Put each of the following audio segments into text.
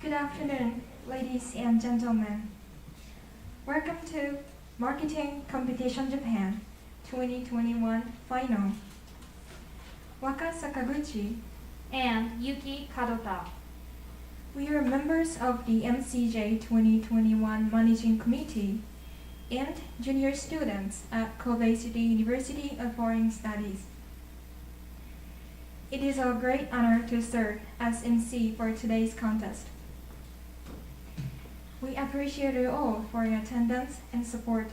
Good afternoon, ladies and gentlemen. Welcome to Marketing Competition Japan 2021 Final. Waka Sakaguchi and Yuki Kadota. We are members of the MCJ 2021 Managing Committee and junior students at Kobe City University of Foreign Studies. It is a great honor to serve as MC for today's contest. We appreciate you all for your attendance and support.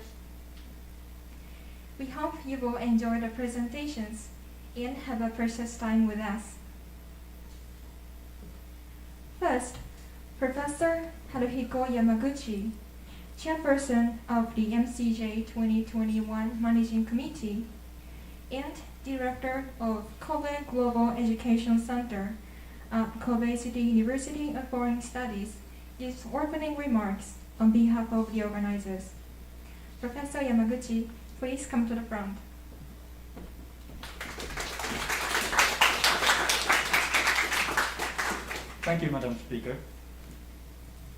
We hope you will enjoy the presentations and have a precious time with us. First, Professor Haruhiko Yamaguchi, Chairperson of the MCJ 2021 Managing Committee and Director of Kobe Global Education Center at Kobe City University of Foreign Studies, gives opening remarks on behalf of the organizers. Professor Yamaguchi, please come to the front. Thank you, Madam Speaker.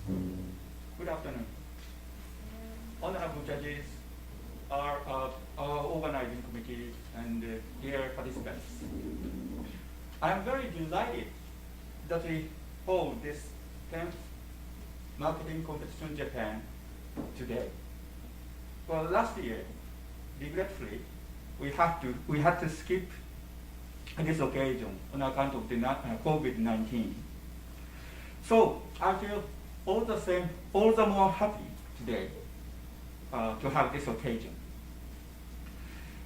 Good afternoon. Honorable judges, our organizing committee, and dear participants. I am very delighted that we hold this 10th Marketing Competition Japan today. Well, last year, regretfully, we had to skip this occasion on account of the COVID-19. So I feel all the more happy today to have this occasion.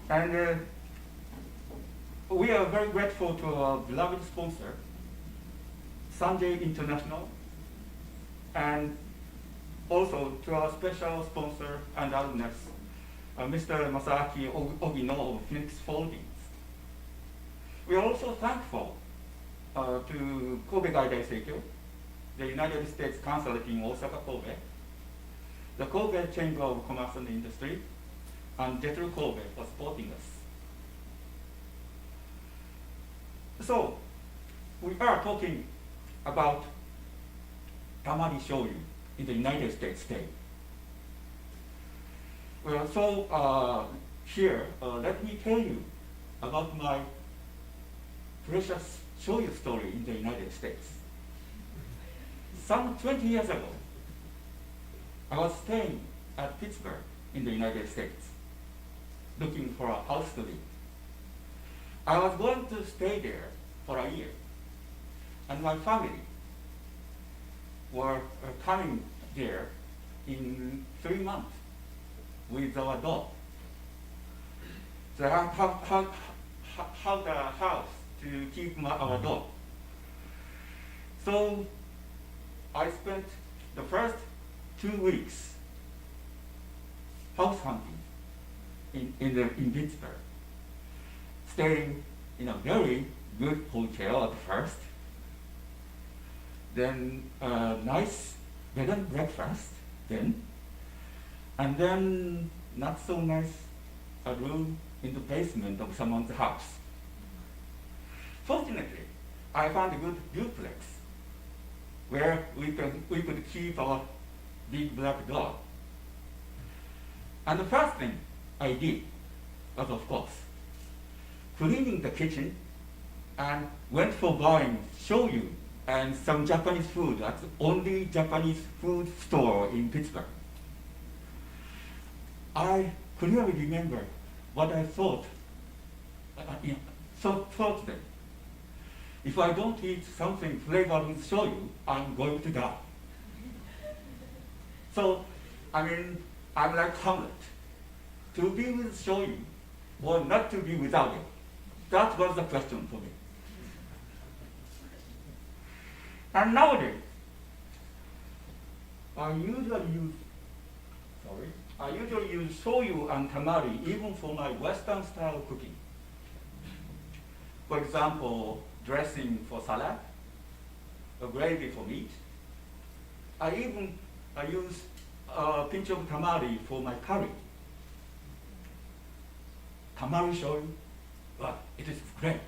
And we are very grateful to our beloved sponsor, Sanjay International, and also to our special sponsor and alumnus, Mr. Masaaki Ogino of Phoenix Holdings. We are also thankful to Kobe Gaidai Seikyo, the United States Consulate in Osaka, Kobe, the Kobe Chamber of Commerce and Industry, and Jetro Kobe for supporting us. So, we are talking about tamari shoyu in the United States today. Well, so here, let me tell you about my precious shoyu story in the United States. Some 20 years ago, I was staying at Pittsburgh in the United States, looking for a house to live. I was going to stay there for a year, and my family were coming there in 3 months with our dog. So I had a house to keep our dog. So I spent the first 2 weeks house hunting in Pittsburgh, staying in a very good hotel at first, then a nice bed and breakfast then, and then not so nice a room in the basement of someone's house. Fortunately, I found a good duplex where we could keep our big black dog. And the first thing I did was, of course, cleaning the kitchen and went for buying shoyu and some Japanese food at the only Japanese food store in Pittsburgh. I clearly remember what I thought then. If I don't eat something flavored with shoyu, I'm going to die. So, I'm like Hamlet. To be with shoyu or not to be without it? That was the question for me. And nowadays, I usually use shoyu and tamari even for my Western style cooking. For example, dressing for salad, a gravy for meat. I use a pinch of tamari for my curry. Tamari shoyu, well, it is great.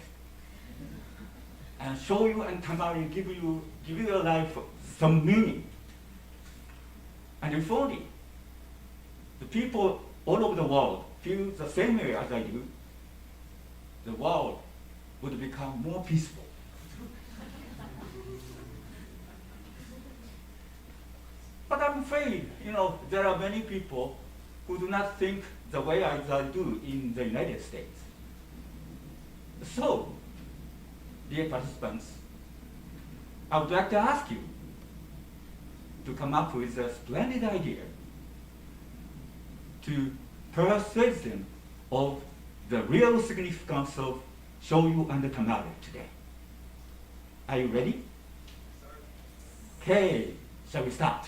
and shoyu and tamari give your life some meaning. And if only the people all over the world feel the same way as I do, the world would become more peaceful. But I'm afraid, there are many people who do not think the way I do in the United States. So, dear participants, I would like to ask you to come up with a splendid idea to persuade them of the real significance of shoyu and tamari today. Are you ready? Okay, shall we start?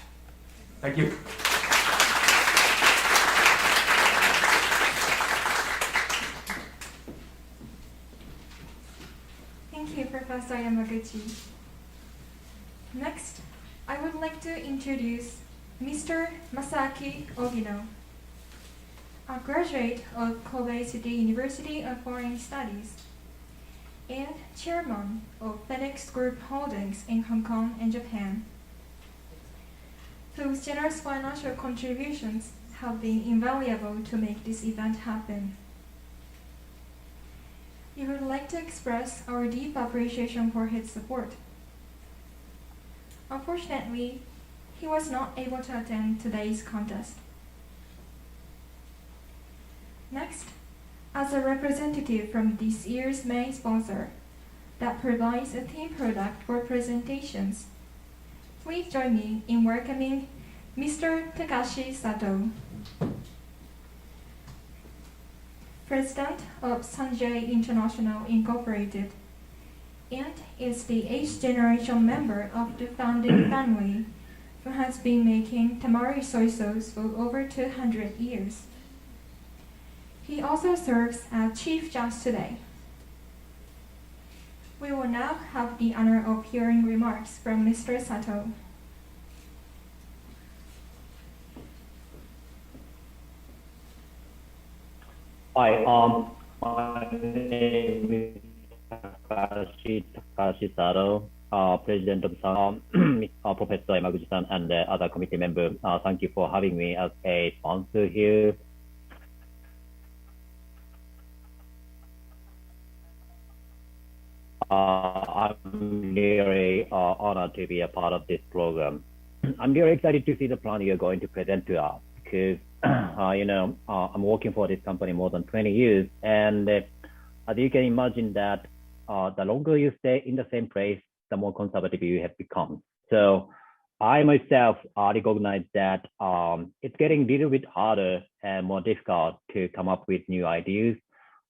Thank you. Thank you, Professor Yamaguchi. Next, I would like to introduce Mr. Masaaki Ogino, a graduate of Kobe City University of Foreign Studies and chairman of Phoenix Group Holdings in Hong Kong and Japan, whose generous financial contributions have been invaluable to make this event happen. We would like to express our deep appreciation for his support. Unfortunately, he was not able to attend today's contest. Next, as a representative from this year's main sponsor that provides a theme product for presentations, please join me in welcoming Mr. Takashi Sato, President of Sanjay International Incorporated, and is the 8th generation member of the founding family who has been making tamari soy sauce for over 200 years. He also serves as Chief Judge today. We will now have the honor of hearing remarks from Mr. Sato. Hi, my name is Takashi Sato, President of Professor Yamaguchi-san and the other committee member. Thank you for having me as a sponsor here. I'm really honored to be a part of this program. I'm very excited to see the plan you're going to present to us because, I'm working for this company more than 20 years. And as you can imagine that the longer you stay in the same place, the more conservative you have become. So I myself recognize that it's getting a little bit harder and more difficult to come up with new ideas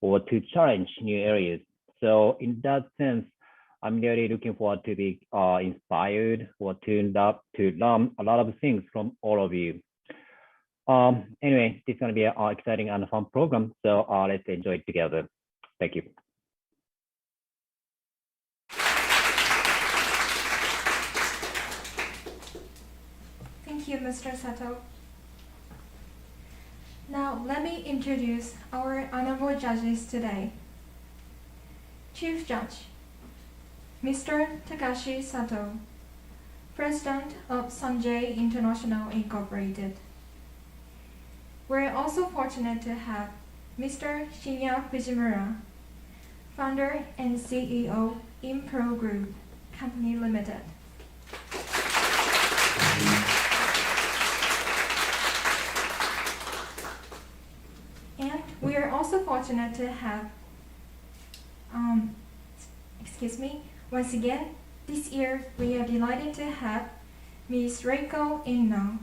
or to challenge new areas. So in that sense, I'm really looking forward to be inspired or tuned up to learn a lot of things from all of you. Anyway, this is going to be an exciting and fun program, so let's enjoy it together. Thank you. Thank you, Mr. Sato. Now, let me introduce our honorable judges today. Chief Judge, Mr. Takashi Sato, President of Sanjay International Incorporated. We're also fortunate to have Mr. Shinya Fujimura, founder and CEO, Impro Group, Company Limited. And we are also fortunate to have, once again, this year we are delighted to have Ms. Reiko Inno.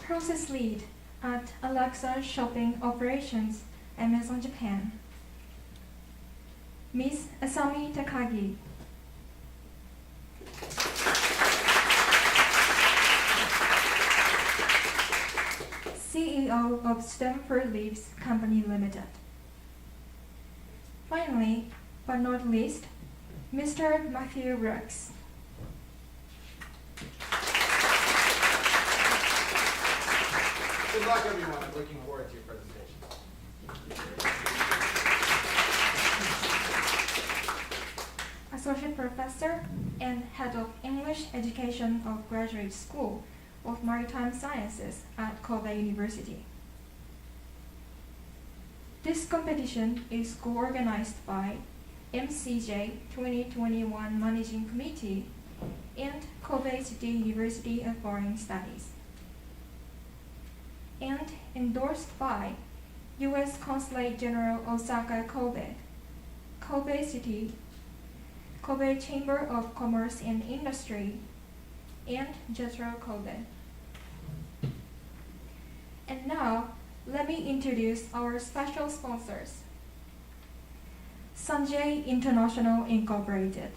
Process lead at Alexa Shopping Operations, Amazon Japan. Ms. Asami Takagi. CEO of Stamford Leaves Company Limited. Finally, but not least, Mr. Matthew Brooks. Good luck, everyone. I'm looking forward to your presentation. Associate Professor and Head of English Education of Graduate School of Maritime Sciences at Kobe University. This competition is co-organized by MCJ 2021 Managing Committee and Kobe City University of Foreign Studies, and endorsed by U.S. Consulate General Osaka Kobe, Kobe City, Kobe Chamber of Commerce and Industry, and JETRO Kobe. And now, let me introduce our special sponsors. Sanjay International Incorporated,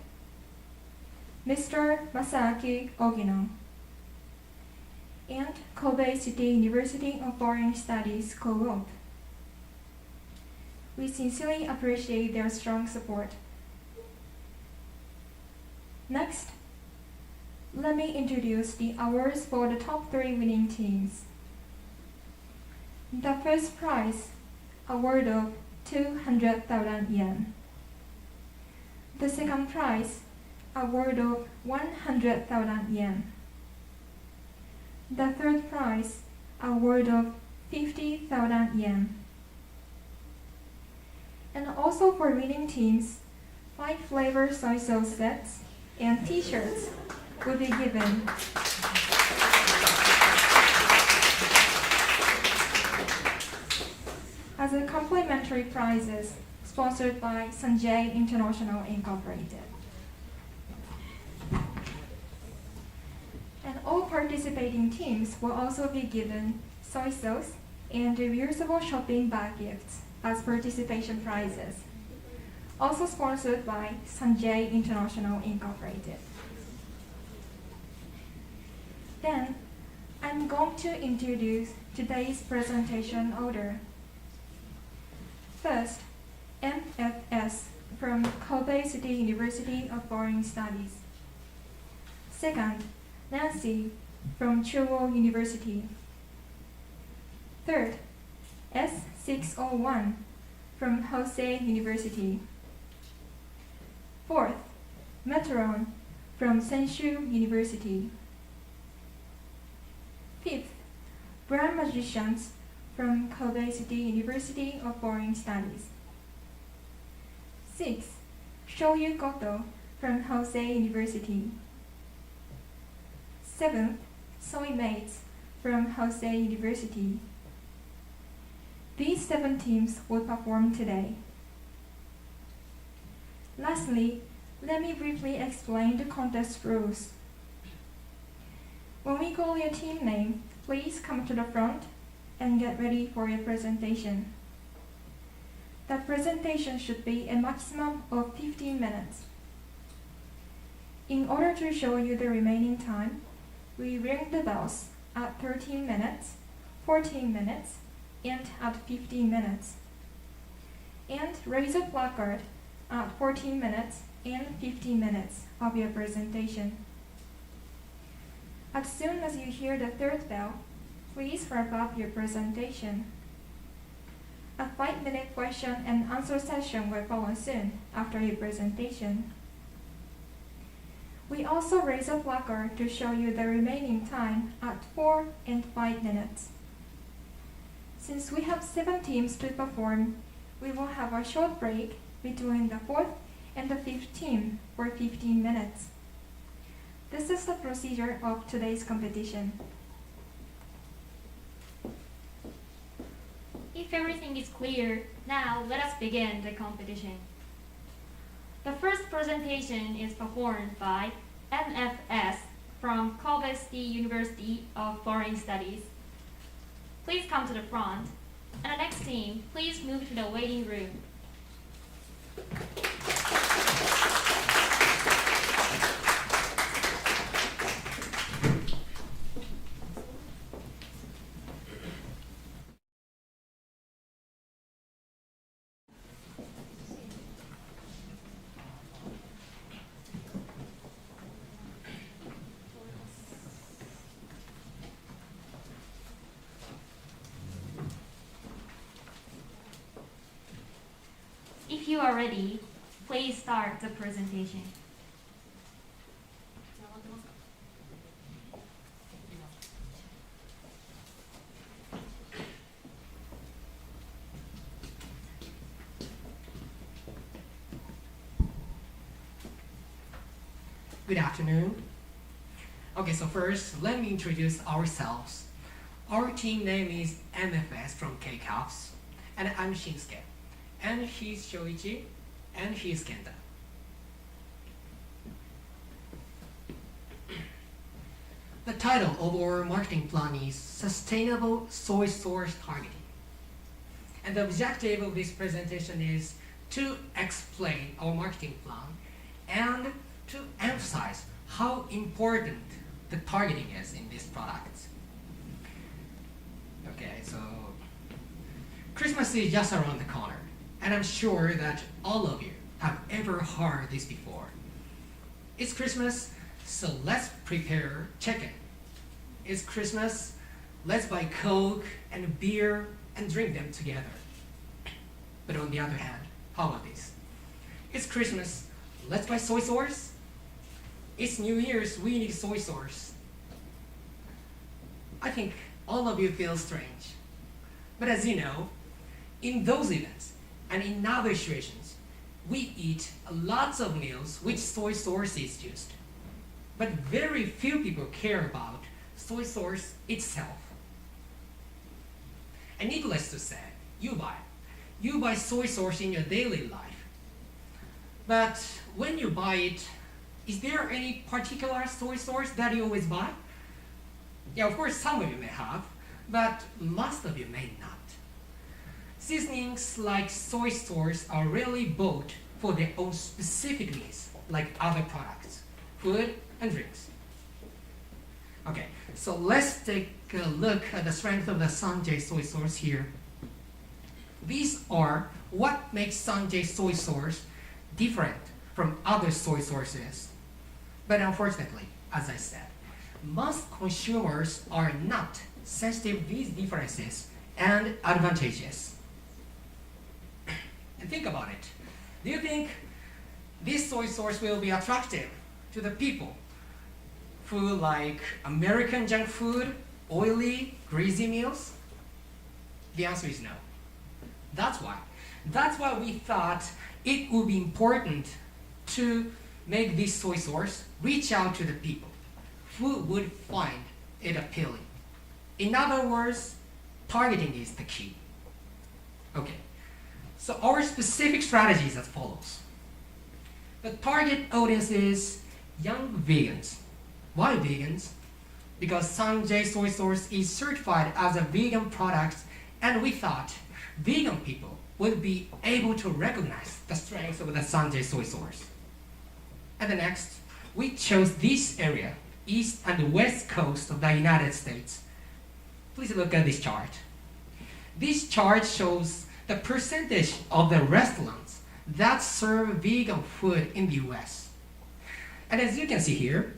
Mr. Masaaki Ogino, and Kobe City University of Foreign Studies Co-op. We sincerely appreciate their strong support. Next, let me introduce the awards for the top 3 winning teams. The first prize, award of 200,000 yen. The second prize, award of 100,000 yen. The third prize, award of 50,000 yen. And also for winning teams, 5 flavor soy sauce sets and t-shirts will be given. As a complimentary prizes sponsored by Sanjay International Incorporated. And all participating teams will also be given soy sauce and reusable shopping bag gifts as participation prizes, also sponsored by Sanjay International Incorporated. Then, I'm going to introduce today's presentation order. First, MFS from Kobe City University of Foreign Studies. Second, Nancy from Chuo University. Third, S601 from Hosei University. Fourth, Metron from Senshu University. Fifth, Brand Magicians from Kobe City University of Foreign Studies. Sixth, Shoyu Goto from Hosei University. Seventh, Soy Mates from Hosei University. These 7 teams will perform today. Lastly, let me briefly explain the contest rules. When we call your team name, please come to the front and get ready for your presentation. The presentation should be a maximum of 15 minutes. In order to show you the remaining time, we ring the bells at 13 minutes, 14 minutes, and at 15 minutes, and raise a placard at 14 minutes and 15 minutes of your presentation. As soon as you hear the third bell, please wrap up your presentation. A 5-minute question and answer session will follow soon after your presentation. We also raise a placard to show you the remaining time at 4 and 5 minutes. Since we have 7 teams to perform, we will have a short break between the 4th and the 5th team for 15 minutes. This is the procedure of today's competition. If everything is clear, now let us begin the competition. The first presentation is performed by MFS from Kobe City University of Foreign Studies. Please come to the front, and the next team, please move to the waiting room. If you are ready, please start the presentation. Good afternoon. Okay, so first, let me introduce ourselves. Our team name is MFS from K-Cups, and I'm Shinsuke, and he's Shoichi, and he's Kenta. The title of our marketing plan is Sustainable Soy Source Targeting. And the objective of this presentation is to explain our marketing plan and to emphasize how important the targeting is in this product. Okay, so Christmas is just around the corner, and I'm sure that all of you have ever heard this before. It's Christmas, so let's prepare chicken. It's Christmas, let's buy Coke and beer and drink them together. But on the other hand, how about this? It's Christmas, let's buy soy sauce. It's New Year's, we need soy sauce. I think all of you feel strange. But as you know, in those events and in other situations, we eat lots of meals which soy sauce is used. But very few people care about soy sauce itself. And needless to say, you buy soy sauce in your daily life. But when you buy it, is there any particular soy sauce that you always buy? Yeah, of course, some of you may have, but most of you may not. Seasonings like soy sauce are really bought for their own specific needs, like other products, food and drinks. Okay, so let's take a look at the strength of the Sanjay soy sauce here. These are what makes Sanjay soy sauce different from other soy sauces. But unfortunately, as I said, most consumers are not sensitive to these differences and advantages. And think about it. Do you think this soy sauce will be attractive to the people who like American junk food, oily, greasy meals? The answer is no. That's why we thought it would be important to make this soy sauce reach out to the people who would find it appealing. In other words, targeting is the key. Okay, so our specific strategy is as follows. The target audience is young vegans. Why vegans? Because Sanjay soy sauce is certified as a vegan product, and we thought vegan people would be able to recognize the strengths of the Sanjay soy sauce. And the next, we chose this area, east and west coast of the United States. Please look at this chart. This chart shows the percentage of the restaurants that serve vegan food in the US. And as you can see here,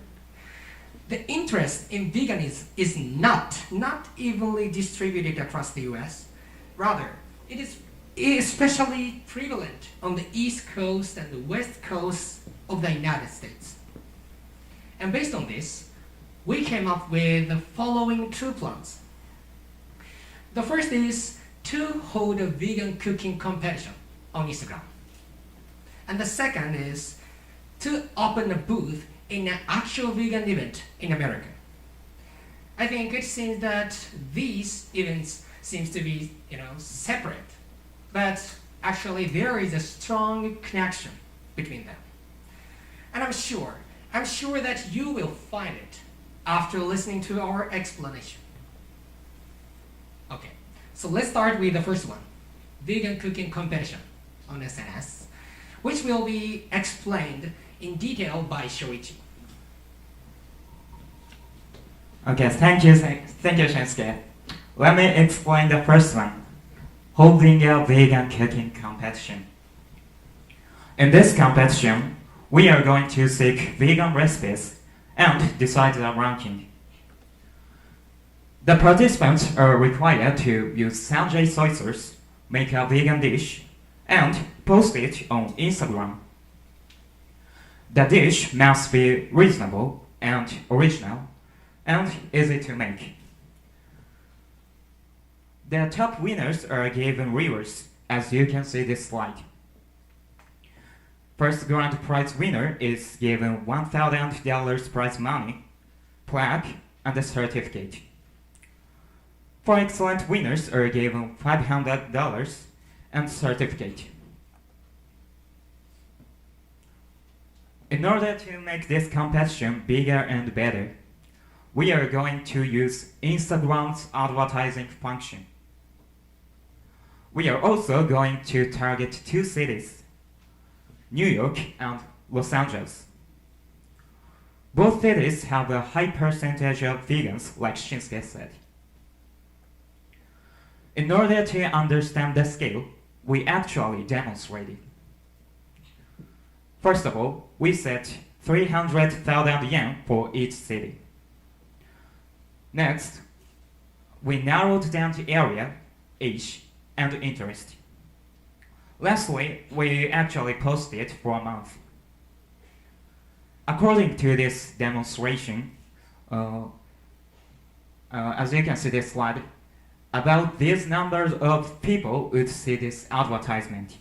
the interest in veganism is not evenly distributed across the US. Rather, it is especially prevalent on the East Coast and the West Coast of the United States. And based on this, we came up with the following two plans. The first is to hold a vegan cooking competition on Instagram. And the second is to open a booth in an actual vegan event in America. I think it seems that these events seems to be, separate, but actually there is a strong connection between them. And I'm sure that you will find it after listening to our explanation. Okay, so let's start with the first one, vegan cooking competition on SNS, which will be explained in detail by Shoichi. Okay, thank you, Shinsuke. Let me explain the first one, holding a vegan cooking competition. In this competition, we are going to seek vegan recipes and decide the ranking. The participants are required to use Sanjay soy sauce, make a vegan dish, and post it on Instagram. The dish must be reasonable and original and easy to make. The top winners are given rewards, as you can see this slide. First grand prize winner is given $1,000 prize money, plaque, and a certificate. 4 excellent winners are given $500 and certificate. In order to make this competition bigger and better, we are going to use Instagram's advertising function. We are also going to target 2 cities, New York and Los Angeles. Both cities have a high percentage of vegans, like Shinsuke said. In order to understand the scale, we actually demonstrated. First of all, we set 300,000 yen for each city. Next, we narrowed down the area, age, and interest. Lastly, we actually posted it for a month. According to this demonstration, as you can see this slide, about these numbers of people would see this advertisement.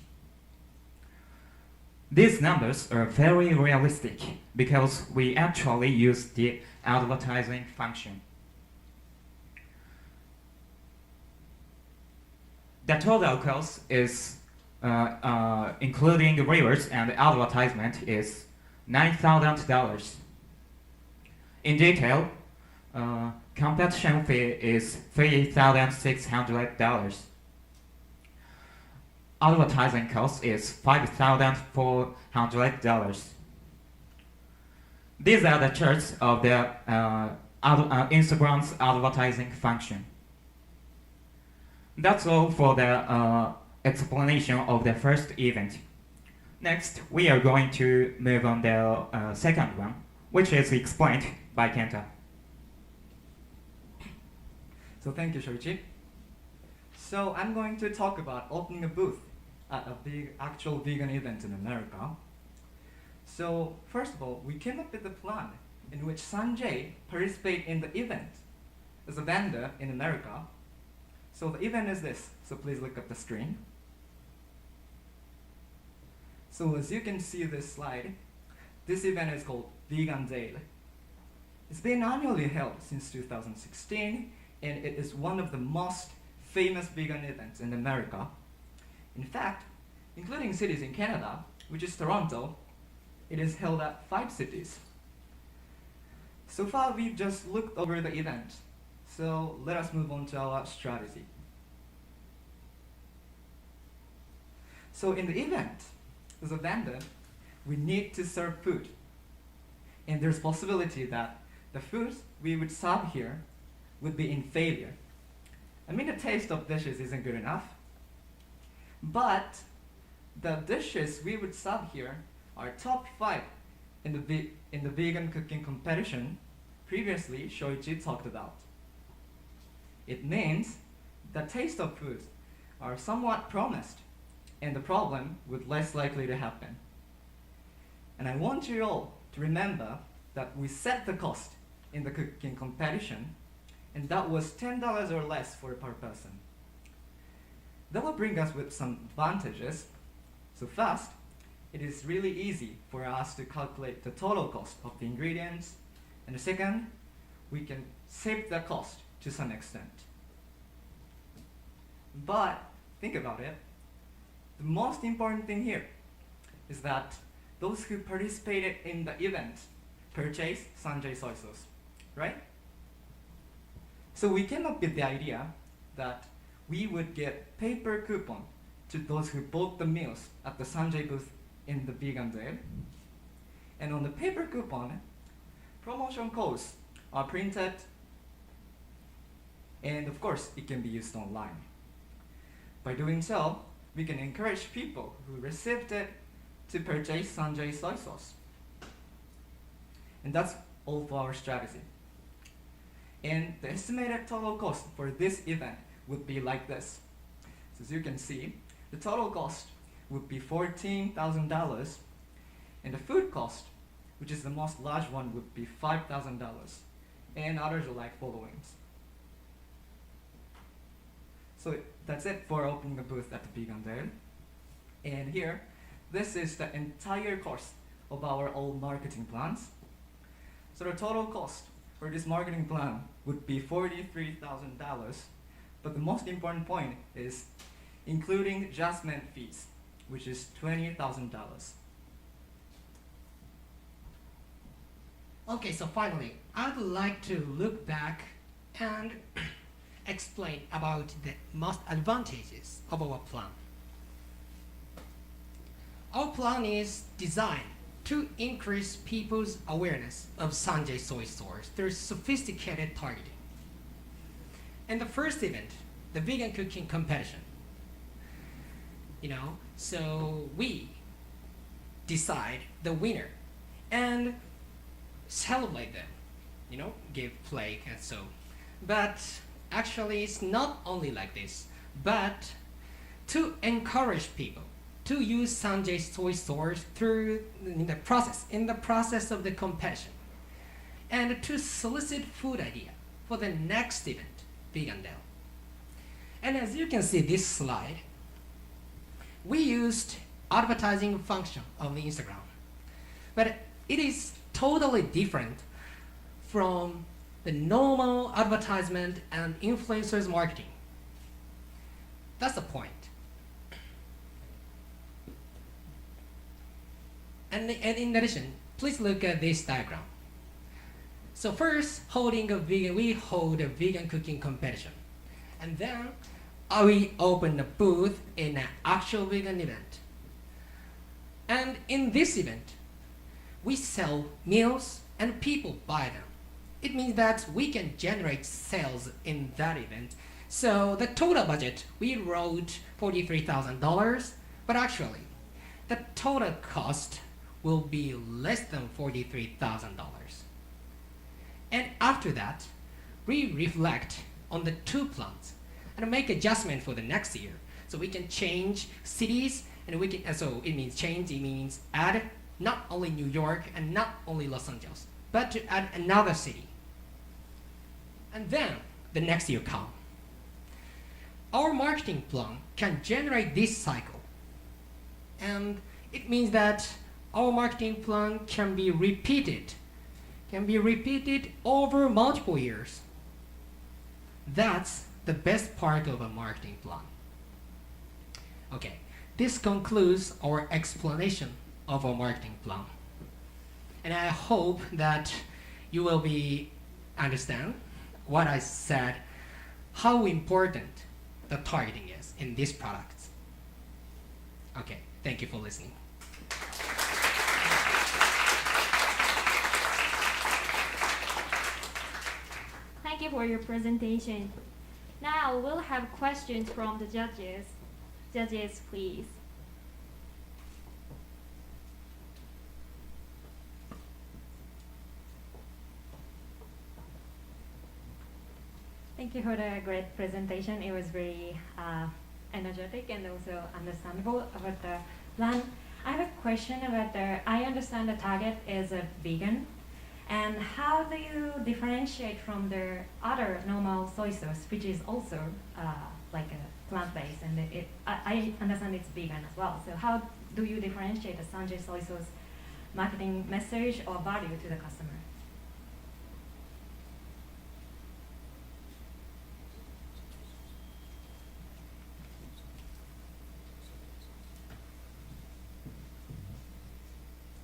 These numbers are very realistic because we actually use the advertising function. The total cost is, including rewards and advertisement, is $9,000. In detail, competition fee is $3,600. Advertising cost is $5,400. These are the charts of the Instagram's advertising function. That's all for the explanation of the first event. Next, we are going to move on the second one, which is explained by Kenta. So thank you, Shoichi. So I'm going to talk about opening a booth at a big actual vegan event in America. So first of all, we came up with a plan in which Sanjay participated in the event as a vendor in America. So the event is this, so please look at the screen. So as you can see this slide, this event is called Vegan Day. It's been annually held since 2016, and it is one of the most famous vegan events in America. In fact, including cities in Canada, which is Toronto, it is held at 5 cities. So far, we've just looked over the event. So let us move on to our strategy. So in the event, as a vendor, we need to serve food. And there's possibility that the food we would serve here would be in failure. I mean, the taste of dishes isn't good enough. But the dishes we would serve here are top 5 in the vegan cooking competition previously Shoichi talked about. It means the taste of food are somewhat promised, and the problem would less likely to happen. And I want you all to remember that we set the cost in the cooking competition, and that was $10 or less per person. That will bring us with some advantages. So first, it is really easy for us to calculate the total cost of the ingredients, and the second, we can save the cost to some extent. But think about it. The most important thing here is that those who participated in the event purchased Sanjay soy sauce, right? So we came up with the idea that we would get paper coupon to those who bought the meals at the Sanjay booth in the Vegan Day. And on the paper coupon, promotion codes are printed, and of course, it can be used online. By doing so, we can encourage people who received it to purchase Sanjay soy sauce. And that's all for our strategy. And the estimated total cost for this event would be like this. So as you can see, the total cost would be $14,000, and the food cost, which is the most large one, would be $5,000, and others are like followings. So that's it for opening the booth at the Vegan Day. And here, this is the entire cost of our all marketing plans. So the total cost for this marketing plan would be $43,000, but the most important point is including adjustment fees, which is $20,000. Okay, so finally, I'd like to look back and explain about the most advantages of our plan. Our plan is designed to increase people's awareness of Sanjay soy sauce through sophisticated targeting. In the first event, the vegan cooking competition, so we decide the winner and celebrate them, give plaque and so. But actually, it's not only like this, but to encourage people to use Sanjay soy sauce in the process of the competition, and to solicit food idea for the next event, Vegan Day. And as you can see this slide, we used advertising function of the Instagram, but it is totally different from the normal advertisement and influencers marketing. That's the point. And in addition, please look at this diagram. So first, we hold a vegan cooking competition. And then we open a booth in an actual vegan event. And in this event, we sell meals and people buy them. It means that we can generate sales in that event. So the total budget, we wrote $43,000, but actually, the total cost will be less than $43,000. And after that, we reflect on the two plans and make adjustment for the next year. So we can change cities, and so it means add not only New York and not only Los Angeles, but to add another city. And then the next year comes. Our marketing plan can generate this cycle. And it means that our marketing plan can be repeated over multiple years. That's the best part of a marketing plan. Okay, this concludes our explanation of our marketing plan. And I hope that you will understand what I said, how important the targeting is in these products. Okay, thank you for listening. Thank you for your presentation. Now we'll have questions from the judges. Judges, please. Thank you for the great presentation. It was very energetic and also understandable about the plan. I have a question about I understand the target is a vegan. And how do you differentiate from the other normal soy sauce, which is also like a plant-based, and I understand it's vegan as well. So how do you differentiate the Sanjay soy sauce marketing message or value to the customer?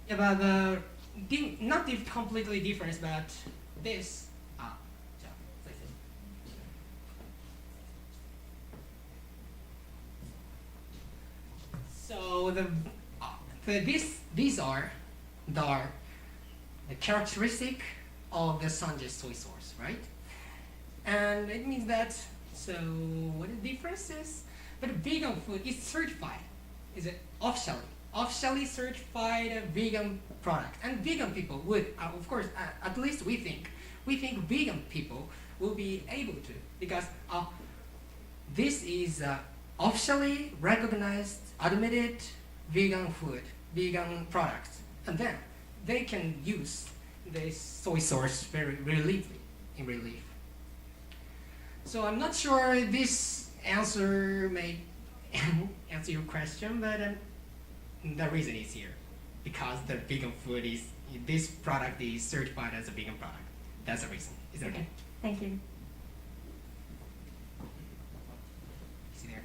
About not completely different, but this. So these are the characteristic of the Sanjay soy sauce, right? And it means that, so what the difference is, but vegan food is certified, is it officially certified vegan product, and vegan people would, of course, at least we think vegan people will be able to, because this is officially recognized, admitted vegan food, vegan products, and then they can use this soy source very relief. So I'm not sure this answer may answer your question, but the reason is here because the vegan food is this product is certified as a vegan product. That's the reason. Is that okay? Thank you. Is there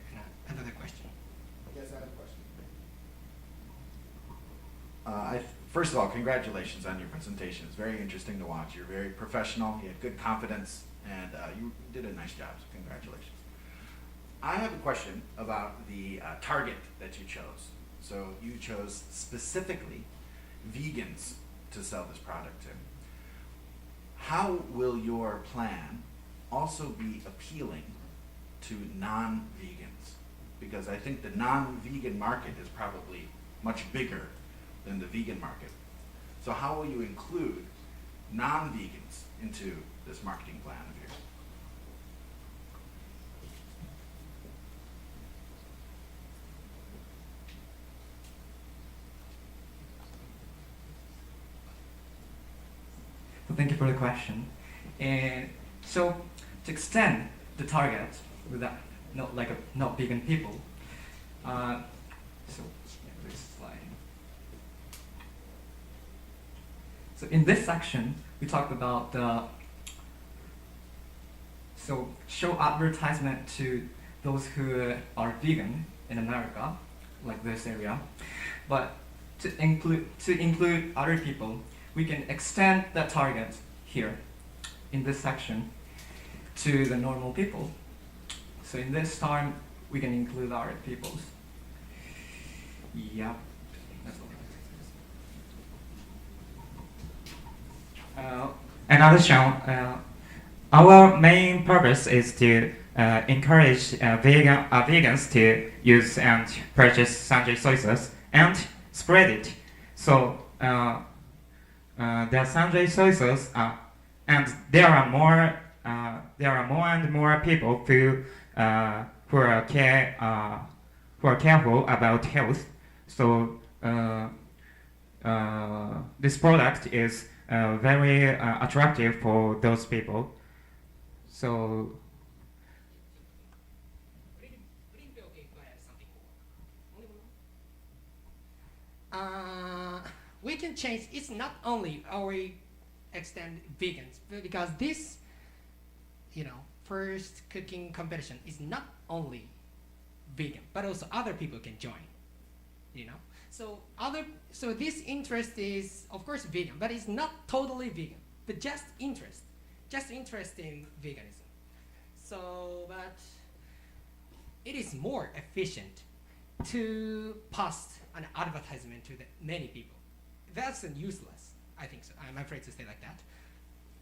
another question? Yes, I have a question. First of all, congratulations on your presentation. It's very interesting to watch. You're very professional. You had good confidence, and you did a nice job. So congratulations. I have a question about the target that you chose. So you chose specifically vegans to sell this product to. How will your plan also be appealing to non-vegans? Because I think the non-vegan market is probably much bigger than the vegan market. So how will you include non-vegans into this marketing plan of yours? So thank you for the question. And so to extend the target without not vegan people, this slide. So in this section, we talked about show advertisement to those who are vegan in America, like this area, but to include other people, we can extend that target here in this section to the normal people. So in this time, we can include other peoples. Yeah. That's all. Another show. Our main purpose is to encourage vegans to use and purchase Sanjay soy sauce and spread it. So the Sanjay soy sauce, and there are more and more people who are careful about health. So this product is very attractive for those people. So Would it be okay if I add something more? Only one more? We can change. It's not only our extend vegans, because this, first cooking competition is not only vegan, but also other people can join. So this interest is of course vegan, but it's not totally vegan, but just interest in veganism. So, but it is more efficient to post an advertisement to the many people. That's useless, I think so. I'm afraid to say like that.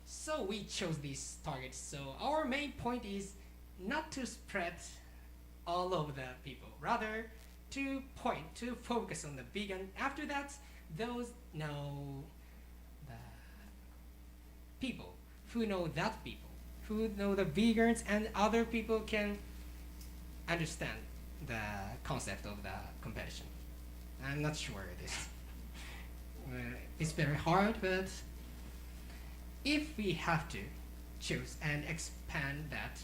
So we chose these targets. So our main point is not to spread all over the people, rather to focus on the vegan. After that, those know the people who know the vegans, and other people can understand the concept of the competition. I'm not sure this. It's very hard, but if we have to choose and expand that,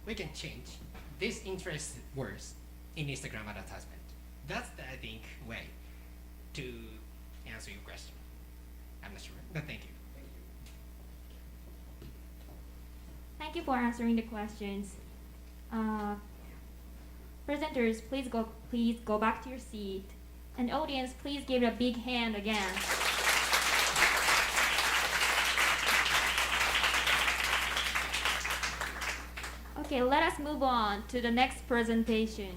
we can change this interest words in Instagram advertisement. That's the, I think, way to answer your question. I'm not sure, but thank you. Thank you for answering the questions. Presenters, please go back to your seat. And audience, please give it a big hand again. Okay, let us move on to the next presentation.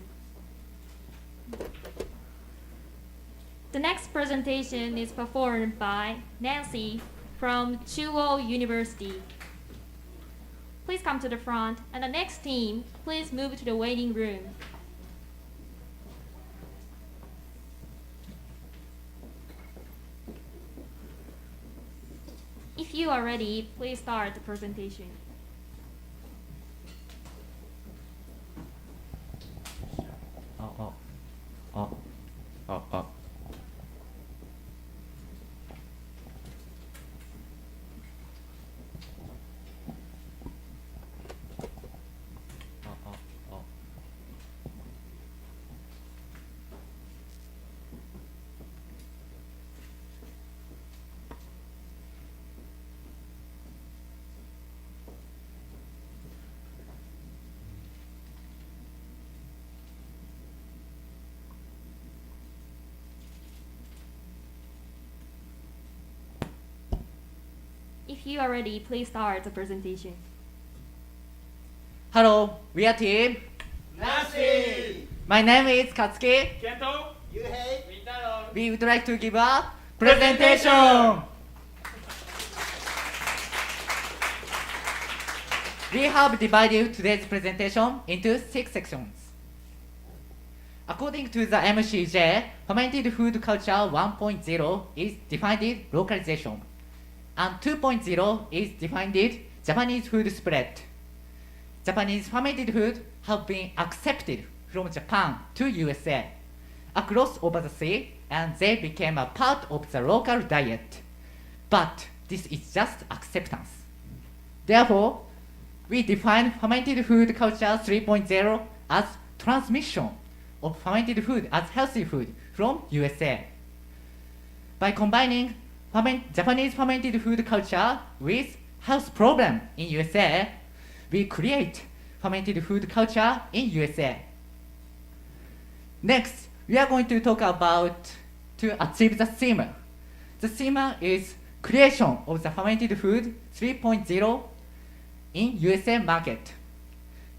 The next presentation is performed by Nancy from Chuo University. Please come to the front, and the next team, please move to the waiting room. If you are ready, please start the presentation. If you are ready, please start the presentation. Hello, we are team. My name is Katsuki. Kento, We would like to give a presentation. We have divided today's presentation into 6 sections. According to the MCJ, fermented food culture 1.0 is defined localization, and 2.0 is defined Japanese food spread. Japanese fermented food have been accepted from Japan to USA across over the sea, and they became a part of the local diet. But this is just acceptance. Therefore, we define fermented food culture 3.0 as transmission of fermented food as healthy food from USA. By combining Japanese fermented food culture with health problem in USA, we create fermented food culture in USA. Next, we are going to talk about to achieve the theme. The theme is creation of the fermented food 3.0 in USA market.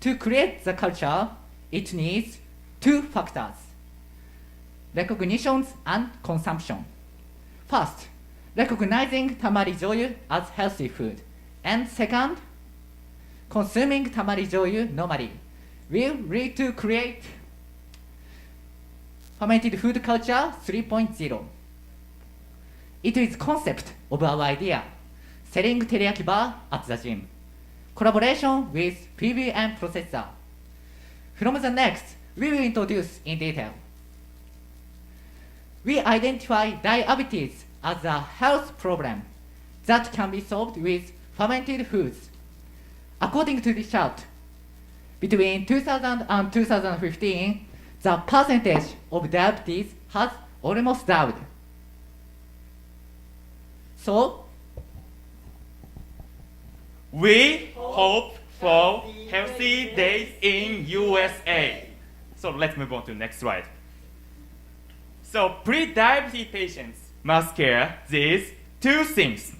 To create the culture, it needs 2 factors: recognition and consumption. First, recognizing tamari joyu as healthy food, and second, consuming tamari joyu normally will lead to create fermented food culture 3.0. It is concept of our idea, selling teriyaki bar at the gym. Collaboration with PBM processor. From the next, we will introduce in detail. We identify diabetes as a health problem that can be solved with fermented foods. According to this chart, between 2000 and 2015, the percentage of diabetes has almost doubled. So, we hope for healthy days in USA. So let's move on to the next slide. So pre-diabetes patients must care these 2 things.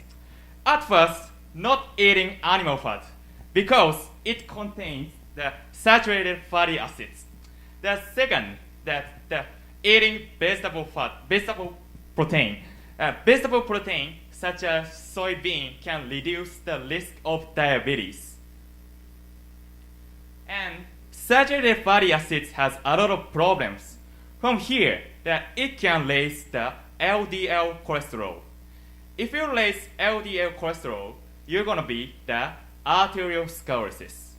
At first, not eating animal fat because it contains the saturated fatty acids. The second, that eating vegetable protein. Vegetable protein such as soybean can reduce the risk of diabetes. And saturated fatty acids has a lot of problems. From here, that it can raise the LDL cholesterol. If you raise LDL cholesterol, you're gonna be the arteriosclerosis.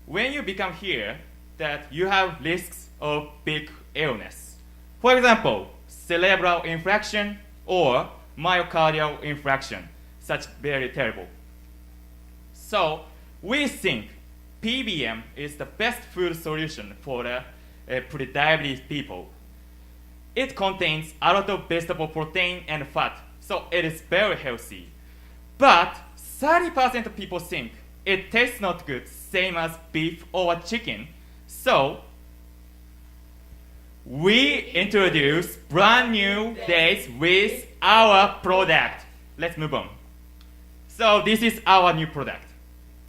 When you become here, that you have risks of big illness. For example, cerebral infarction or myocardial infarction, such very terrible. So we think PBM is the best food solution for the pre-diabetes people. It contains a lot of vegetable protein and fat, so it is very healthy. But 30% of people think it tastes not good, same as beef or chicken. So we introduce brand new days with our product. Let's move on. So this is our new product,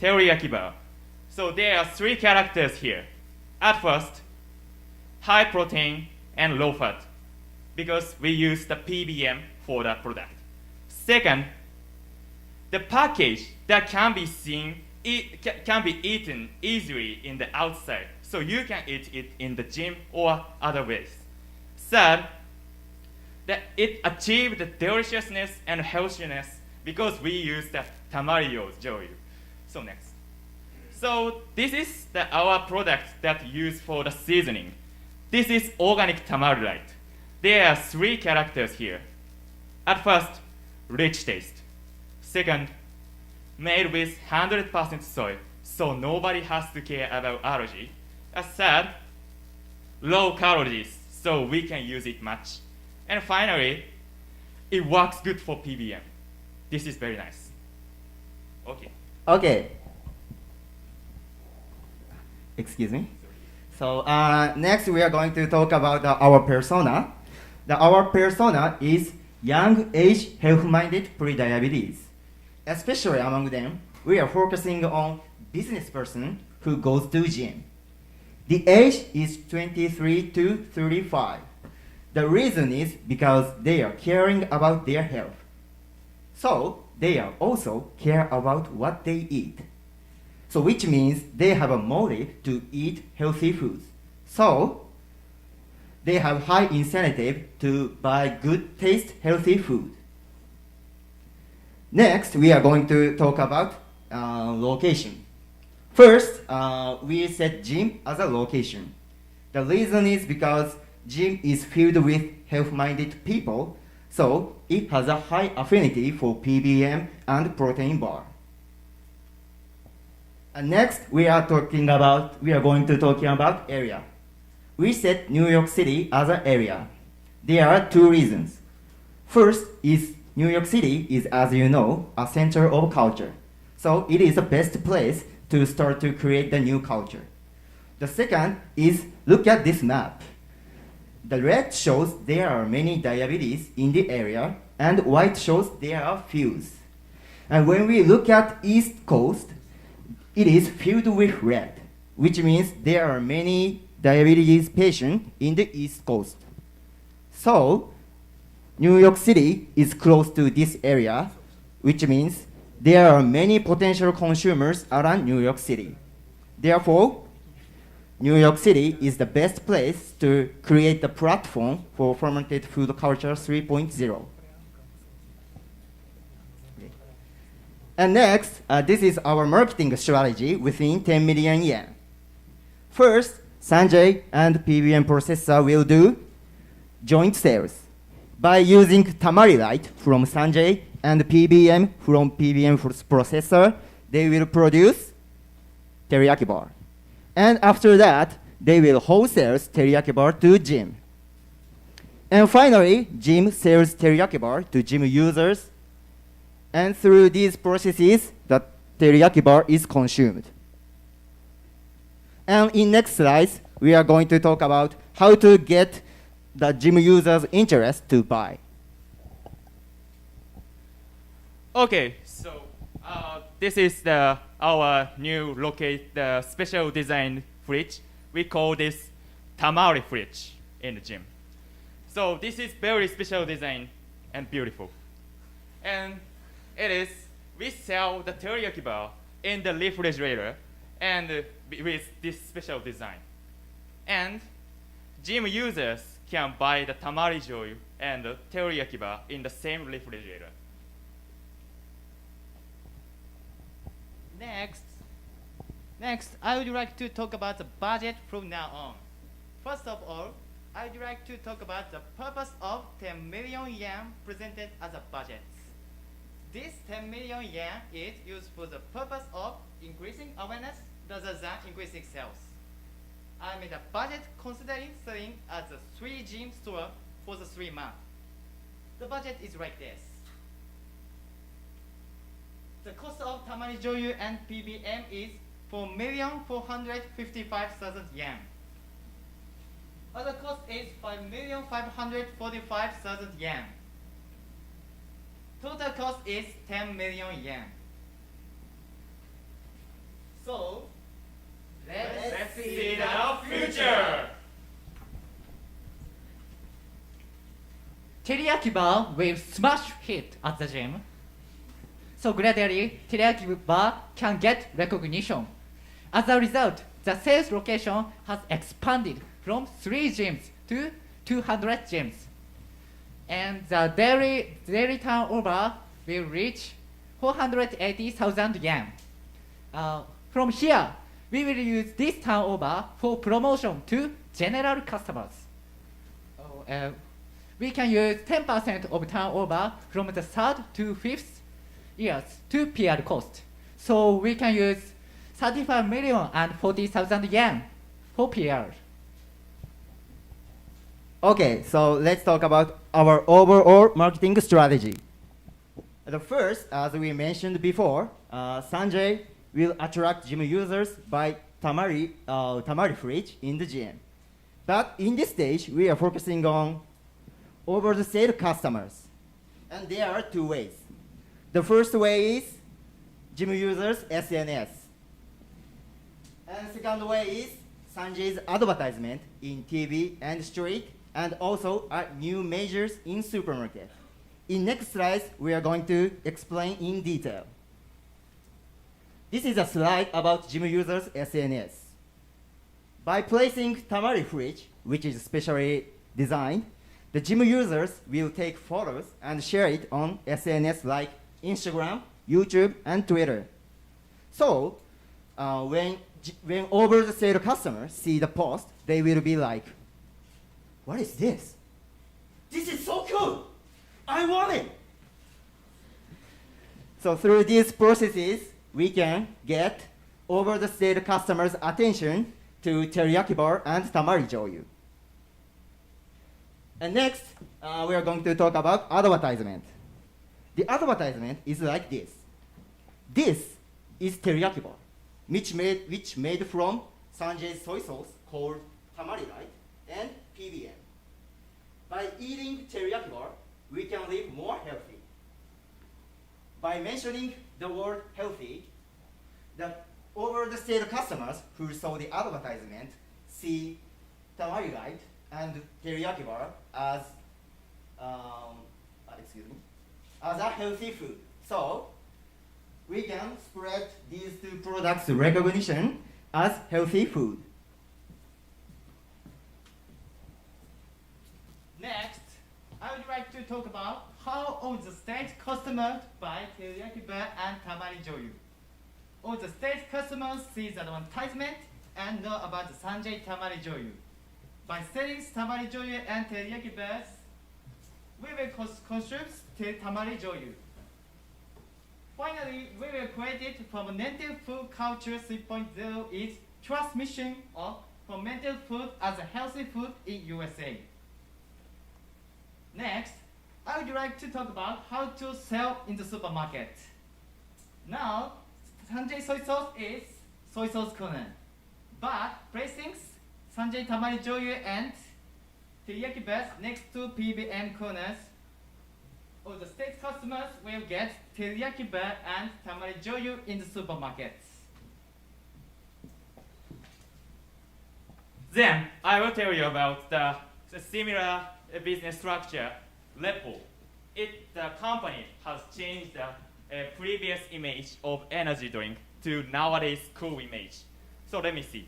teriyaki bar. So there are 3 characters here. At first, high protein and low fat, because we use the PBM for the product. Second, the package that can be seen, can be eaten easily in the outside, so you can eat it in the gym or other ways. Third, that it achieved the deliciousness and healthiness because we use the tamari joyu. So next. So this is our product that used for the seasoning. This is organic tamari light. There are 3 characters here. At first, rich taste. Second, made with 100% soy, so nobody has to care about allergy. As third, low calories, so we can use it much. And finally, it works good for PBM. This is very nice. Okay. Okay. Excuse me. So next we are going to talk about our persona. Our persona is young age health-minded pre-diabetes. Especially among them, we are focusing on business person who goes to gym. The age is 23 to 35. The reason is because they are caring about their health. So they are also care about what they eat. So which means they have a motive to eat healthy foods. So they have high incentive to buy good taste healthy food. Next, we are going to talk about location. First, we set gym as a location. The reason is because gym is filled with health-minded people, so it has a high affinity for PBM and protein bar. And next, we are going to talking about area. We set New York City as an area. There are 2 reasons. First is New York City is, as you know, a center of culture. So it is the best place to start to create the new culture. The second is look at this map. The red shows there are many diabetes in the area, and white shows there are few. And when we look at East Coast, it is filled with red, which means there are many diabetes patients in the East Coast. So New York City is close to this area, which means there are many potential consumers around New York City. Therefore, New York City is the best place to create the platform for fermented food culture 3.0. And next, this is our marketing strategy within 10 million yen. First, Sanjay and PBM processor will do joint sales. By using Tamari Light from Sanjay and PBM from PBM processor, they will produce teriyaki bar. And after that, they will wholesale teriyaki bar to gym. And finally, gym sells teriyaki bar to gym users. And through these processes, the teriyaki bar is consumed. And in next slides, we are going to talk about how to get the gym users' interest to buy. Okay, so this is our new special design fridge. We call this Tamari fridge in the gym. So this is very special design and beautiful. And we sell the teriyaki bar in the refrigerator and with this special design. And gym users can buy the tamari joyu and the teriyaki bar in the same refrigerator. Next, I would like to talk about the budget from now on. First of all, I would like to talk about the purpose of 10 million yen presented as a budget. This 10 million yen is used for the purpose of increasing awareness rather than increasing sales. I made a budget considering selling at the 3 gym store for the 3 months. The budget is like this. The cost of Tamari Joyu and PBM is 4,455,000 yen. Other cost is 5,545,000 yen. Total cost is 10 million yen. So, let's see the future! Teriyaki bar will smash hit at the gym. So gradually, teriyaki bar can get recognition. As a result, the sales location has expanded from 3 gyms to 200 gyms. And the daily turnover will reach 480,000 yen. From here, we will use this turnover for promotion to general customers. We can use 10% of turnover from the third to fifth years to PR cost. So we can use 35 million and 40,000 yen for PR. Okay, so let's talk about our overall marketing strategy. The first, as we mentioned before, Sanjay will attract gym users by Tamari fridge in the gym. But in this stage, we are focusing on over the sale customers. And there are two ways. The first way is gym users SNS. And second way is Sanjay's advertisement in TV and street, and also new measures in supermarket. In next slides, we are going to explain in detail. This is a slide about gym users SNS. By placing Tamari fridge, which is specially designed, the gym users will take photos and share it on SNS like Instagram, YouTube, and Twitter. So, when over the sale customers see the post, they will be like, "What is this? This is so cool! I want it!" So through these processes, we can get over the sale customers' attention to teriyaki bar and tamari joyu. And next, we are going to talk about advertisement. The advertisement is like this. This is teriyaki bar, which made from Sanjay's soy sauce called tamari light and PBM. By eating teriyaki bar, we can live more healthy. By mentioning the word healthy, the over the sale customers who saw the advertisement see tamari light and teriyaki bar as as a healthy food. So we can spread these two products recognition as healthy food. Next, I would like to talk about how all the state customers buy teriyaki bar and tamari joyu. All the state customers see the advertisement and know about the Sanjay Tamari Joyu. By selling Tamari Joyu and teriyaki bars, we will consume Tamari Joyu. Finally, we will create from native food culture 3.0 is transmission of fermented food as a healthy food in USA. Next, I would like to talk about how to sell in the supermarket. Now, Sanjay soy sauce is soy sauce corner, but placing Sanjay Tamari Joyu and teriyaki bars next to PBM corners, all the state customers will get teriyaki bar and tamari joyu in the supermarkets. Then I will tell you about the similar business structure, Repo. The company has changed the previous image of energy drink to nowadays cool image. So let me see.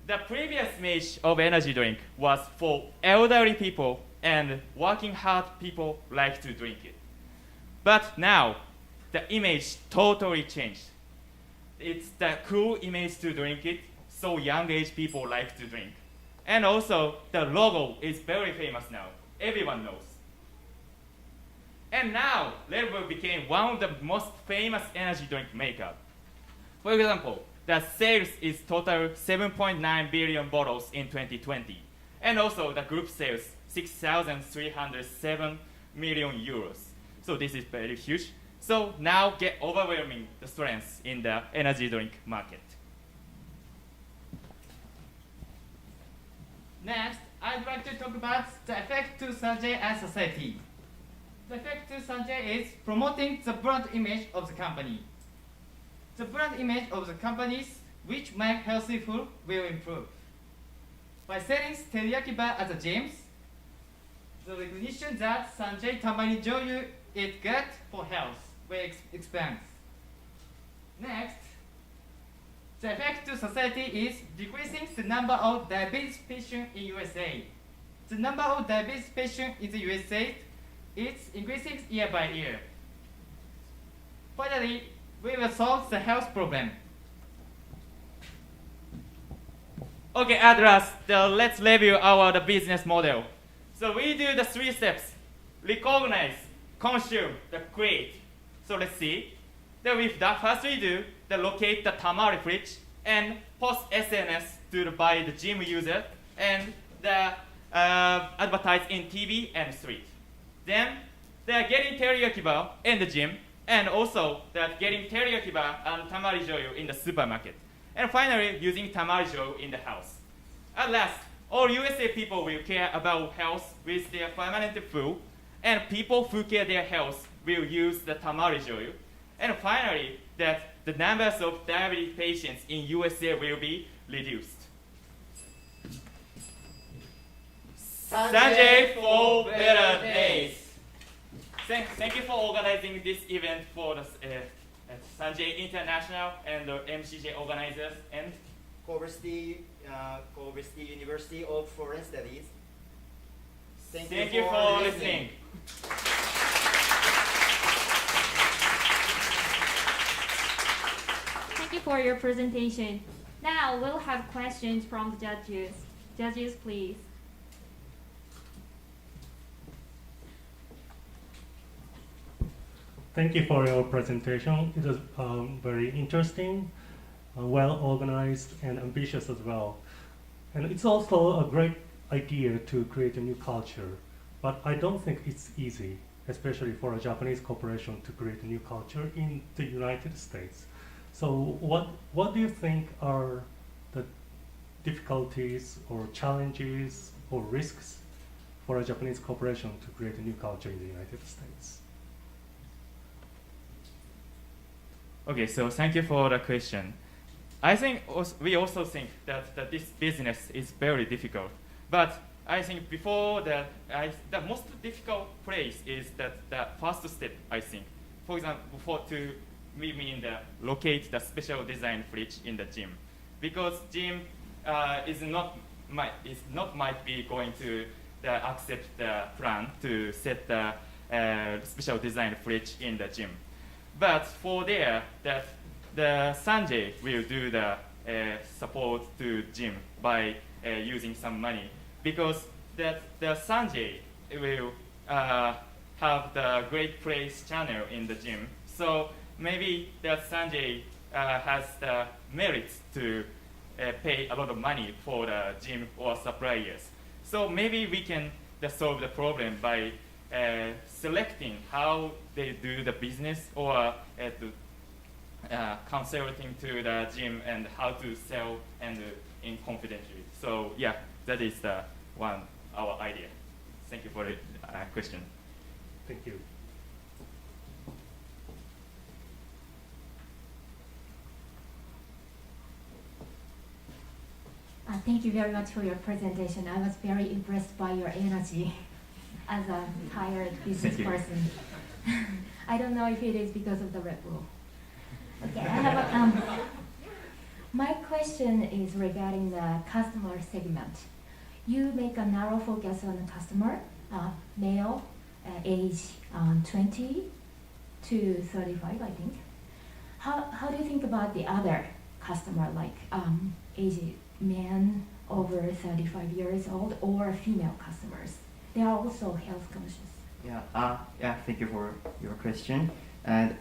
The previous image of energy drink was for elderly people and working hard people like to drink it. But now the image totally changed. It's the cool image to drink it, so young age people like to drink. And also the logo is very famous now. Everyone knows. And now Red Bull became one of the most famous energy drink maker. For example, the sales is total 7.9 billion bottles in 2020. And also the group sales 6,307 million euros. So this is very huge. So now get overwhelming the strength in the energy drink market. Next, I'd like to talk about the effect to Sanjay and society. The effect to Sanjay is promoting the brand image of the company. The brand image of the companies which make healthy food will improve. By selling teriyaki bar at the gyms, the recognition that Sanjay Tamari Joyu is good for health will expand. Next, the effect to society is decreasing the number of diabetes patients in USA. The number of diabetes patients in the USA is increasing year by year. Finally, we will solve the health problem. Okay, at last, let's review the business model. So we do the 3 steps: recognize, consume, create. So let's see. Then with that, first we do locate the Tamari fridge and post SNS by the gym user and advertise in TV and street. Then they are getting teriyaki bar in the gym, and also they are getting teriyaki bar and tamari joyu in the supermarket. And finally, using tamari joyu in the house. At last, all USA people will care about health with their fermented food, and people who care their health will use the tamari joyu. And finally, that the numbers of diabetes patients in USA will be reduced. Sanjay for better days. Thank you for organizing this event for the Sanjay International and the MCJ organizers and Culver City University of Foreign Studies. Thank you for listening. Thank you for your presentation. Now we'll have questions from the judges. Judges, please. Thank you for your presentation. It was very interesting, well organized, and ambitious as well. And it's also a great idea to create a new culture. But I don't think it's easy, especially for a Japanese corporation to create a new culture in the United States. So what do you think are the difficulties or challenges or risks for a Japanese corporation to create a new culture in the United States? Okay, so thank you for the question. I think we also think that this business is very difficult. But I think before that, the most difficult place is the first step, I think. For example, we mean locate the special design fridge in the gym. Because gym is not might be going to accept the plan to set the special design fridge in the gym. But for there, that the Sanjay will do the support to gym by using some money, because that the Sanjay will have the great place channel in the gym. So maybe that Sanjay has the merits to pay a lot of money for the gym or suppliers. So maybe we can solve the problem by selecting how they do the business, or consulting to the gym and how to sell and in confidentially. So yeah, that is our idea. Thank you for the question. Thank you. Thank you very much for your presentation. I was very impressed by your energy as a tired business person. I don't know if it is because of the Red Bull. Okay, I have my question is regarding the customer segment. You make a narrow focus on the customer, male, age 20 to 35, I think. How do you think about the other customer, like age men over 35 years old, or female customers? They are also health conscious. Yeah, thank you for your question. And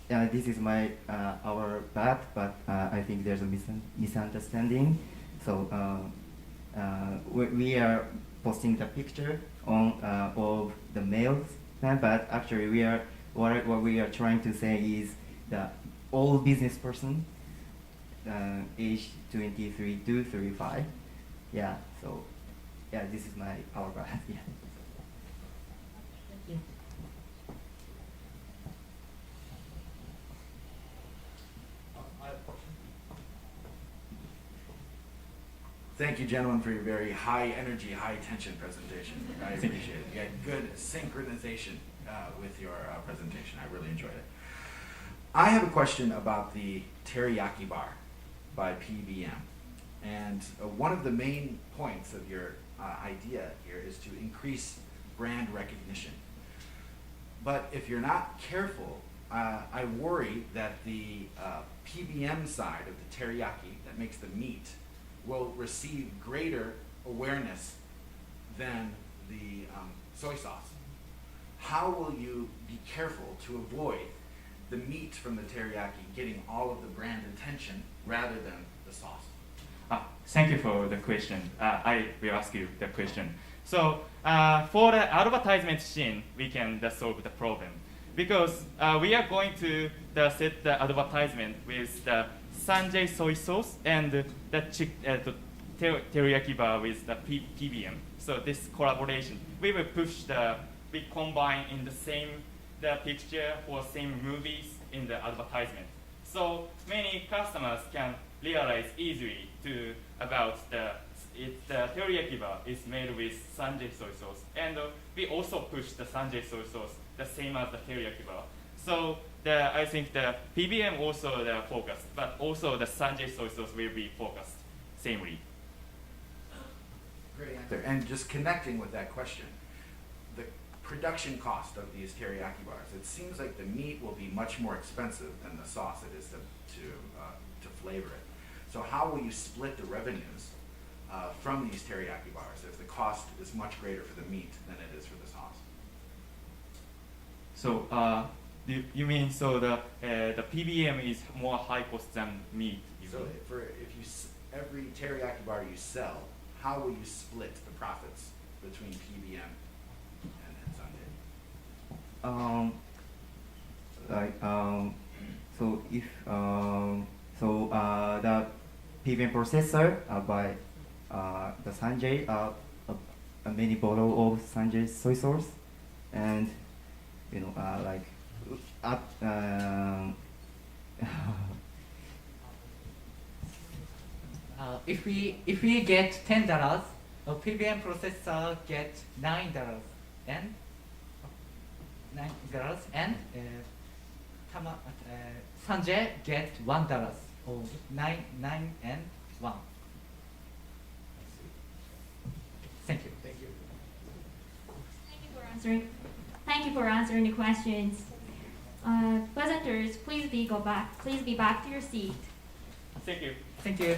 this is our bad, but I think there's a misunderstanding. So we are posting the picture on of the males, but actually what we are trying to say is that all business person, age 23 to 35. Yeah. So this is our bad. Yeah. Thank you. Thank you, gentlemen, for your very high energy, high tension presentation. I appreciate it. You had good synchronization with your presentation. I really enjoyed it. I have a question about the teriyaki bar by PBM. And one of the main points of your idea here is to increase brand recognition. But if you're not careful, I worry that the PBM side of the teriyaki that makes the meat will receive greater awareness than the soy sauce. How will you be careful to avoid the meat from the teriyaki getting all of the brand attention rather than the sauce? Thank you for the question. I will ask you the question. So for the advertisement scene, we can solve the problem because we are going to set the advertisement with the Sanjay soy sauce and the teriyaki bar with the PBM. So this collaboration, we will we combine in the same picture or same movies in the advertisement. So many customers can realize easily about the teriyaki bar is made with Sanjay soy sauce, and we also push the Sanjay soy sauce the same as the teriyaki bar. So I think the PBM also the focus, but also the Sanjay soy sauce will be focused samely. Great answer. And just connecting with that question, the production cost of these teriyaki bars, it seems like the meat will be much more expensive than the sauce it is to flavor it. So how will you split the revenues from these teriyaki bars if the cost is much greater for the meat than it is for the sauce? So you mean the PBM is more high cost than meat? So every teriyaki bar you sell, how will you split the profits between PBM and Sanjay? So if the PBM processor buy the Sanjay many bottle of Sanjay soy sauce, and if we get $10, a PBM processor get $9 and Sanjay get $1 or nine and 1. Thank you. Thank you. Thank you for answering the questions. Presenters, please be back to your seat. Thank you. Thank you.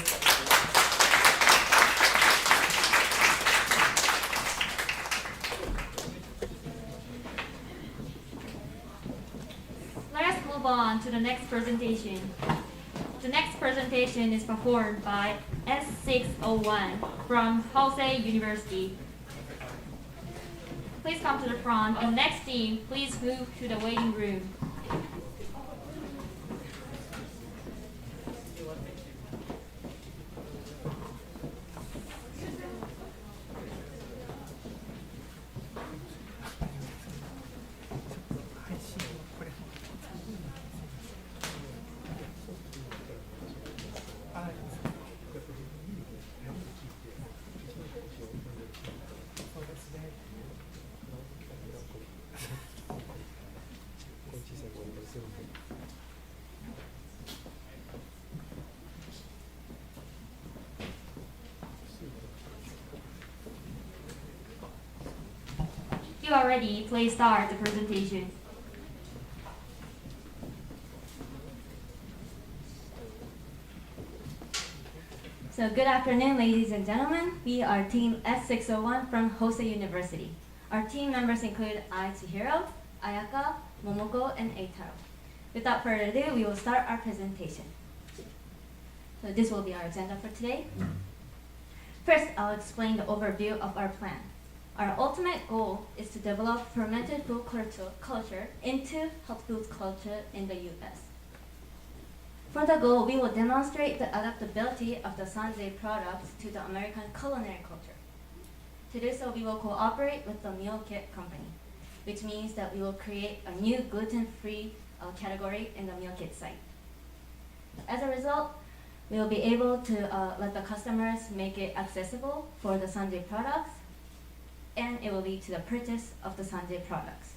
Let us move on to the next presentation. The next presentation is performed by S601 from Hosei University. Please come to the front, and next team, please move to the waiting room. You are ready, please start the presentation. So good afternoon, ladies and gentlemen. We are Team S601 from Hosei University. Our team members include Ai Chihiro, Ayaka, Momoko, and Eitaro. Without further ado, we will start our presentation. So this will be our agenda for today. First, I'll explain the overview of our plan. Our ultimate goal is to develop fermented food culture into health foods culture in the US. For the goal, we will demonstrate the adaptability of the Sanjay products to the American culinary culture. To do so, we will cooperate with the Meal Kit company, which means that we will create a new gluten-free category in the Meal Kit site. As a result, we will be able to let the customers make it accessible for the Sanjay products, and it will lead to the purchase of the Sanjay products.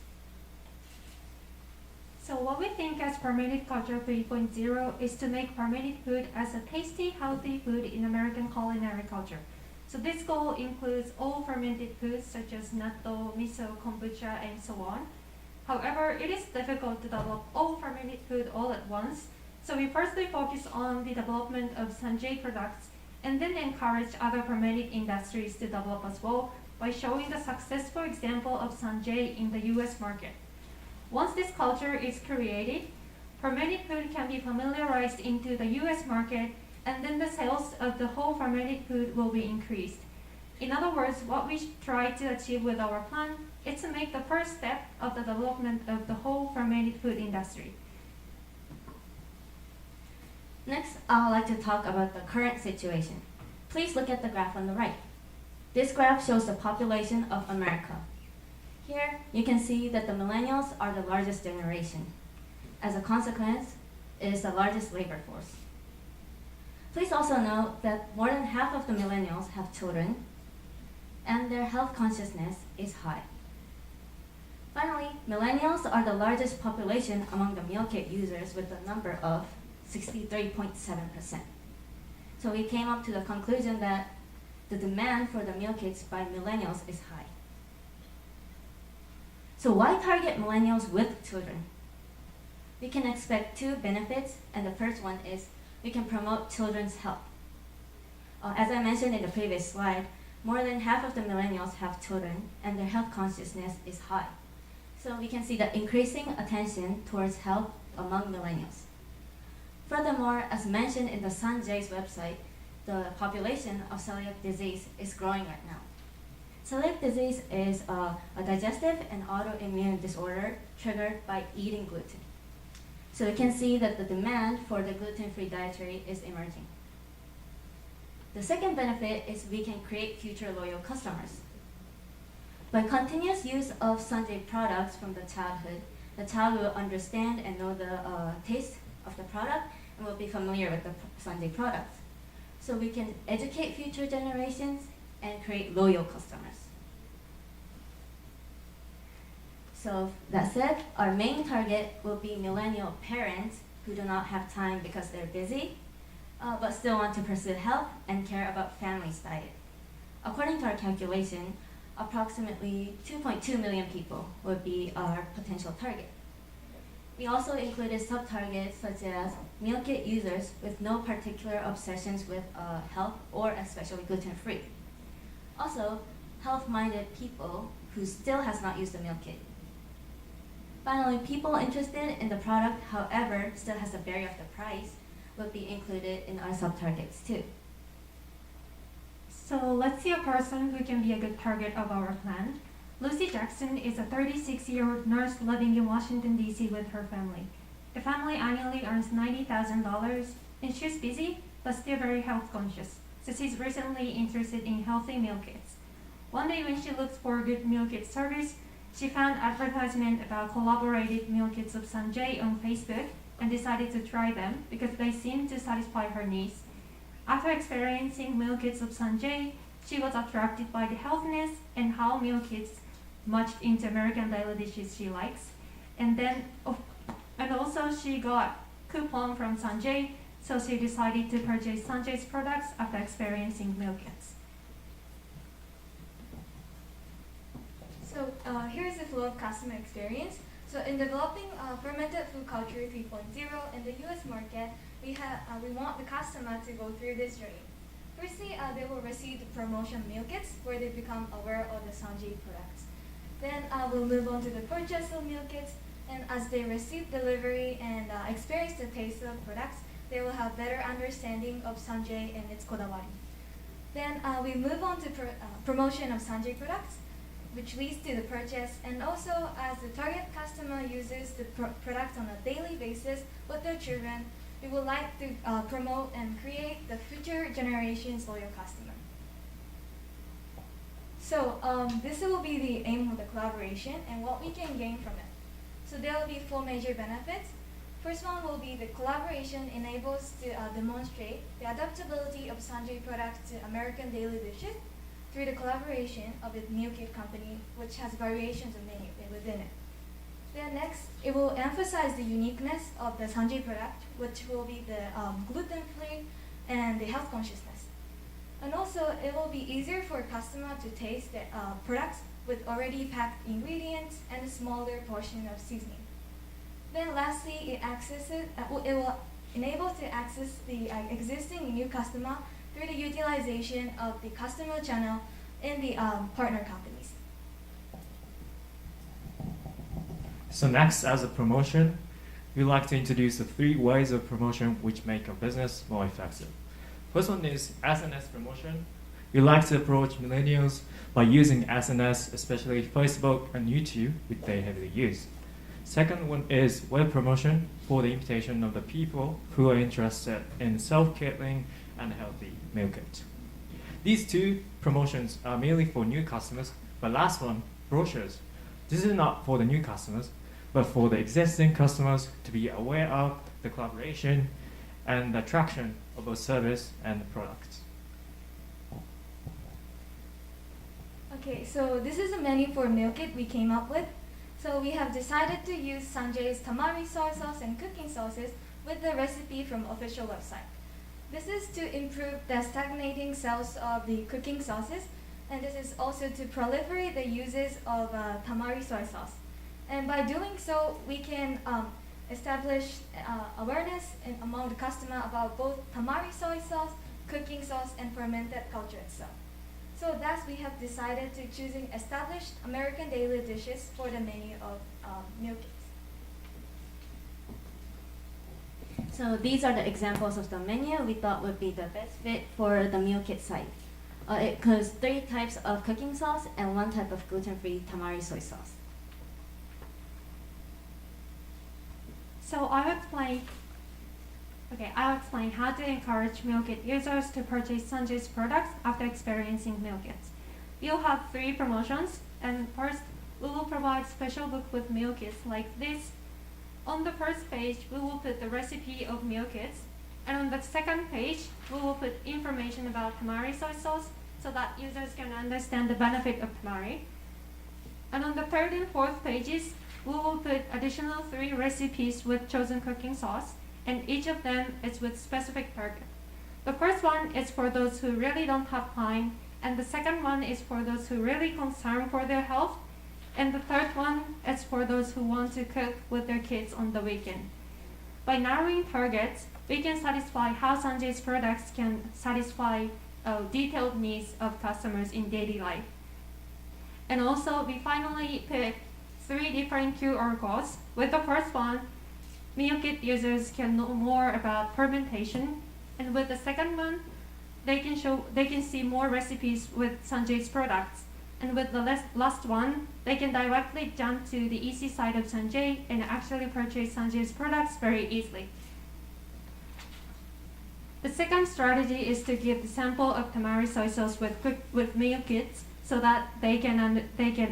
So what we think as Fermented Culture 3.0 is to make fermented food as a tasty, healthy food in American culinary culture. So this goal includes all fermented foods such as natto, miso, kombucha, and so on. However, it is difficult to develop all fermented food all at once. So we firstly focus on the development of Sanjay products and then encourage other fermented industries to develop as well by showing the successful example of Sanjay in the US market. Once this culture is created, fermented food can be familiarized into the US market, and then the sales of the whole fermented food will be increased. In other words, what we try to achieve with our plan is to make the first step of the development of the whole fermented food industry. Next, I would like to talk about the current situation. Please look at the graph on the right. This graph shows the population of America. Here, you can see that the millennials are the largest generation. As a consequence, it is the largest labor force. Please also note that more than half of the millennials have children, and their health consciousness is high. Finally, millennials are the largest population among the meal kit users with a number of 63.7%. So we came up to the conclusion that the demand for the meal kits by millennials is high. So why target millennials with children? We can expect two benefits, and the first one is we can promote children's health. As I mentioned in the previous slide, more than half of the millennials have children, and their health consciousness is high. So we can see the increasing attention towards health among millennials. Furthermore, as mentioned in the Sanjay's website, the population of celiac disease is growing right now. Celiac disease is a digestive and autoimmune disorder triggered by eating gluten. So you can see that the demand for the gluten-free dietary is emerging. The second benefit is we can create future loyal customers. By continuous use of Sanjay products from the childhood, the child will understand and know the taste of the product and will be familiar with the Sanjay products. So we can educate future generations and create loyal customers. So that said, our main target will be millennial parents who do not have time because they're busy, but still want to pursue health and care about family's diet. According to our calculation, approximately 2.2 million people would be our potential target. We also included sub-targets such as meal kit users with no particular obsessions with health or especially gluten-free. Also, health-minded people who still has not used the meal kit. Finally, people interested in the product, however, still has a barrier of the price, will be included in our sub-targets too. So let's see a person who can be a good target of our plan. Lucy Jackson is a 36-year-old nurse living in Washington, D.C. with her family. The family annually earns $90,000, and she's busy, but still very health conscious. So she's recently interested in healthy meal kits. One day when she looked for a good meal kit service, she found advertisement about collaborated meal kits of Sanjay on Facebook and decided to try them because they seemed to satisfy her needs. After experiencing meal kits of Sanjay, she was attracted by the healthiness and how meal kits matched into American daily dishes she likes. And also she got coupon from Sanjay, so she decided to purchase Sanjay's products after experiencing meal kits. So here's the flow of customer experience. So in developing fermented food culture 3.0 in the U.S. market, we want the customer to go through this journey. Firstly, they will receive the promotion meal kits where they become aware of the Sanjay products. Then we'll move on to the purchase of meal kits, and as they receive delivery and experience the taste of products, they will have better understanding of Sanjay and its kodawari. Then we move on to promotion of Sanjay products, which leads to the purchase, and also as the target customer uses the product on a daily basis with their children, we would like to promote and create the future generation's loyal customer. So this will be the aim of the collaboration and what we can gain from it. So there will be 4 major benefits. First one will be the collaboration enables to demonstrate the adaptability of Sanjay products to American daily dishes through the collaboration of the meal kit company, which has variations of menu within it. Then next, it will emphasize the uniqueness of the Sanjay product, which will be the gluten-free and the health consciousness. And also, it will be easier for a customer to taste the products with already packed ingredients and a smaller portion of seasoning. Then lastly, it will enable to access the existing new customer through the utilization of the customer channel in the partner companies. So next, as a promotion, we like to introduce the 3 ways of promotion which make a business more effective. First one is SNS promotion. We like to approach millennials by using SNS, especially Facebook and YouTube, which they heavily use. Second one is web promotion for the invitation of the people who are interested in self-catering and healthy meal kit. These 2 promotions are mainly for new customers, but last one, brochures. This is not for the new customers, but for the existing customers to be aware of the collaboration and the attraction of both service and products. Okay, so this is a menu for meal kit we came up with. So we have decided to use Sanjay's tamari soy sauce and cooking sauces with the recipe from official website. This is to improve the stagnating sales of the cooking sauces, and this is also to proliferate the uses of tamari soy sauce. And by doing so, we can establish awareness among the customer about both tamari soy sauce, cooking sauce, and fermented culture itself. So thus we have decided to choosing established American daily dishes for the menu of meal kits. So these are the examples of the menu we thought would be the best fit for the meal kit site. It includes 3 types of cooking sauce and 1 type of gluten-free tamari soy sauce. So I'll explain how to encourage meal kit users to purchase Sanjay's products after experiencing meal kits. We'll have 3 promotions, and first, we will provide special book with meal kits like this. On the first page, we will put the recipe of meal kits, and on the second page, we will put information about tamari soy sauce so that users can understand the benefit of tamari. And on the third and fourth pages, we will put additional 3 recipes with chosen cooking sauce, and each of them is with specific target. The first one is for those who really don't have time, and the second one is for those who really concerned for their health, and the third one is for those who want to cook with their kids on the weekend. By narrowing targets, we can satisfy how Sanjay's products can satisfy detailed needs of customers in daily life. And also, we finally picked 3 different QR codes. With the first one, meal kit users can know more about fermentation, and with the second one, they can see more recipes with Sanjay's products. And with the last one, they can directly jump to the easy site of Sanjay and actually purchase Sanjay's products very easily. The second strategy is to give the sample of tamari soy sauce with meal kits so that they can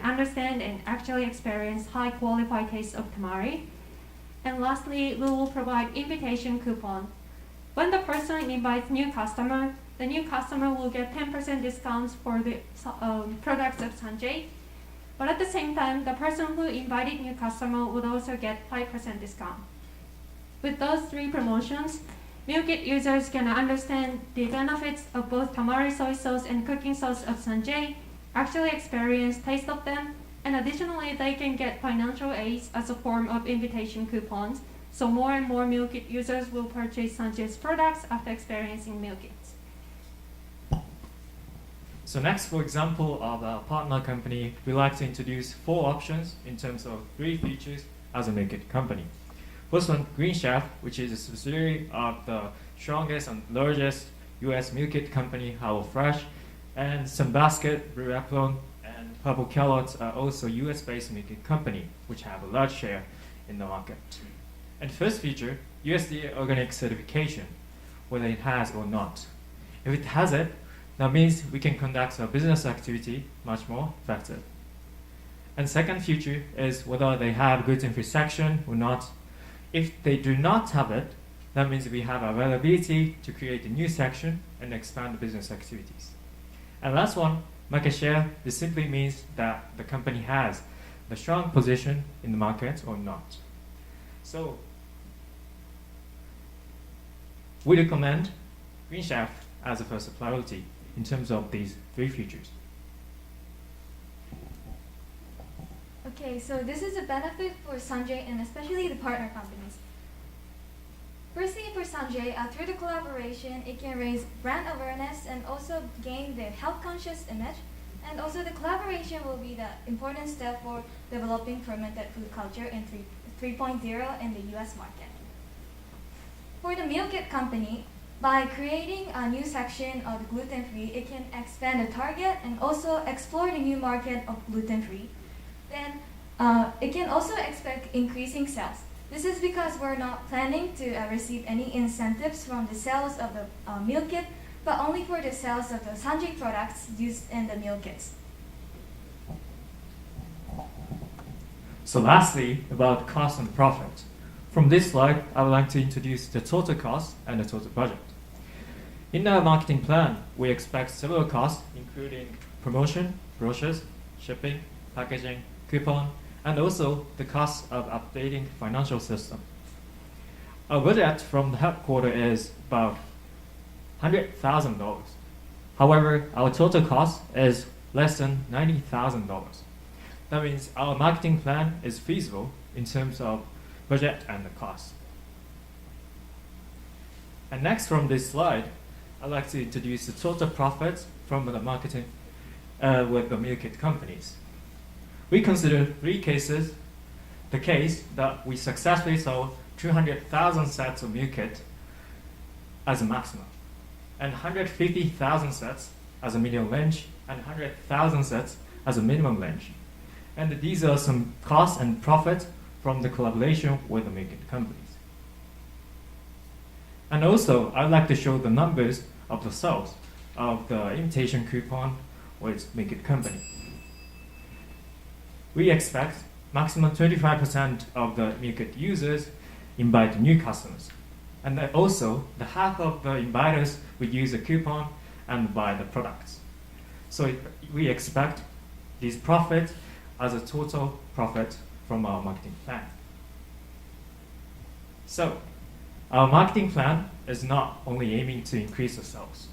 understand and actually experience high qualified taste of tamari. And lastly, we will provide invitation coupon. When the person invites new customer, the new customer will get 10% discounts for the products of Sanjay. But at the same time, the person who invited new customer would also get 5% discount. With those 3 promotions, meal kit users can understand the benefits of both tamari soy sauce and cooking sauce of Sanjay, actually experience taste of them, and additionally, they can get financial aids as a form of invitation coupons. So more and more meal kit users will purchase Sanjay's products after experiencing meal kits. So next, for example, of a partner company, we like to introduce 4 options in terms of 3 features as a meal kit company. First one, Green Chef, which is a subsidiary of the strongest and largest US meal kit company, HelloFresh, and Sunbasket, Blue Apron, and Purple Carrots are also US-based meal kit company, which have a large share in the market. And first feature, USDA organic certification, whether it has or not. If it has it, that means we can conduct our business activity much more effective. And second feature is whether they have gluten-free section or not. If they do not have it, that means we have availability to create a new section and expand the business activities. And last one, market share. This simply means that the company has the strong position in the market or not. So we recommend Green Chef as a first priority in terms of these 3 features. Okay, so this is a benefit for Sanjay and especially the partner companies. Firstly, for Sanjay, through the collaboration, it can raise brand awareness and also gain the health-conscious image. And also the collaboration will be the important step for developing fermented food culture in 3.0 in the US market. For the meal kit company, by creating a new section of gluten-free, it can expand the target and also explore the new market of gluten-free. Then it can also expect increasing sales. This is because we're not planning to receive any incentives from the sales of the meal kit, but only for the sales of the Sanjay products used in the meal kits. So lastly, about cost and profit. From this slide, I would like to introduce the total cost and the total budget. In our marketing plan, we expect several costs, including promotion, brochures, shipping, packaging, coupon, and also the cost of updating financial system. Our budget from the headquarters is about $100,000. However, our total cost is less than $90,000. That means our marketing plan is feasible in terms of budget and the cost. And next from this slide, I'd like to introduce the total profits from the marketing with the meal kit companies. We consider three cases. The case that we successfully sold 200,000 sets of meal kit as a maximum, and 150,000 sets as a minimum range, and 100,000 sets as a minimum range. And these are some costs and profits from the collaboration with the meal kit companies. And also, I'd like to show the numbers of the sales of the imitation coupon with meal kit company. We expect maximum 25% of the meal kit users invite new customers. And then also, the half of the inviters will use a coupon and buy the products. So we expect this profit as a total profit from our marketing plan. So, our marketing plan is not only aiming to increase the sales.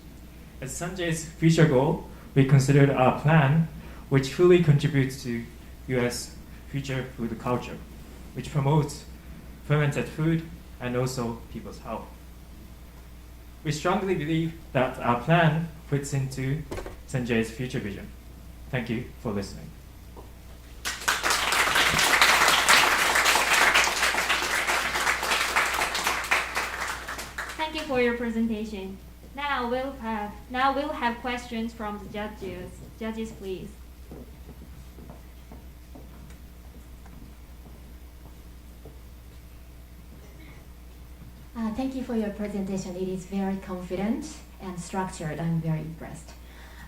As Sanjay's future goal, we considered our plan which fully contributes to US future food culture, which promotes fermented food and also people's health. We strongly believe that our plan fits into Sanjay's future vision. Thank you for listening. Thank you for your presentation. Now we'll have questions from the judges. Judges, please. Thank you for your presentation. It is very confident and structured. I'm very impressed.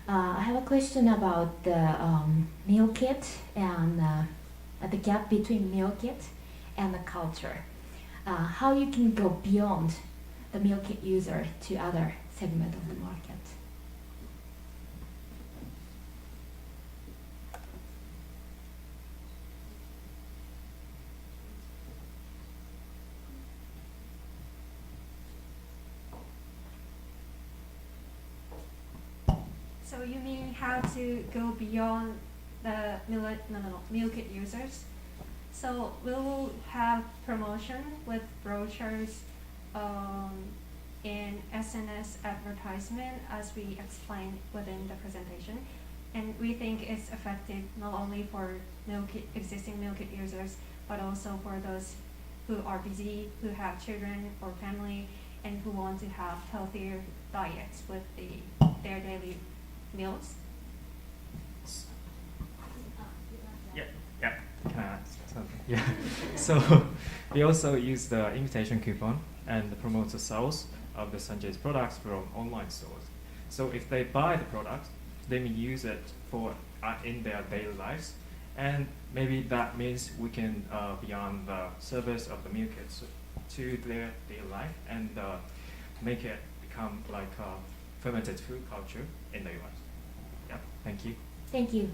I have a question about the meal kit and the gap between meal kit and the culture. How you can go beyond the meal kit user to other segment of the market. So you mean how to go beyond the meal kit users? So we will have promotion with brochures in SNS advertisement as we explained within the presentation. And we think it's effective not only for existing meal kit users, but also for those who are busy, who have children or family, and who want to have healthier diets with their daily meals. Yeah. Can I ask something? Yeah. So we also use the invitation coupon and promote the sales of the Sanjay's products from online stores. So if they buy the product, they may use it for in their daily lives, and maybe that means we can beyond the service of the meal kits to their daily life and make it become like a fermented food culture in the US. Yeah, thank you. Thank you.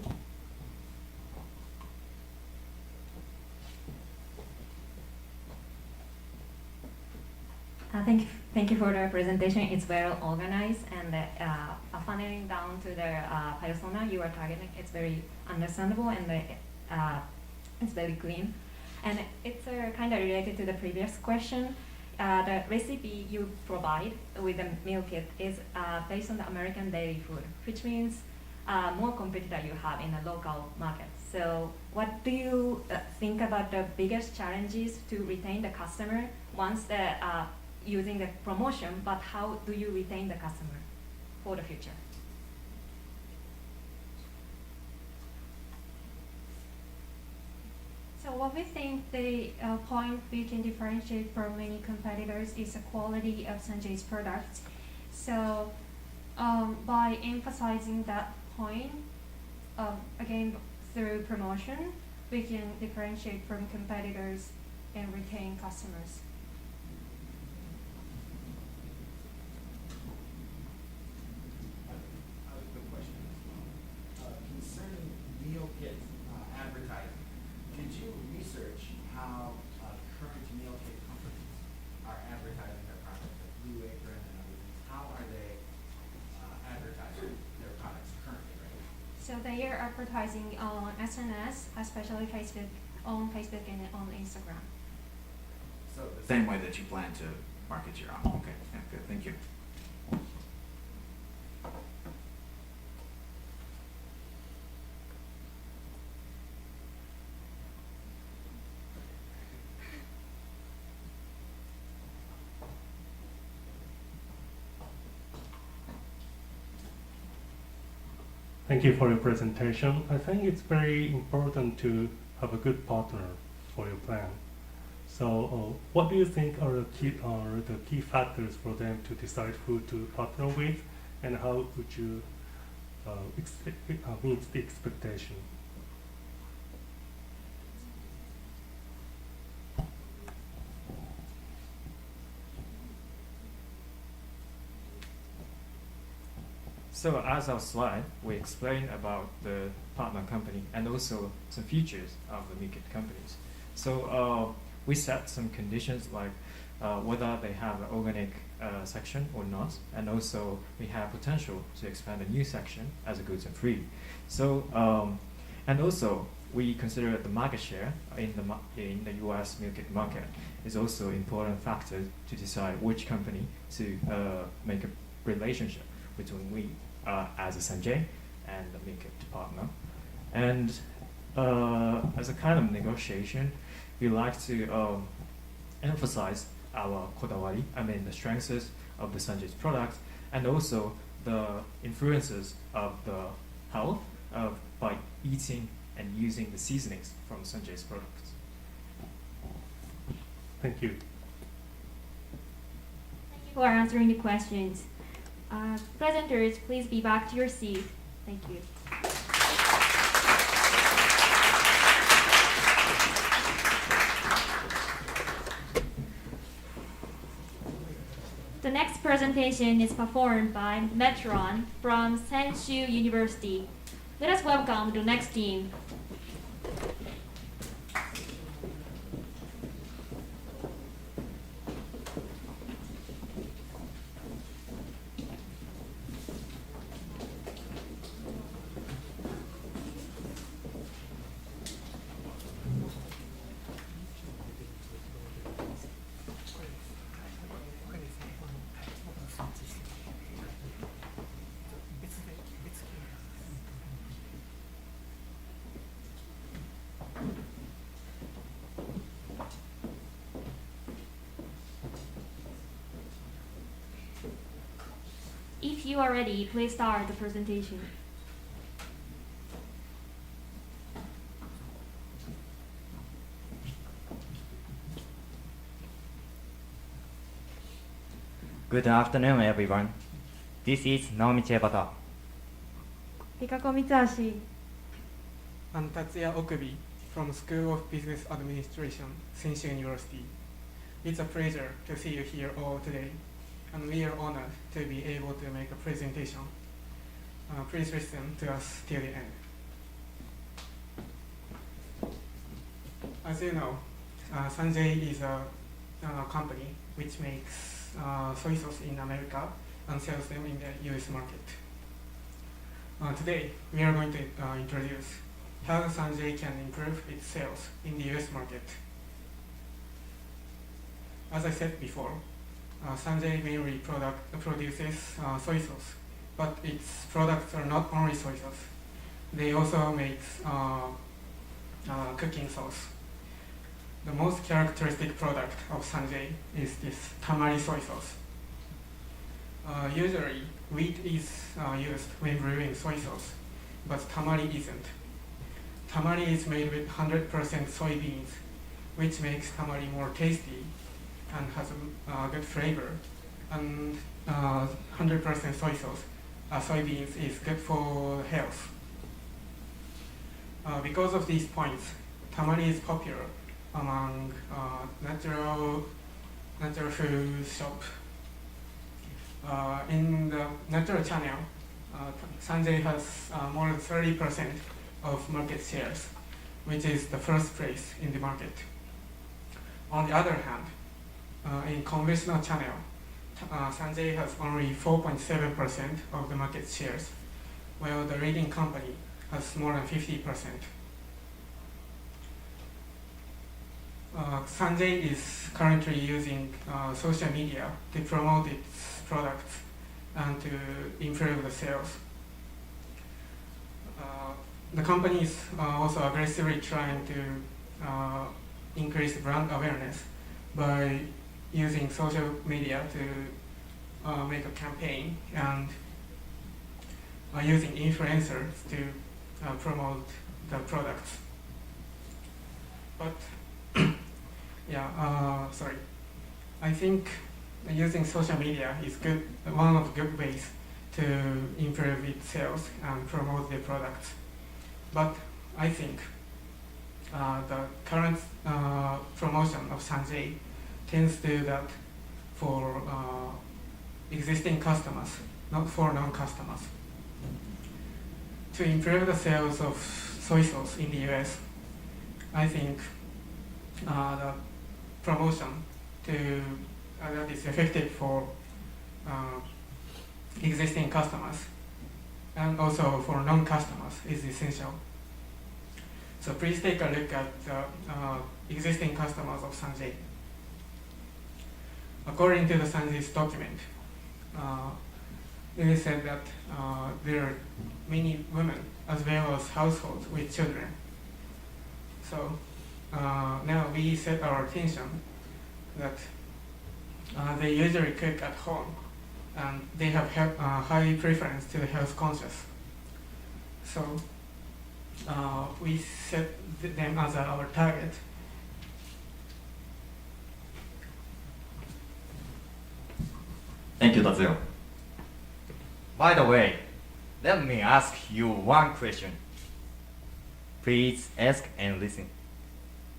Thank you for the presentation. It's well organized, and funneling down to the persona you are targeting, it's very understandable, and it's very clean. And it's kind of related to the previous question. the recipe you provide with the meal kit is based on the American dairy food, which means more competitor you have in the local market. So what do you think about the biggest challenges to retain the customer once they're using the promotion, but how do you retain the customer for the future? So what we think the point we can differentiate from many competitors is the quality of Sanjay's products. So by emphasizing that point, again through promotion, we can differentiate from competitors and retain customers. I have a quick question as well. Concerning meal kit advertising, did you research how current meal kit companies are advertising their products, like Blue Apron and other things? How are they advertising their products currently, right? So they are advertising on SNS, especially Facebook, on Facebook and on Instagram. So the same way that you plan to market your own. Okay, yeah, good. Thank you. Thank you for your presentation. I think it's very important to have a good partner for your plan. So, what do you think are the key factors for them to decide who to partner with, and how would you meet the expectation? So as our slide, we explain about the partner company and also some features of the meal kit companies. So we set some conditions like whether they have an organic section or not, and also we have potential to expand a new section as a gluten free. So and also we consider the market share in the U.S. meal kit market is also an important factor to decide which company to make a relationship between we as a Sanjay and the meal kit partner. And as a kind of negotiation, we like to emphasize our kodawari, the strengths of the Sanjay's product, and also the influences of the health by eating and using the seasonings from Sanjay's products. Thank you. Thank you for answering the questions. Presenters, please be back to your seat. Thank you. The next presentation is performed by Metron from Senshu University. Let us welcome the next team. If you are ready, please start the presentation. Good afternoon, everyone. This is Naomichi Ebata. Hikako Mitsuhashi. I'm Tatsuya Okubi from School of Business Administration, Senshu University. It's a pleasure to see you here all today, and we are honored to be able to make a presentation. Please listen to us till the end. As you know, Sanjay is a company which makes soy sauce in America and sells them in the US market. Today, we are going to introduce how Sanjay can improve its sales in the US market. As I said before, Sanjay mainly produces soy sauce, but its products are not only soy sauce. They also make cooking sauce. The most characteristic product of Sanjay is this tamari soy sauce. Usually, wheat is used when brewing soy sauce, but tamari isn't. Tamari is made with 100% soybeans, which makes tamari more tasty and has a good flavor. And 100% soy sauce, soybeans is good for health. Because of these points, tamari is popular among natural food shop. In the natural channel, Sanjay has more than 30% of market shares, which is the first place in the market. On the other hand, in conventional channel, Sanjay has only 4.7% of the market shares, while the leading company has more than 50%. Sanjay is currently using social media to promote its products and to improve the sales. The company is also aggressively trying to increase brand awareness by using social media to make a campaign and using influencers to promote the products. But sorry. I think using social media is one of the good ways to improve its sales and promote the products. But I think the current promotion of Sanjay tends to do that for existing customers, not for non-customers. To improve the sales of soy sauce in the US, I think the promotion that is effective for existing customers and also for non-customers is essential. So please take a look at the existing customers of Sanjay. According to the Sanjay's document, it is said that there are many women as well as households with children. So now we set our attention that they usually cook at home and they have high preference to the health conscious. So we set them as our target. Thank you, Tatsuyo. By the way, let me ask you one question. Please ask and listen.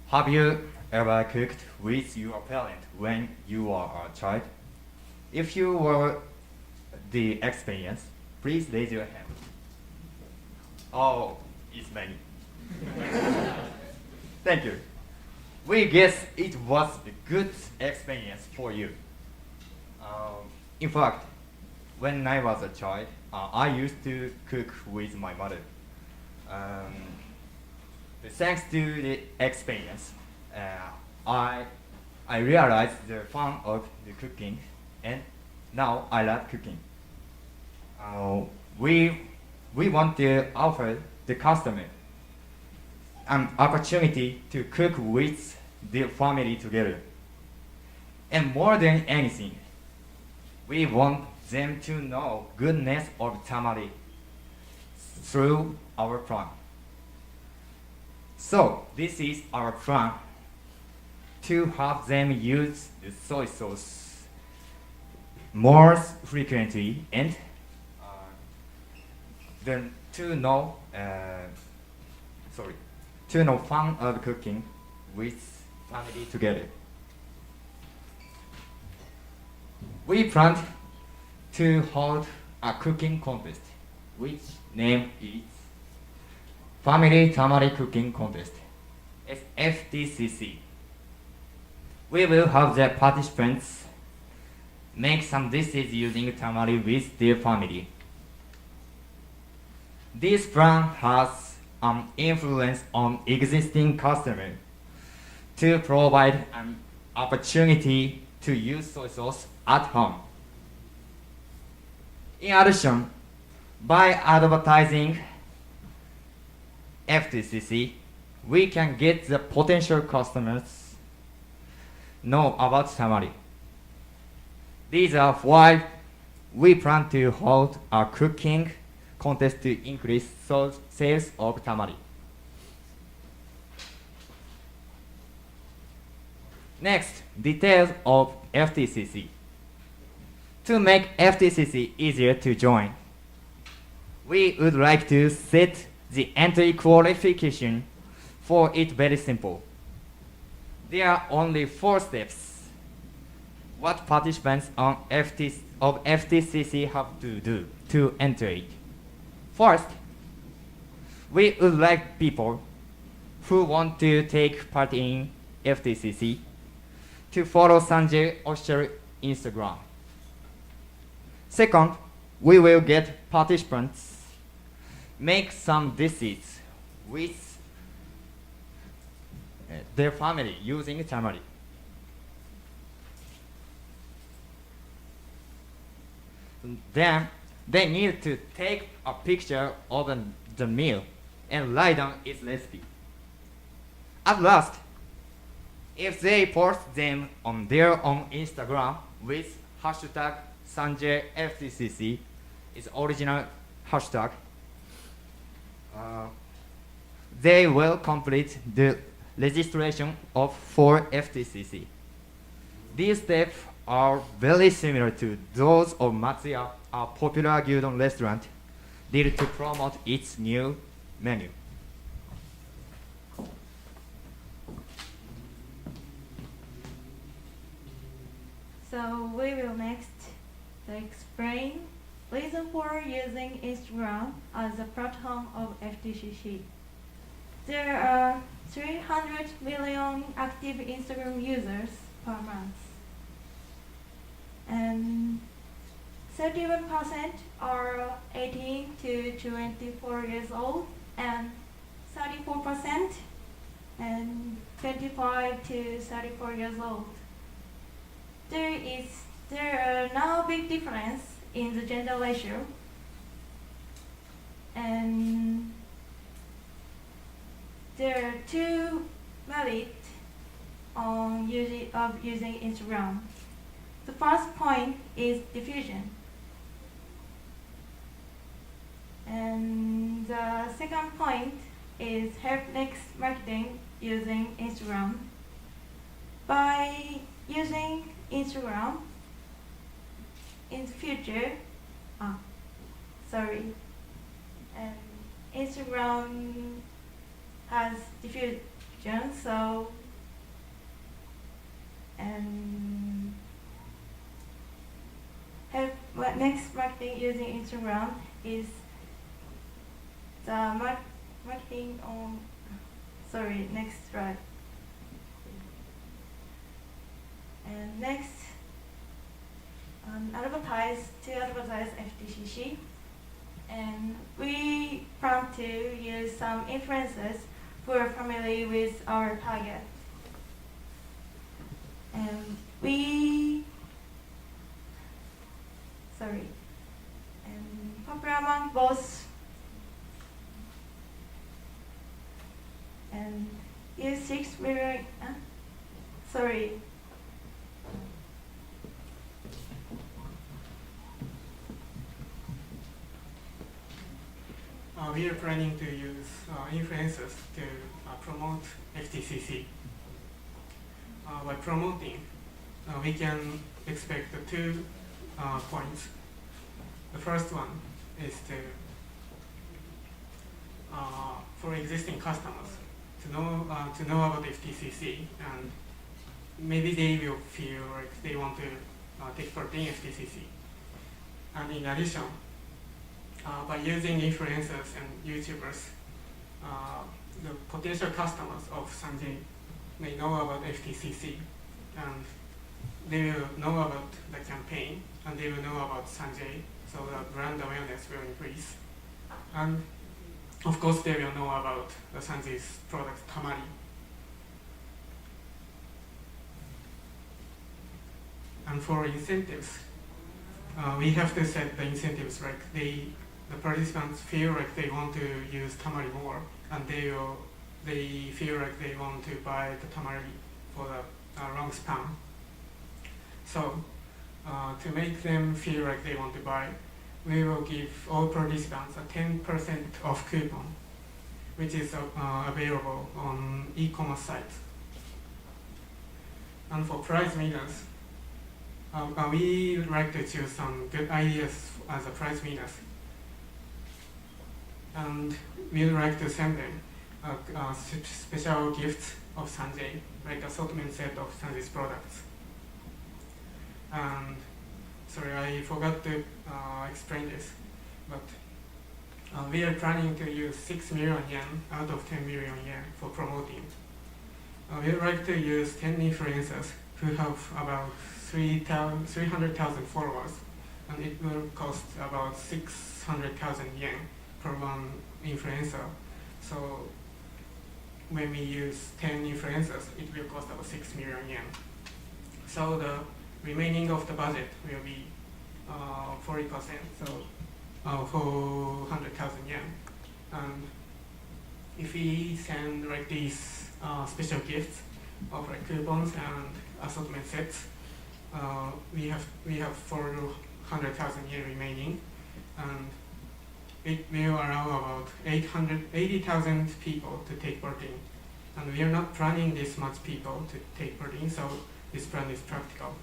Have you ever cooked with your parent when you were a child? If you were the experience, please raise your hand. Oh, it's many. Thank you. We guess it was a good experience for you. In fact, when I was a child, I used to cook with my mother. Thanks to the experience, I realized the fun of the cooking, and now I love cooking. We want to offer the customer an opportunity to cook with the family together. And more than anything, we want them to know goodness of tamari through our plan. So this is our plan to have them use the soy sauce more frequently and then to know fun of cooking with family together. We planned to hold a cooking contest, which name is Family Tamari Cooking Contest, FTCC. We will have the participants make some dishes using tamari with their family. This plan has an influence on existing customers to provide an opportunity to use soy sauce at home. In addition, by advertising FTCC, we can get the potential customers know about Tamari. These are why we plan to hold a cooking contest to increase sales of Tamari. Next, details of FTCC. To make FTCC easier to join, we would like to set the entry qualification for it very simple. There are only 4 steps. What participants of FTCC have to do to enter it. First, we would like people who want to take part in FTCC to follow Sanjay official Instagram. Second, we will get participants make some dishes with their family using Tamari. Then they need to take a picture of the meal and write down its recipe. At last, if they post them on their own Instagram with hashtag SanjayFTCC, its original hashtag, they will complete the registration for FTCC. These steps are very similar to those of Matsuya, a popular gyudon restaurant, did to promote its new menu. So we will next explain reason for using Instagram as a platform of FTCC. There are 300 million active Instagram users per month, and 31% are 18 to 24 years old, and 34% and 25 to 34 years old. There are no big difference in the gender ratio, and there are 2 merits of using Instagram. The first point is diffusion, and the second point is help next marketing using Instagram. By using Instagram in the future, and Instagram has diffusion, so and help next marketing using Instagram is the marketing on next slide. And next, advertise FTCC, and we plan to use some influencers who are familiar with our target. And popular among both, and use 6 million. We are planning to use influencers to promote FTCC. By promoting, we can expect 2 points. The first one is for existing customers to know about FTCC, and maybe they will feel like they want to take part in FTCC. And in addition, by using influencers and YouTubers, the potential customers of Sanjay may know about FTCC, and they will know about the campaign, and they will know about Sanjay, so the brand awareness will increase. And of course, they will know about the Sanjay's product, Tamari. And for incentives, we have to set the incentives like the participants feel like they want to use Tamari more, and they feel like they want to buy the Tamari for the long span. So to make them feel like they want to buy, we will give all participants a 10% off coupon, which is available on e-commerce sites. And for prize winners, we like to choose some good ideas as a prize winners. And we'd like to send them a special gift of Sanjay, like assortment set of Sanjay's products. And sorry, I forgot to explain this, but we are planning to use 6 million yen out of 10 million yen for promoting. We would like to use 10 influencers who have about 300,000 followers, and it will cost about 600,000 yen per one influencer. So when we use 10 influencers, it will cost about 6 million yen. So the remaining of the budget will be 40%, so 400,000 yen. And if we send like these special gifts of like coupons and assortment sets, we have 400,000 yen remaining, and it will allow about 80,000 people to take part in. And we are not planning this much people to take part in, so this plan is practical.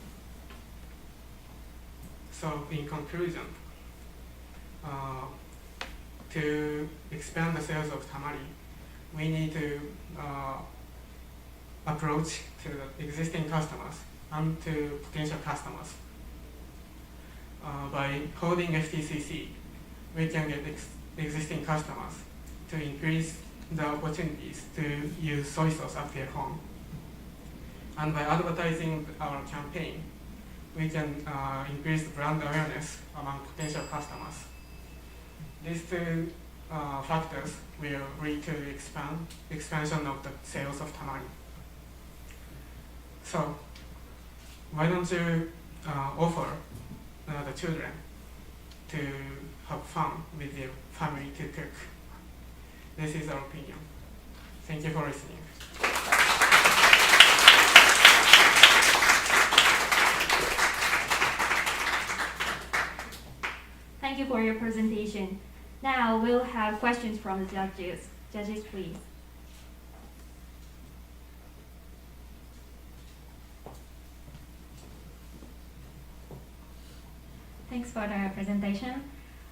So in conclusion, to expand the sales of Tamari, we need to approach to the existing customers and to potential customers. By holding FTCC, we can get existing customers to increase the opportunities to use soy sauce at their home. And by advertising our campaign, we can increase brand awareness among potential customers. These two factors will lead to expansion of the sales of Tamari. So why don't you offer the children to have fun with their family to cook? This is our opinion. Thank you for listening. Thank you for your presentation. Now we'll have questions from the judges. Judges, please. Thanks for the presentation.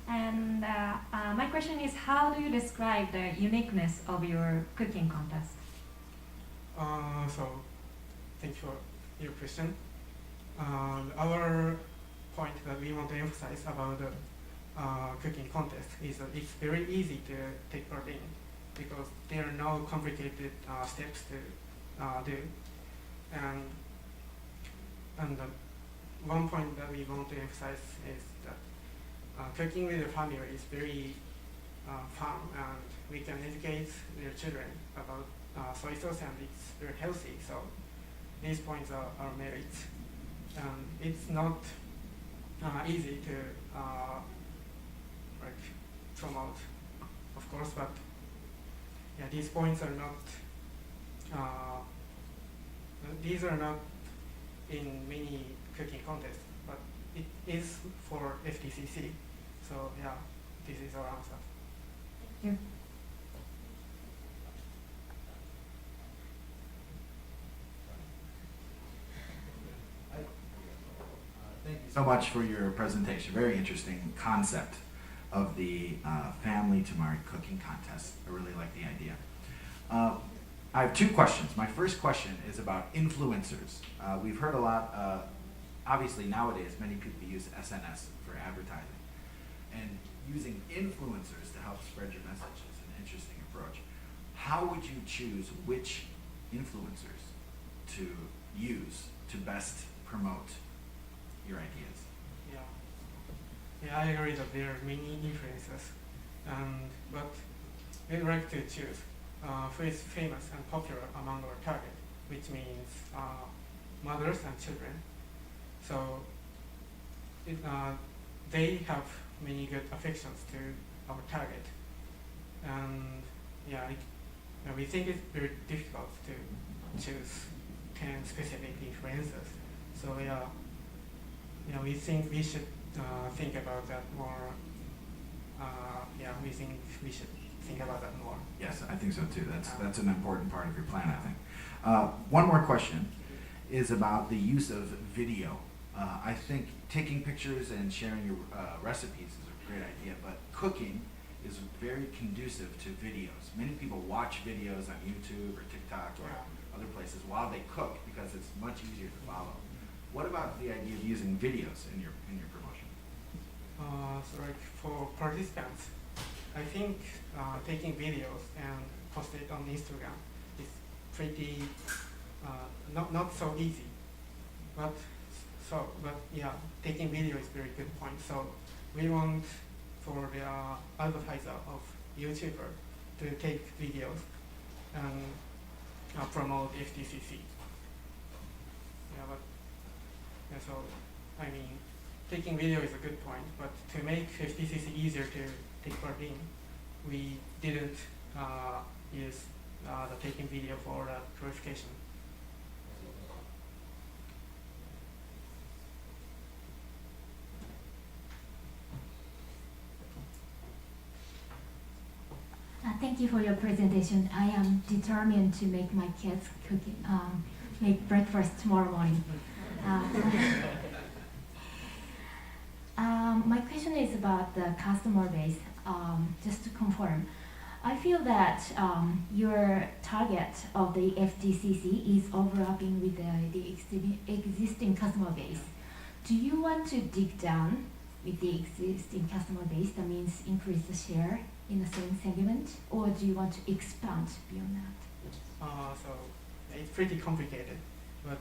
And my question is, how do you describe the uniqueness of your cooking contest? So, thank you for your question. Our point that we want to emphasize about the cooking contest is that it's very easy to take part in because there are no complicated steps to do. And one point that we want to emphasize is that cooking with the family is very fun, and we can educate their children about soy sauce, and it's very healthy. So these points are merits. It's not easy to like promote, of course, but yeah, these points are not. These are not in many cooking contests, but it is for FTCC. So yeah, this is our answer. Thank you. Thank you so much for your presentation. Very interesting concept of the Family Tamari Cooking Contest. I really like the idea. I have two questions. My first question is about influencers. We've heard a lot, obviously nowadays many people use SNS for advertising. And using influencers to help spread your message is an interesting approach. How would you choose which influencers to use to best promote your ideas? Yeah, I agree that there are many influencers, but we'd like to choose who is famous and popular among our target, which means mothers and children. So they have many good affections to our target, and yeah, we think it's very difficult to choose 10 specific influencers. So yeah, we think we should think about that more. We think we should think about that more. Yes, I think so too. That's an important part of your plan, I think. One more question is about the use of video. I think taking pictures and sharing your recipes is a great idea, but cooking is very conducive to videos. Many people watch videos on YouTube or TikTok or other places while they cook because it's much easier to follow. What about the idea of using videos in your promotion? So like for participants, I think taking videos and post it on Instagram is pretty not so easy. But yeah, taking video is very good point. So we want for the advertiser of YouTuber to take videos and promote FTCC. So I mean, taking video is a good point, but to make FTCC easier to take part in, we didn't use the taking video for purification. Thank you for your presentation. I am determined to make my kids make breakfast tomorrow morning. My question is about the customer base. Just to confirm, I feel that your target of the FTCC is overlapping with the existing customer base. Do you want to dig down with the existing customer base? That means increase the share in the same segment, or do you want to expand beyond that? So it's pretty complicated, but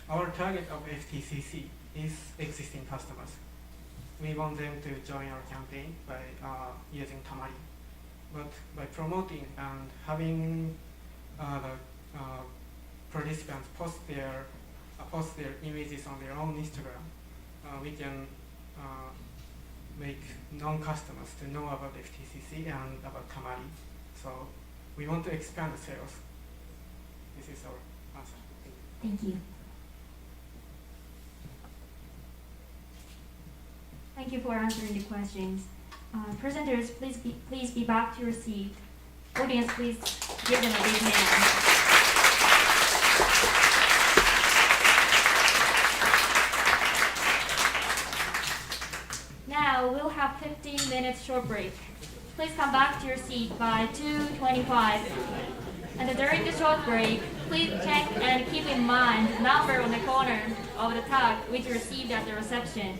our target of FTCC is existing customers. We want them to join our campaign by using Tamari. But by promoting and having the participants post their images on their own Instagram, we can make non-customers to know about FTCC and about Tamari. So we want to expand the sales. This is our answer. Thank you. Thank you for answering the questions. Presenters, please be back to your seat. Audience, please give them a big hand. Now we'll have 15 minutes short break. Please come back to your seat by 2:25. And during the short break, please check and keep in mind the number on the corner of the tag which you received at the reception.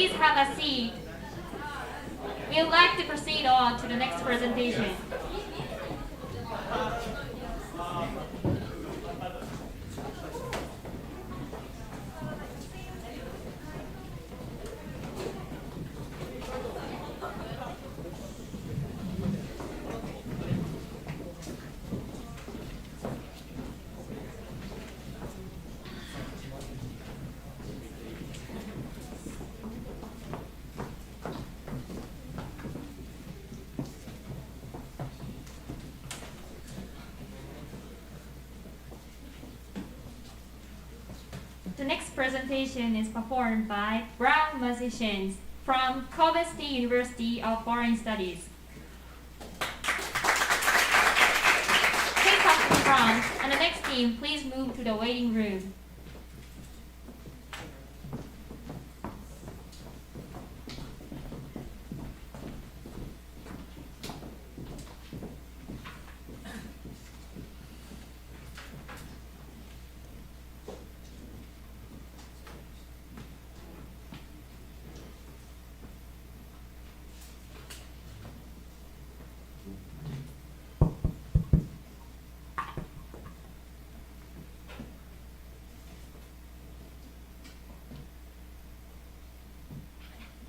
please have a seat. We would like to proceed on to the next presentation. The next presentation is performed by Brown musicians from Kobe State University of Foreign Studies. Please come to the front, and the next team, please move to the waiting room.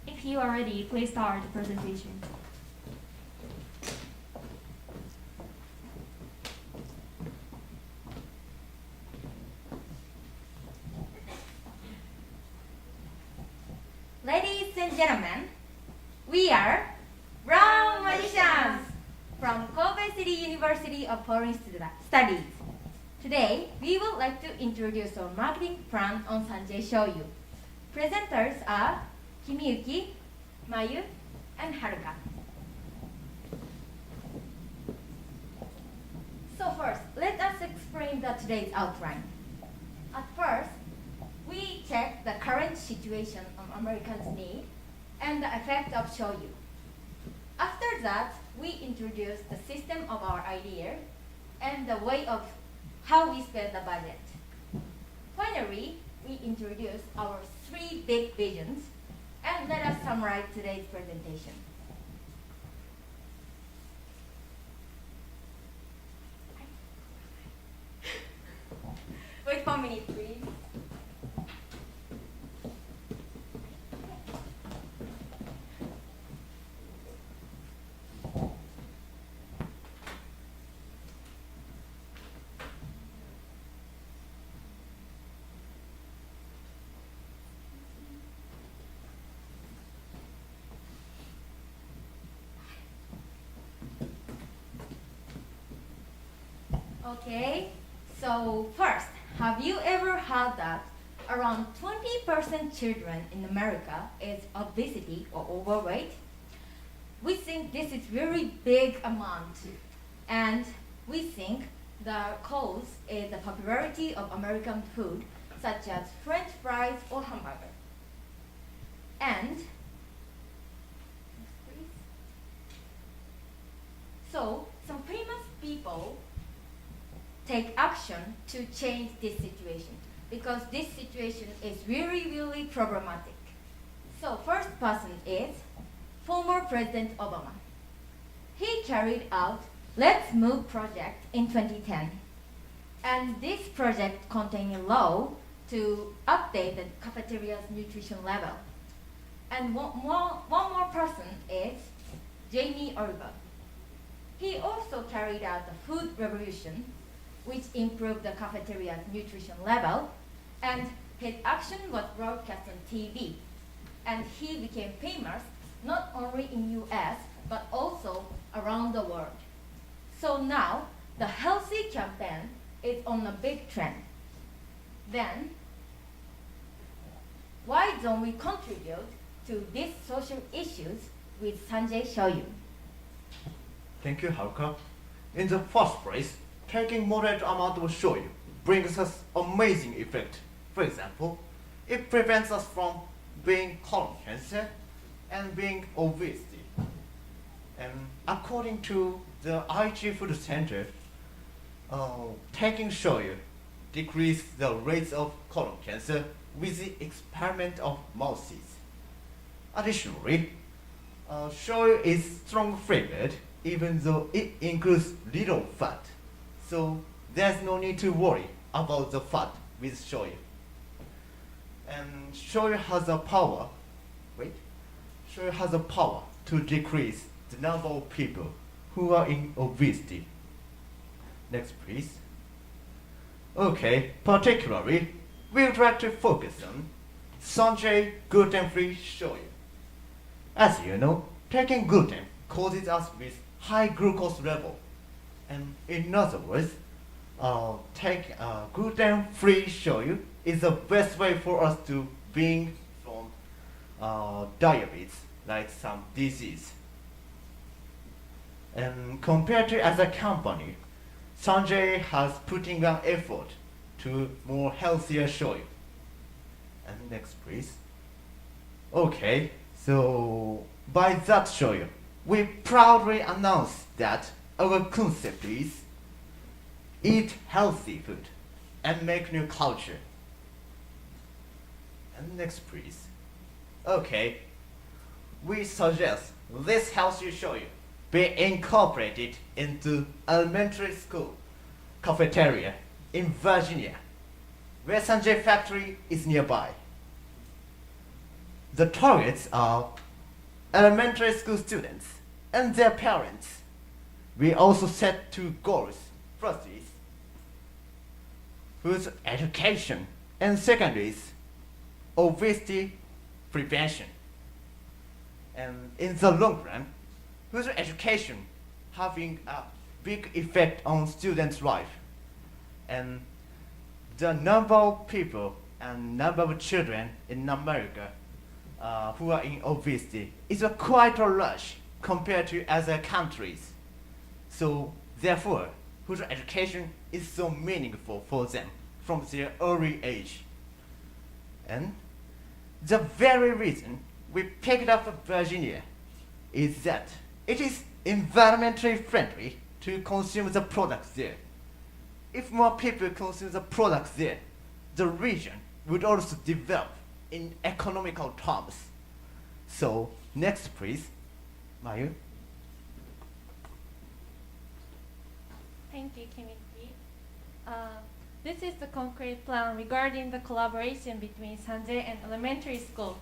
If you are ready, please start the presentation. Ladies and gentlemen, we are Brown Magicians from Kobe City University of Foreign Studies. Today, we would like to introduce our marketing plan on Sanjay Shoyu. Presenters are Kimiyuki, Mayu, and Haruka. So first, let us explain today's outline. At first, we check the current situation on Americans' need and the effect of shoyu. After that, we introduce the system of our idea and the way of how we spend the budget. Finally, we introduce our 3 big visions, and let us summarize today's presentation. Wait for a minute, please. Okay, so first, have you ever heard that around 20% children in America is obesity or overweight? We think this is very big amount, and we think the cause is the popularity of American food such as French fries or hamburger. And so some famous people take action to change this situation because this situation is really, really problematic. So first person is former President Obama. He carried out Let's Move project in 2010. And this project contained a law to update the cafeteria's nutrition level. And one more person is Jamie Oliver. He also carried out the food revolution, which improved the cafeteria's nutrition level, and his action was broadcast on TV. And he became famous not only in US, but also around the world. So now, the healthy campaign is on a big trend. Then, why don't we contribute to these social issues with Sanjay Shoyu? Thank you, Haruka. In the first place, taking moderate amount of shoyu brings us amazing effect. For example, it prevents us from being colon cancer and being obesity. And according to the IG Food Center, taking shoyu decreases the rates of colon cancer with the experiment of mouses. Additionally, shoyu is strong flavored even though it includes little fat. So there's no need to worry about the fat with shoyu. And shoyu has a power, shoyu has a power to decrease the number of people who are in obesity. Next, please. Okay, particularly, we would like to focus on Sanjay gluten-free shoyu. As you know, taking gluten causes us with high glucose level. And in other words, take gluten-free shoyu is the best way for us to being from diabetes, like some disease. And compared to other company, Sanjay has putting an effort to more healthier shoyu. And next, please. Okay, so by that shoyu, we proudly announce that our concept is eat healthy food and make new culture. And next, please. Okay, we suggest this healthy shoyu be incorporated into elementary school cafeteria in Virginia, where Sanjay factory is nearby. The targets are elementary school students and their parents. We also set two goals. First is food education, and second is obesity prevention. And in the long run, food education having a big effect on students' life. And the number of people and number of children in America who are in obesity is quite large compared to other countries. So therefore, food education is so meaningful for them from their early age. And the very reason we picked up Virginia is that it is environmentally friendly to consume the products there. If more people consume the products there, the region would also develop in economical terms. So, next please, Mayu. Thank you, Kimichi. This is the concrete plan regarding the collaboration between Sanjay and elementary school.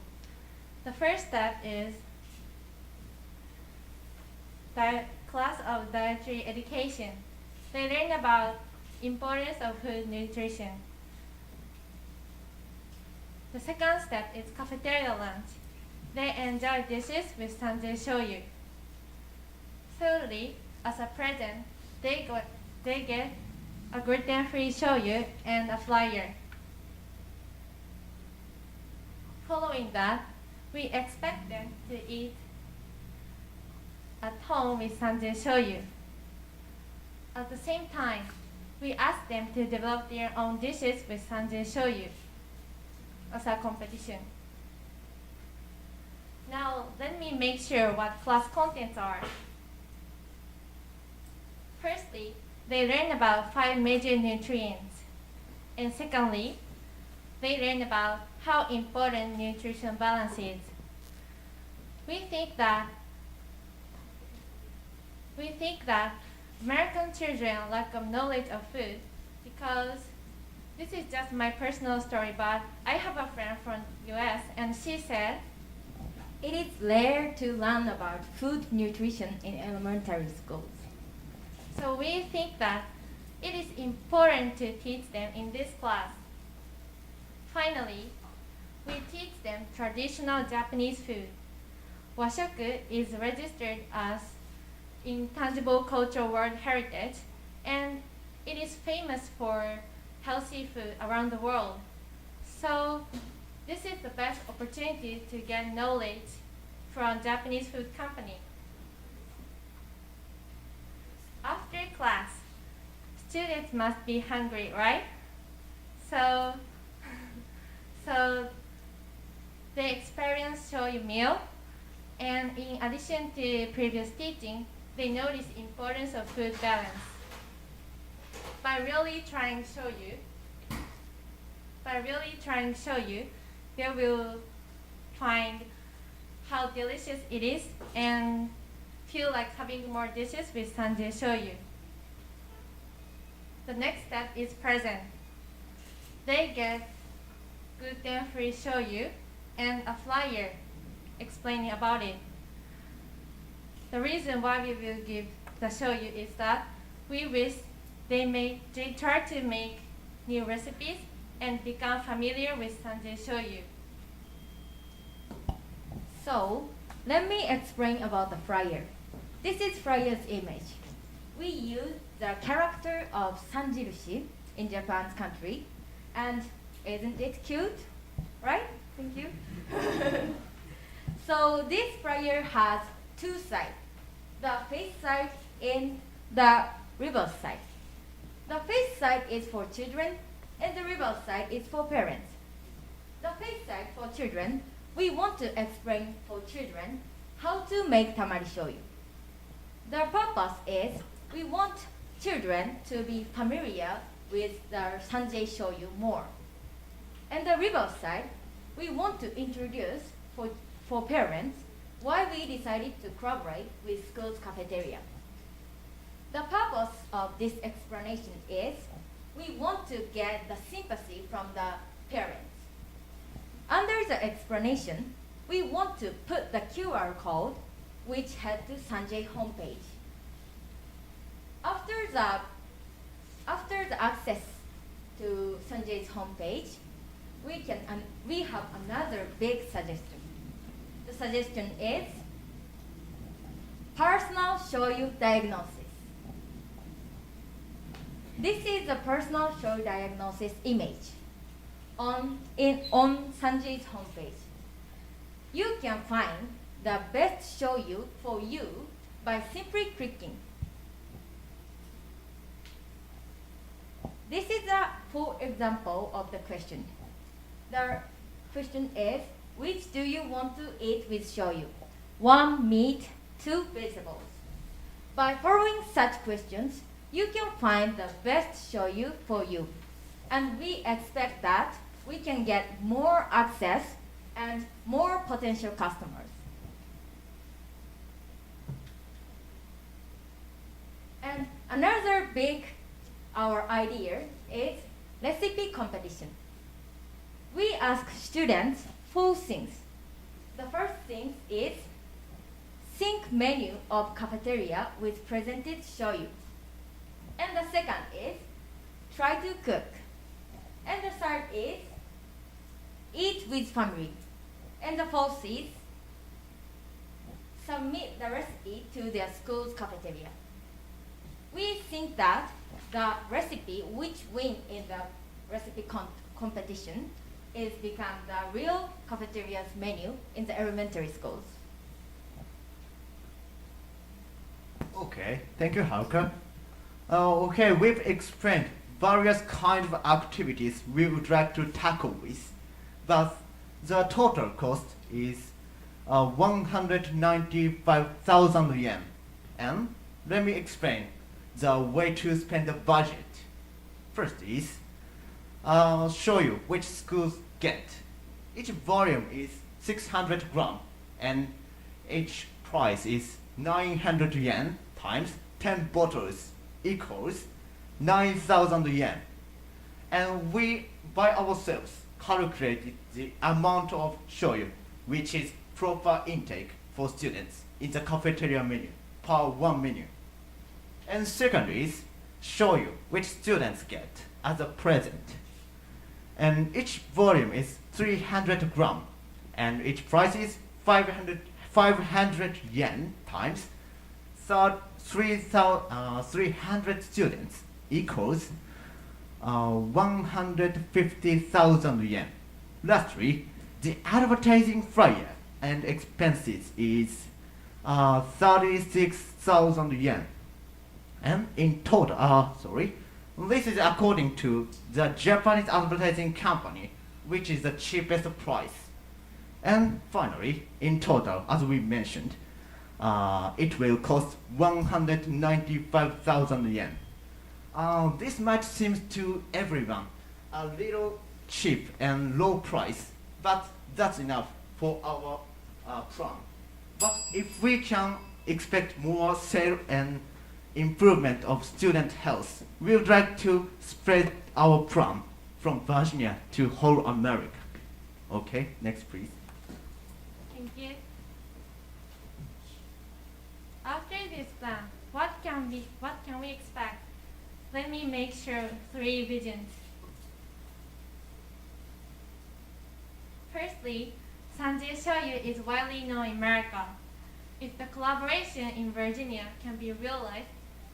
The first step is class of dietary education. They learn about importance of food nutrition. The second step is cafeteria lunch. They enjoy dishes with Sanjay shoyu. Thirdly, as a present, they get a gluten-free shoyu and a flyer. Following that, we expect them to eat at home with Sanjay shoyu. At the same time, we ask them to develop their own dishes with Sanjay shoyu as a competition. Now, let me make sure what class contents are. Firstly, they learn about 5 major nutrients. And secondly, they learn about how important nutrition balance is. We think that American children lack of knowledge of food because this is just my personal story, but I have a friend from US and she said, it is rare to learn about food nutrition in elementary schools. So we think that it is important to teach them in this class. Finally, we teach them traditional Japanese food. Washaku is registered as Intangible Cultural World Heritage, and it is famous for healthy food around the world. So this is the best opportunity to get knowledge from Japanese food company. After class, students must be hungry, right? So they experience shoyu meal, and in addition to previous teaching, they notice importance of food balance. By really trying shoyu, they will find how delicious it is and feel like having more dishes with Sanjay Shoyu. The next step is present. They get gluten-free shoyu and a flyer explaining about it. The reason why we will give the shoyu is that we wish they try to make new recipes and become familiar with Sanjay Shoyu. So, let me explain about the flyer. This is flyer's image. We use the character of Sanjirushi in Japan's country, and isn't it cute? Right? Thank you. So this flyer has two sides, the face side and the reverse side. The face side is for children and the reverse side is for parents. The face side for children, we want to explain for children how to make tamari shoyu. The purpose is we want children to be familiar with the Sanjay shoyu more. And the reverse side, we want to introduce for parents why we decided to collaborate with school's cafeteria. The purpose of this explanation is we want to get the sympathy from the parents. Under the explanation, we want to put the QR code which head to Sanjay homepage. After the access to Sanjay's homepage, we have another big suggestion. The suggestion is personal shoyu diagnosis. This is the personal shoyu diagnosis image on Sanjay's homepage. You can find the best shoyu for you by simply clicking. This is a full example of the question. The question is, which do you want to eat with shoyu? 1 meat, 2 vegetables. By following such questions, you can find the best shoyu for you. And we expect that we can get more access and more potential customers. And another big our idea is recipe competition. We ask students 4 things. The first thing is sync menu of cafeteria with presented shoyu. And the second is try to cook. And the third is eat with family. And the fourth is submit the recipe to their school's cafeteria. We think that the recipe which win in the recipe competition is become the real cafeteria's menu in the elementary schools. Okay, thank you, Haruka. Okay, we've explained various kinds of activities we would like to tackle with. Thus, the total cost is 195,000 yen. And let me explain the way to spend the budget. First is show you which schools get. Each volume is 600 gram and each price is 900 yen times 10 bottles equals 9,000 yen. And we by ourselves calculated the amount of shoyu which is proper intake for students in the cafeteria menu per 1 menu. And second is shoyu which students get as a present. And each volume is 300 gram and each price is 500 yen times 300 students equals 150,000 yen. Lastly, the advertising flyer and expenses is 36,000 yen. And in total, this is according to the Japanese advertising company, which is the cheapest price. And finally, in total, as we mentioned, it will cost 195,000 yen. This might seem to everyone a little cheap and low price, but that's enough for our prom. But if we can expect more sale and improvement of student health, we would like to spread our prom from Virginia to whole America. Okay, next please. Thank you. After this plan, what can we expect? Let me make sure 3 visions. Firstly, Sanjay Shoyu is widely known in America. If the collaboration in Virginia can be realized,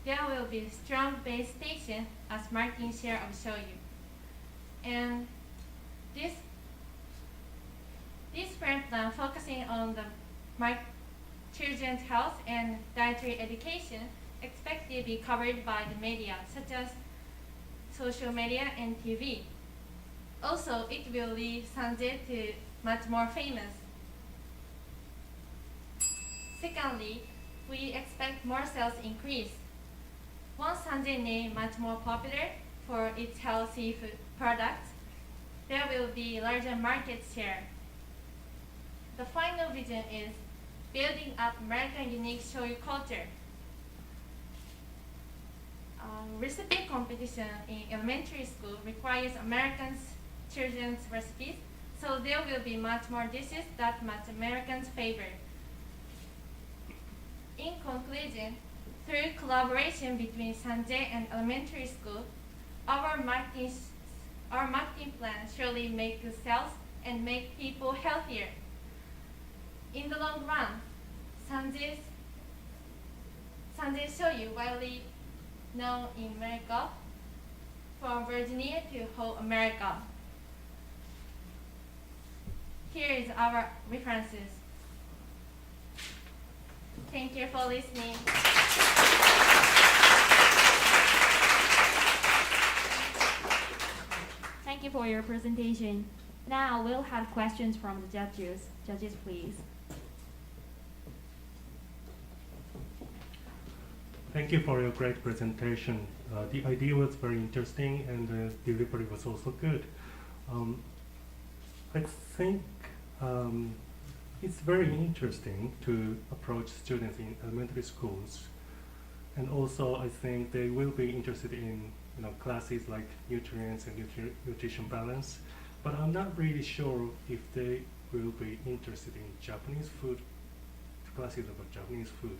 there will be a strong base station as marketing share of Shoyu. And this brand plan focusing on the children's health and dietary education expected to be covered by the media such as social media and TV. Also, it will lead Sanjay to much more famous. Secondly, we expect more sales increase. Once Sanjay name much more popular for its healthy food products, there will be larger market share. The final vision is building up American unique shoyu culture. Recipe competition in elementary school requires American children's recipes, so there will be much more dishes that much Americans favor. In conclusion, through collaboration between Sanjay and elementary school, our marketing plan surely make good sales and make people healthier. In the long run, Sanjay Shoyu widely known in America, from Virginia to whole America. Here is our references. Thank you for listening. Thank you for your presentation. Now we'll have questions from the judges. Judges, please. Thank you for your great presentation. The idea was very interesting and the delivery was also good. I think it's very interesting to approach students in elementary schools, and also I think they will be interested in classes like nutrients and nutrition balance, but I'm not really sure if they will be interested in Japanese food, classes about Japanese food.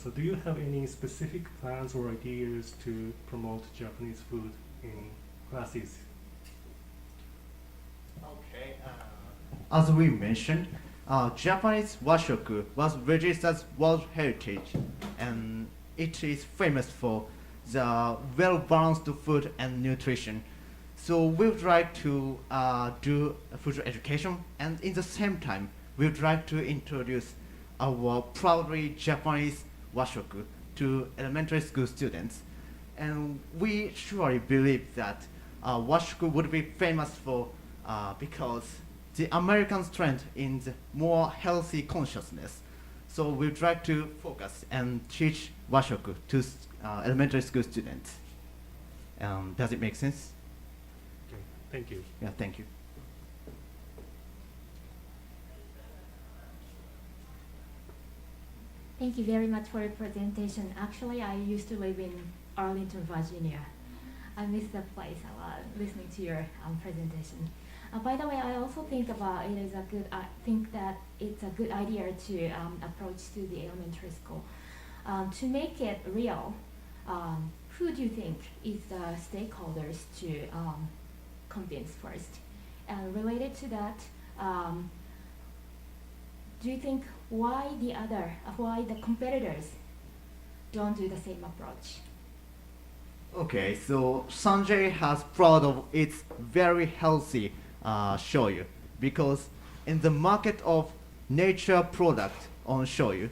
So do you have any specific plans or ideas to promote Japanese food in classes? Okay. As we mentioned, Japanese washoku was registered as World Heritage, and it is famous for the well-balanced food and nutrition. So we would like to do food education, and in the same time, we would like to introduce our proudly Japanese washoku to elementary school students. And we surely believe that washoku would be famous for because the American trend in the more healthy consciousness. So we'd like to focus and teach washoku to elementary school students. Does it make sense? Okay, thank you. Yeah, thank you. Thank you very much for your presentation. Actually, I used to live in Arlington, Virginia. I miss the place a lot listening to your presentation. By the way, I also think that it's a good idea to approach to the elementary school. To make it real, who do you think is the stakeholders to convince first? And related to that, do you think why the competitors don't do the same approach? Okay, so Sanjay has proud of its very healthy shoyu, because in the market of nature product on shoyu,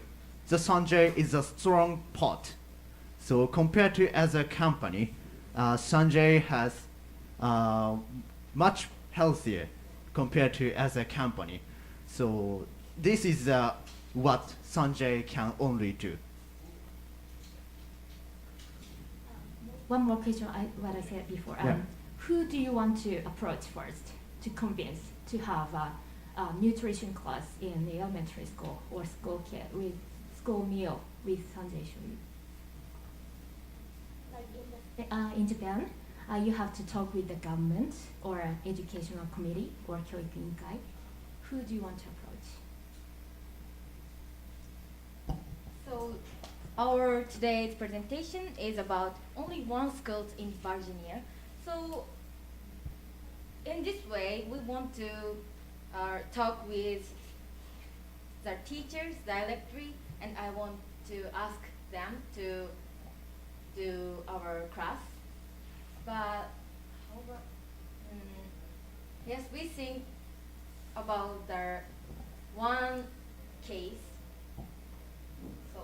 the Sanjay is a strong pot. So compared to other company, Sanjay has much healthier compared to other company. So this is what Sanjay can only do. One more question, what I said before. Yeah. Who do you want to approach first to convince to have nutrition class in the elementary school or school kit with school meal with Sanjay Shoyu. In Japan, you have to talk with the government or educational committee or Kyoiku Inkai. Who do you want to approach? So our today's presentation is about only one school in Virginia. So in this way, we want to talk with the teachers directly, and I want to ask them to do our class. But how about, yes, we think about the one case. So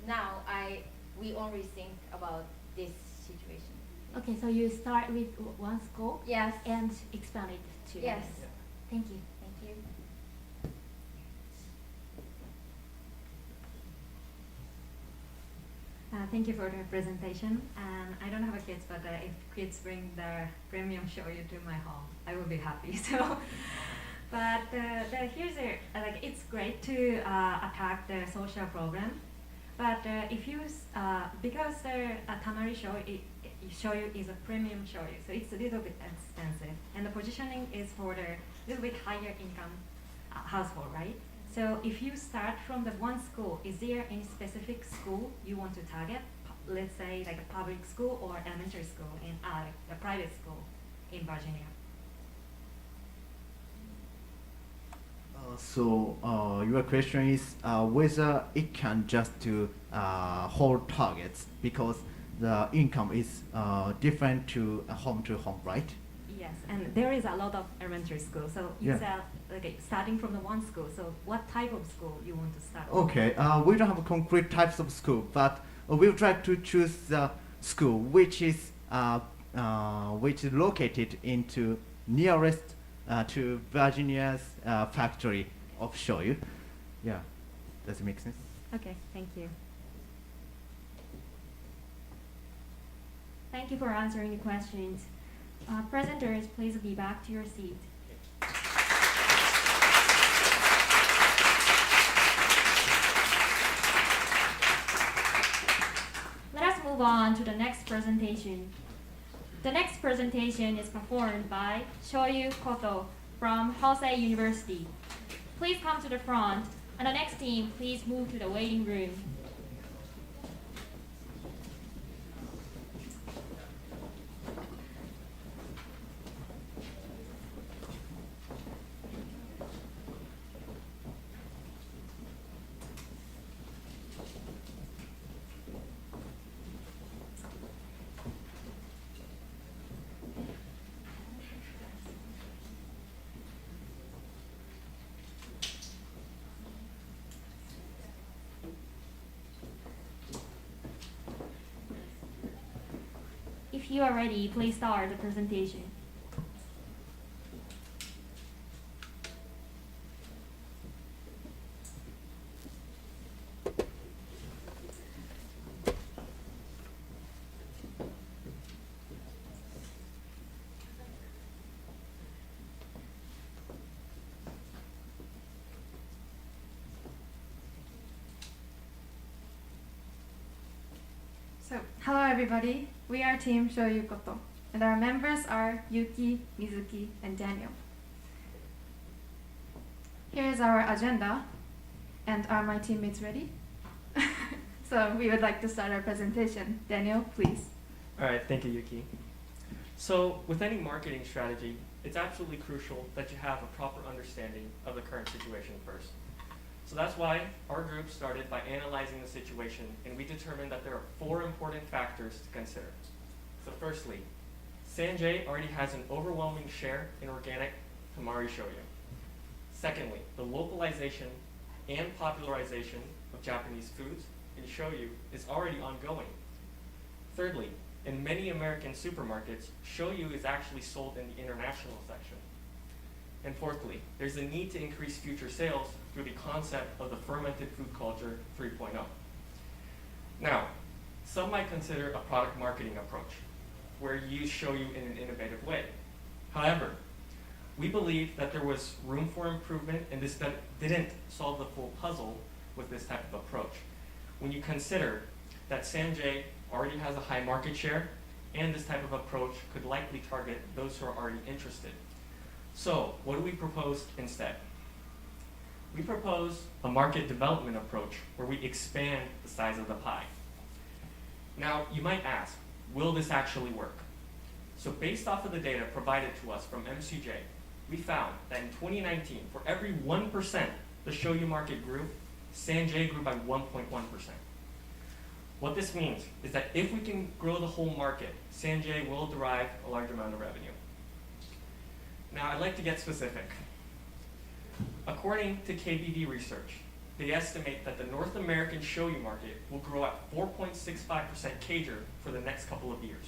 now we only think about this situation. Okay, so you start with one school. Yes. And expand it to Yes. others. Thank you. Thank you. Thank you for the presentation. And I don't have a kids, but if kids bring their premium shoyu to my home, I will be happy. So, but here's it's great to attack the social problem. But if you because the tamari shoyu is a premium shoyu, so it's a little bit expensive, and the positioning is for the little bit higher income household, right? So if you start from the one school, is there any specific school you want to target? Let's say like a public school or elementary school in a private school in Virginia. So your question is whether it can just to hold targets because the income is different to home, right? Yes, and there is a lot of elementary schools. So Yeah. it's starting from the one school. So what type of school you want to start? Okay, we don't have concrete types of school, but we'll try to choose the school which is located into nearest to Virginia's factory of shoyu. Yeah, does it make sense? Okay, thank you. Thank you for answering the questions. Presenters, please be back to your seat. Let us move on to the next presentation. The next presentation is performed by Shoyu Koto from Hosei University. Please come to the front, and the next team, please move to the waiting room. If you are ready, please start the presentation. So, hello everybody. We are Team Shoyu Koto, and our members are Yuki, Mizuki, and Daniel. Here is our agenda, and are my teammates ready? So, we would like to start our presentation. Daniel, please. All right, thank you, Yuki. So with any marketing strategy, it's absolutely crucial that you have a proper understanding of the current situation first. So that's why our group started by analyzing the situation, and we determined that there are 4 important factors to consider. So firstly, Sanjay already has an overwhelming share in organic tamari shoyu. Secondly, the localization and popularization of Japanese foods in shoyu is already ongoing. Thirdly, in many American supermarkets, shoyu is actually sold in the international section. And fourthly, there's a need to increase future sales through the concept of the fermented food culture 3.0. Now, some might consider a product marketing approach, where you use shoyu in an innovative way. However, We believe that there was room for improvement, and this didn't solve the full puzzle with this type of approach. When you consider that Sanjay already has a high market share, and this type of approach could likely target those who are already interested. So, what do we propose instead? We propose a market development approach where we expand the size of the pie. Now, you might ask, will this actually work? So based off of the data provided to us from MCJ, we found that in 2019, for every 1% the shoyu market grew, Sanjay grew by 1.1%. What this means is that if we can grow the whole market, Sanjay will derive a large amount of revenue. Now, I'd like to get specific. According to KBV research, they estimate that the North American shoyu market will grow at 4.65% CAGR for the next couple of years.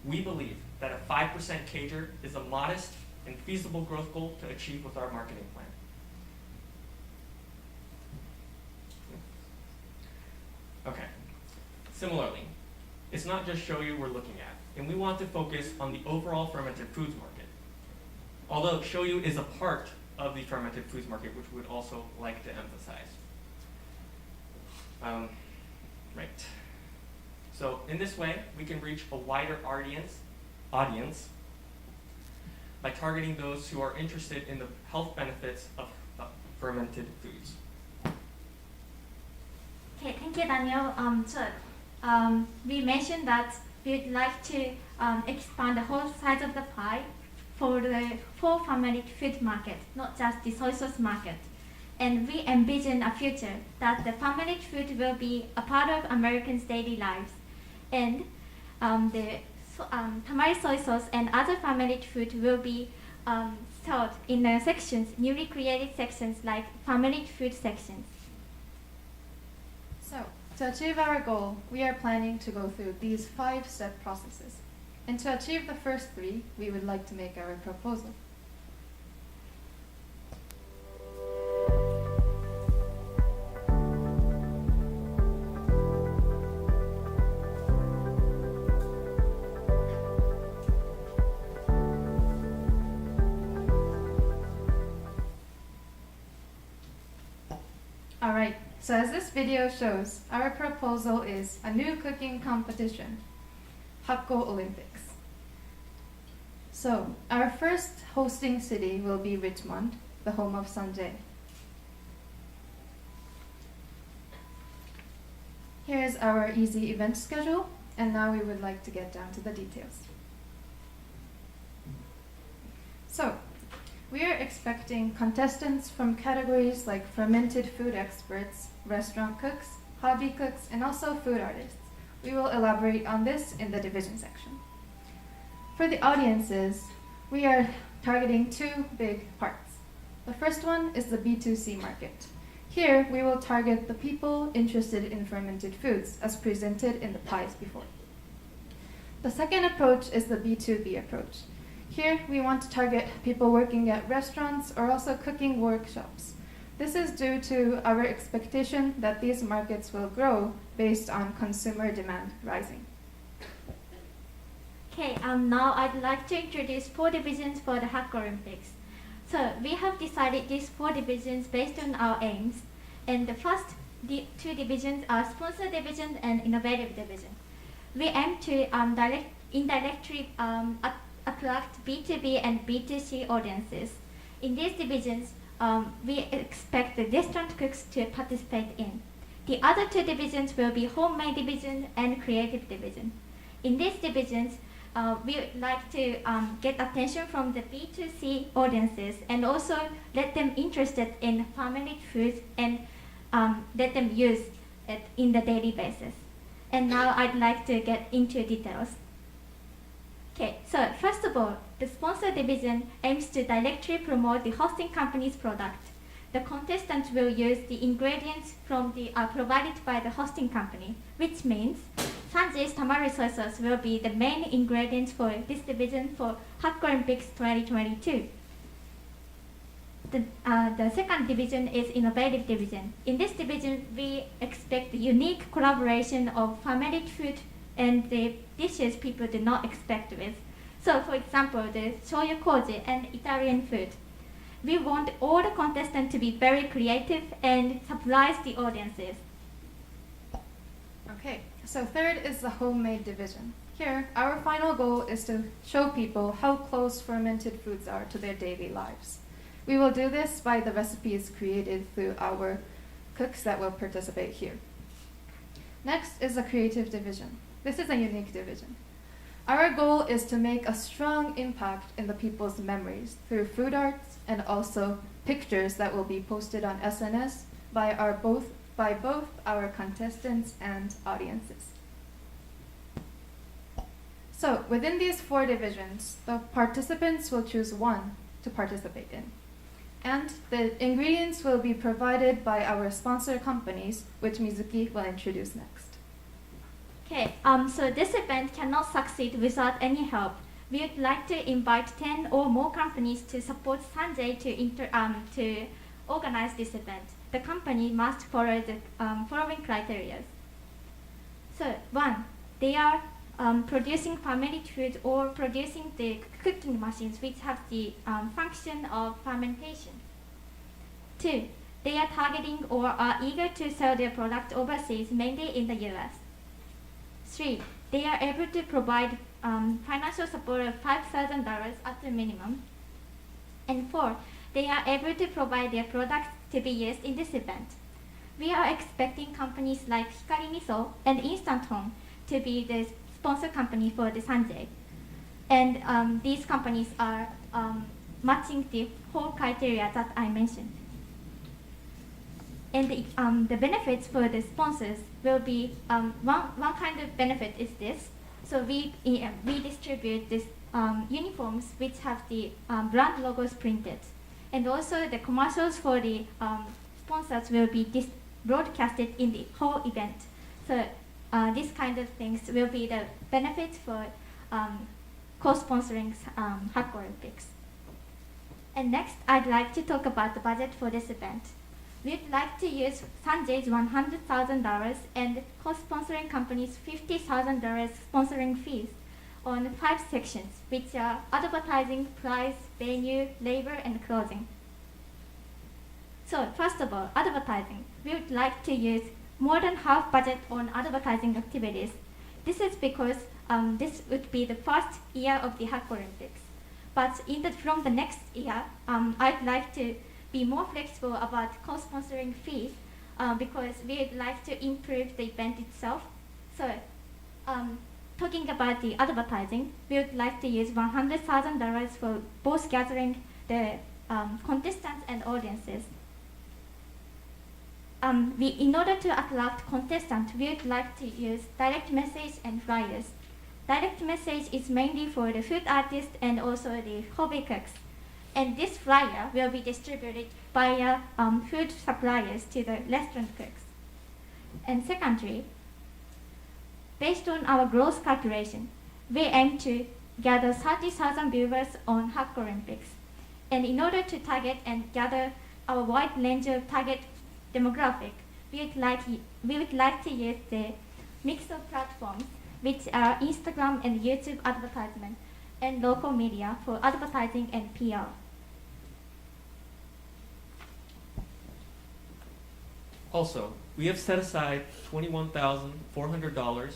We believe that a 5% CAGR is a modest and feasible growth goal to achieve with our marketing plan. Okay. Similarly, it's not just shoyu we're looking at, and we want to focus on the overall fermented foods market. Although shoyu is a part of the fermented foods market, which we would also like to emphasize. Right. So in this way, we can reach a wider audience by targeting those who are interested in the health benefits of fermented foods. Okay, thank you, Daniel. We mentioned that we'd like to expand the whole size of the pie for the full fermented food market, not just the soy sauce market. And we envision a future that the fermented food will be a part of Americans' daily lives. And the tamari soy sauce and other fermented food will be sold in the sections, newly created sections like fermented food sections. So, to achieve our goal, we are planning to go through these 5-step processes. And to achieve the first 3, we would like to make our proposal. Alright, so as this video shows, our proposal is a new cooking competition, Hakko Olympics. So, our first hosting city will be Richmond, the home of Sanjay. Here is our easy event schedule, and now we would like to get down to the details. So, we are expecting contestants from categories like fermented food experts, restaurant cooks, hobby cooks, and also food artists. We will elaborate on this in the division section. For the audiences, we are targeting 2 big parts. The first one is the B2C market. Here, we will target the people interested in fermented foods, as presented in the pies before. The second approach is the B2B approach. Here, we want to target people working at restaurants or also cooking workshops. This is due to our expectation that these markets will grow based on consumer demand rising. Okay, now I'd like to introduce 4 divisions for the Hakko Olympics. So we have decided these 4 divisions based on our aims. And the first 2 divisions are sponsor division and innovative division. We aim to indirectly attract B2B and B2C audiences. In these divisions, we expect the restaurant cooks to participate in. The other 2 divisions will be homemade division and creative division. In these divisions, we would like to get attention from the B2C audiences and also let them interested in fermented foods and let them use it in the daily basis. And now I'd like to get into details. Okay, so first of all, the sponsor division aims to directly promote the hosting company's product. The contestants will use the ingredients provided by the hosting company, which means Sanjay's tamari soy sauce will be the main ingredients for this division for Hakko Olympics 2022. The second division is innovative division. In this division, we expect the unique collaboration of fermented food and the dishes people do not expect with. So, for example, the shoyu koji and Italian food. We want all the contestants to be very creative and surprise the audiences. Okay, so third is the homemade division. Here, our final goal is to show people how close fermented foods are to their daily lives. We will do this by the recipes created through our cooks that will participate here. Next is the creative division. This is a unique division. Our goal is to make a strong impact in the people's memories through food arts and also pictures that will be posted on SNS by both our contestants and audiences. So within these 4 divisions, the participants will choose one to participate in. And the ingredients will be provided by our sponsor companies, which Mizuki will introduce next. Okay, so this event cannot succeed without any help. We would like to invite 10 or more companies to support Sanjay to organize this event. The company must follow the following criteria. So, 1, they are producing fermented food or producing the cooking machines which have the function of fermentation. 2, they are targeting or are eager to sell their product overseas, mainly in the US. 3, they are able to provide financial support of $5,000 at the minimum. And 4, they are able to provide their products to be used in this event. We are expecting companies like Hikari Miso and Instant Home to be the sponsor company for the Sanjay. And these companies are matching the whole criteria that I mentioned. And the benefits for the sponsors will be, one kind of benefit is this. So we distribute these uniforms which have the brand logos printed. And also the commercials for the sponsors will be broadcasted in the whole event. So these kind of things will be the benefits for co-sponsoring Hakko Olympics. And next, I'd like to talk about the budget for this event. We'd like to use Sanjay's $100,000 and co-sponsoring companies' $50,000 sponsoring fees on 5 sections, which are advertising, price, venue, labor, and clothing. So first of all, advertising. We would like to use more than half budget on advertising activities. This is because this would be the first year of the Hakko Olympics. But from the next year, I'd like to be more flexible about co-sponsoring fees because we would like to improve the event itself. So talking about the advertising, we would like to use $100,000 for both gathering the contestants and audiences. In order to attract contestants, we would like to use direct message and flyers. Direct message is mainly for the food artists and also the hobby cooks. And this flyer will be distributed via food suppliers to the restaurant cooks. And secondly, based on our gross calculation, we aim to gather 30,000 viewers on Hakko Olympics. And in order to target and gather our wide range of target demographic, we would like to use the mix of platforms, which are Instagram and YouTube advertisement, and local media for advertising and PR. Also, we have set aside $21,400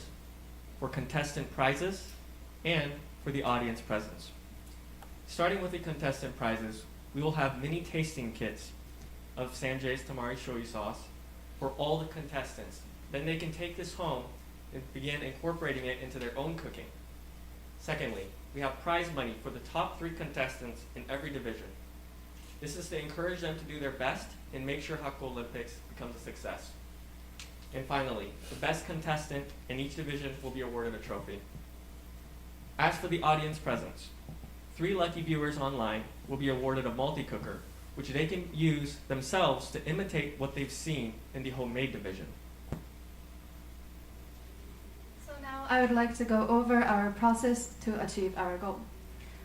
for contestant prizes and for the audience presence. Starting with the contestant prizes, we will have mini tasting kits of Sanjay's Tamari Shoyu sauce for all the contestants. Then they can take this home and begin incorporating it into their own cooking. Secondly, we have prize money for the top 3 contestants in every division. This is to encourage them to do their best and make sure Hakko Olympics becomes a success. And finally, the best contestant in each division will be awarded a trophy. As for the audience presence, 3 lucky viewers online will be awarded a multi-cooker, which they can use themselves to imitate what they've seen in the homemade division. So now I would like to go over our process to achieve our goal.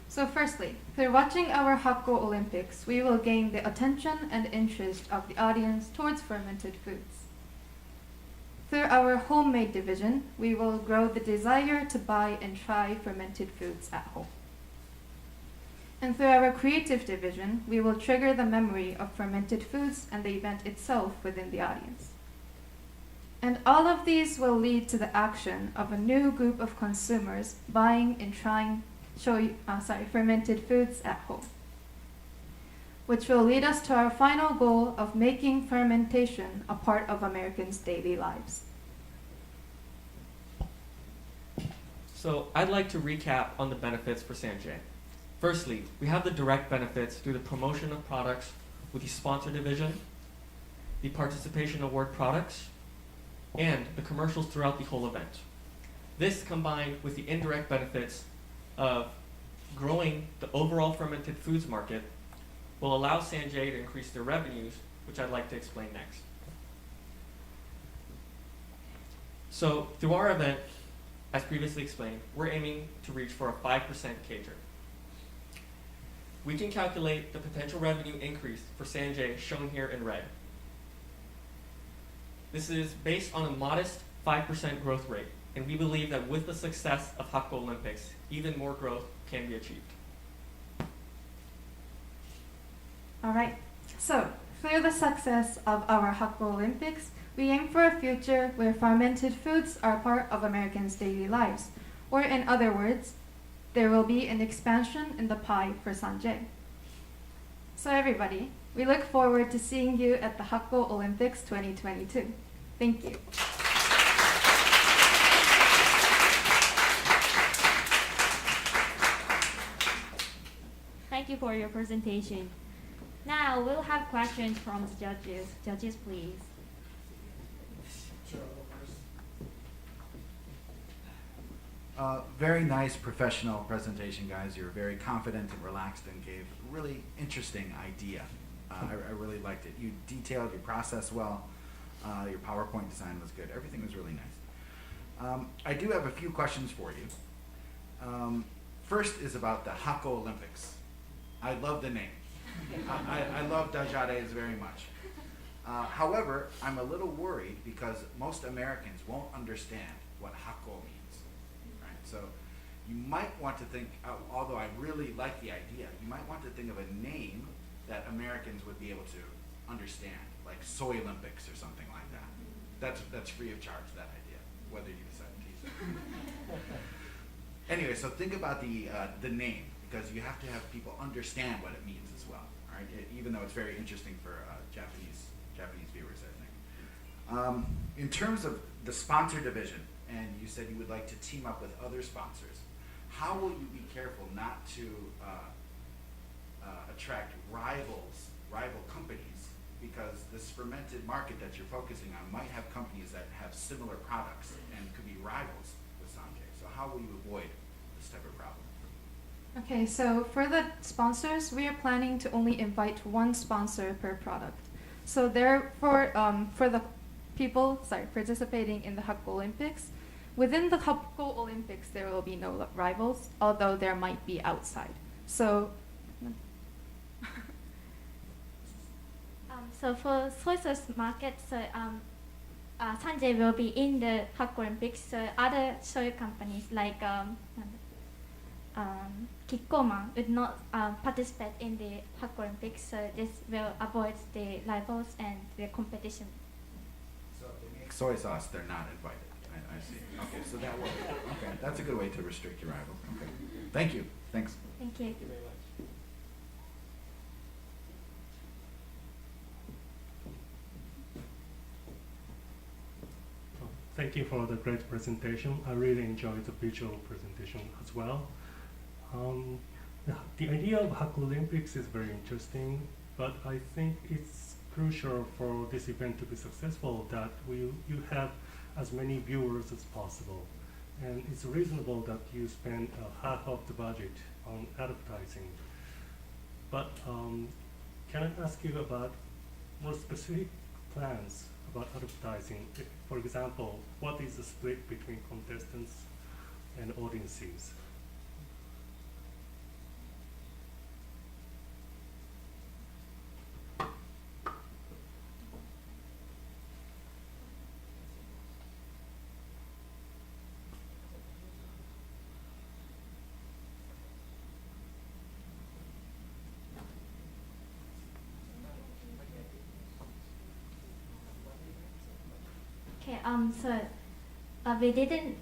So firstly, through watching our Hakko Olympics, we will gain the attention and interest of the audience towards fermented foods. Through our homemade division, we will grow the desire to buy and try fermented foods at home. And through our creative division, we will trigger the memory of fermented foods and the event itself within the audience. And all of these will lead to the action of a new group of consumers buying and trying fermented foods at home, which will lead us to our final goal of making fermentation a part of Americans' daily lives. So I'd like to recap on the benefits for Sanjay. Firstly, we have the direct benefits through the promotion of products with the sponsor division, the participation award products, and the commercials throughout the whole event. This combined with the indirect benefits of growing the overall fermented foods market will allow Sanjay to increase their revenues, which I'd like to explain next. So through our event, as previously explained, we're aiming to reach for a 5% CAGR. We can calculate the potential revenue increase for Sanjay shown here in red. This is based on a modest 5% growth rate, and we believe that with the success of Hakko Olympics, even more growth can be achieved. All right, so through the success of our Hakko Olympics, we aim for a future where fermented foods are part of Americans' daily lives, or in other words, there will be an expansion in the pie for Sanjay. So everybody, we look forward to seeing you at the Hakko Olympics 2022. Thank you. Thank you for your presentation. Now we'll have questions from the judges. Judges, please. Very nice professional presentation, guys. You're very confident and relaxed and gave a really interesting idea. I really liked it. You detailed your process well. Your PowerPoint design was good. Everything was really nice. I do have a few questions for you. First is about the Hakko Olympics. I love the name. I love Dajares very much. However, I'm a little worried because most Americans won't understand what Hakko means. Right? So you might want to think, although I really like the idea, you might want to think of a name that Americans would be able to understand, like Soy Olympics or something like that. That's free of charge, that idea, whether you decide to use it. Anyway, so think about the name, because you have to have people understand what it means as well, all right? Even though it's very interesting for Japanese viewers, I think. In terms of the sponsor division, and you said you would like to team up with other sponsors, how will you be careful not to attract rival companies? Because this fermented market that you're focusing on might have companies that have similar products and could be rivals with Sanjay. So how will you avoid this type of problem? Okay, so for the sponsors, we are planning to only invite one sponsor per product. So therefore, for the people participating in the Hakko Olympics, within the Hakko Olympics, there will be no rivals, although there might be outside. So. So for soy sauce market, Sanjay will be in the Hakko Olympics. So other soy companies like Kikkoman would not participate in the Hakko Olympics. So this will avoid the rivals and the competition. So if they make soy sauce, they're not invited. I see. Okay, so that will. Okay, that's a good way to restrict your rivals. Okay, thank you. Thanks. Thank you. Thank you very much. Thank you for the great presentation. I really enjoyed the visual presentation as well. The idea of Hakko Olympics is very interesting, but I think it's crucial for this event to be successful that you have as many viewers as possible. And it's reasonable that you spend half of the budget on advertising. But can I ask you about more specific plans about advertising? For example, what is the split between contestants and audiences? Okay, so we didn't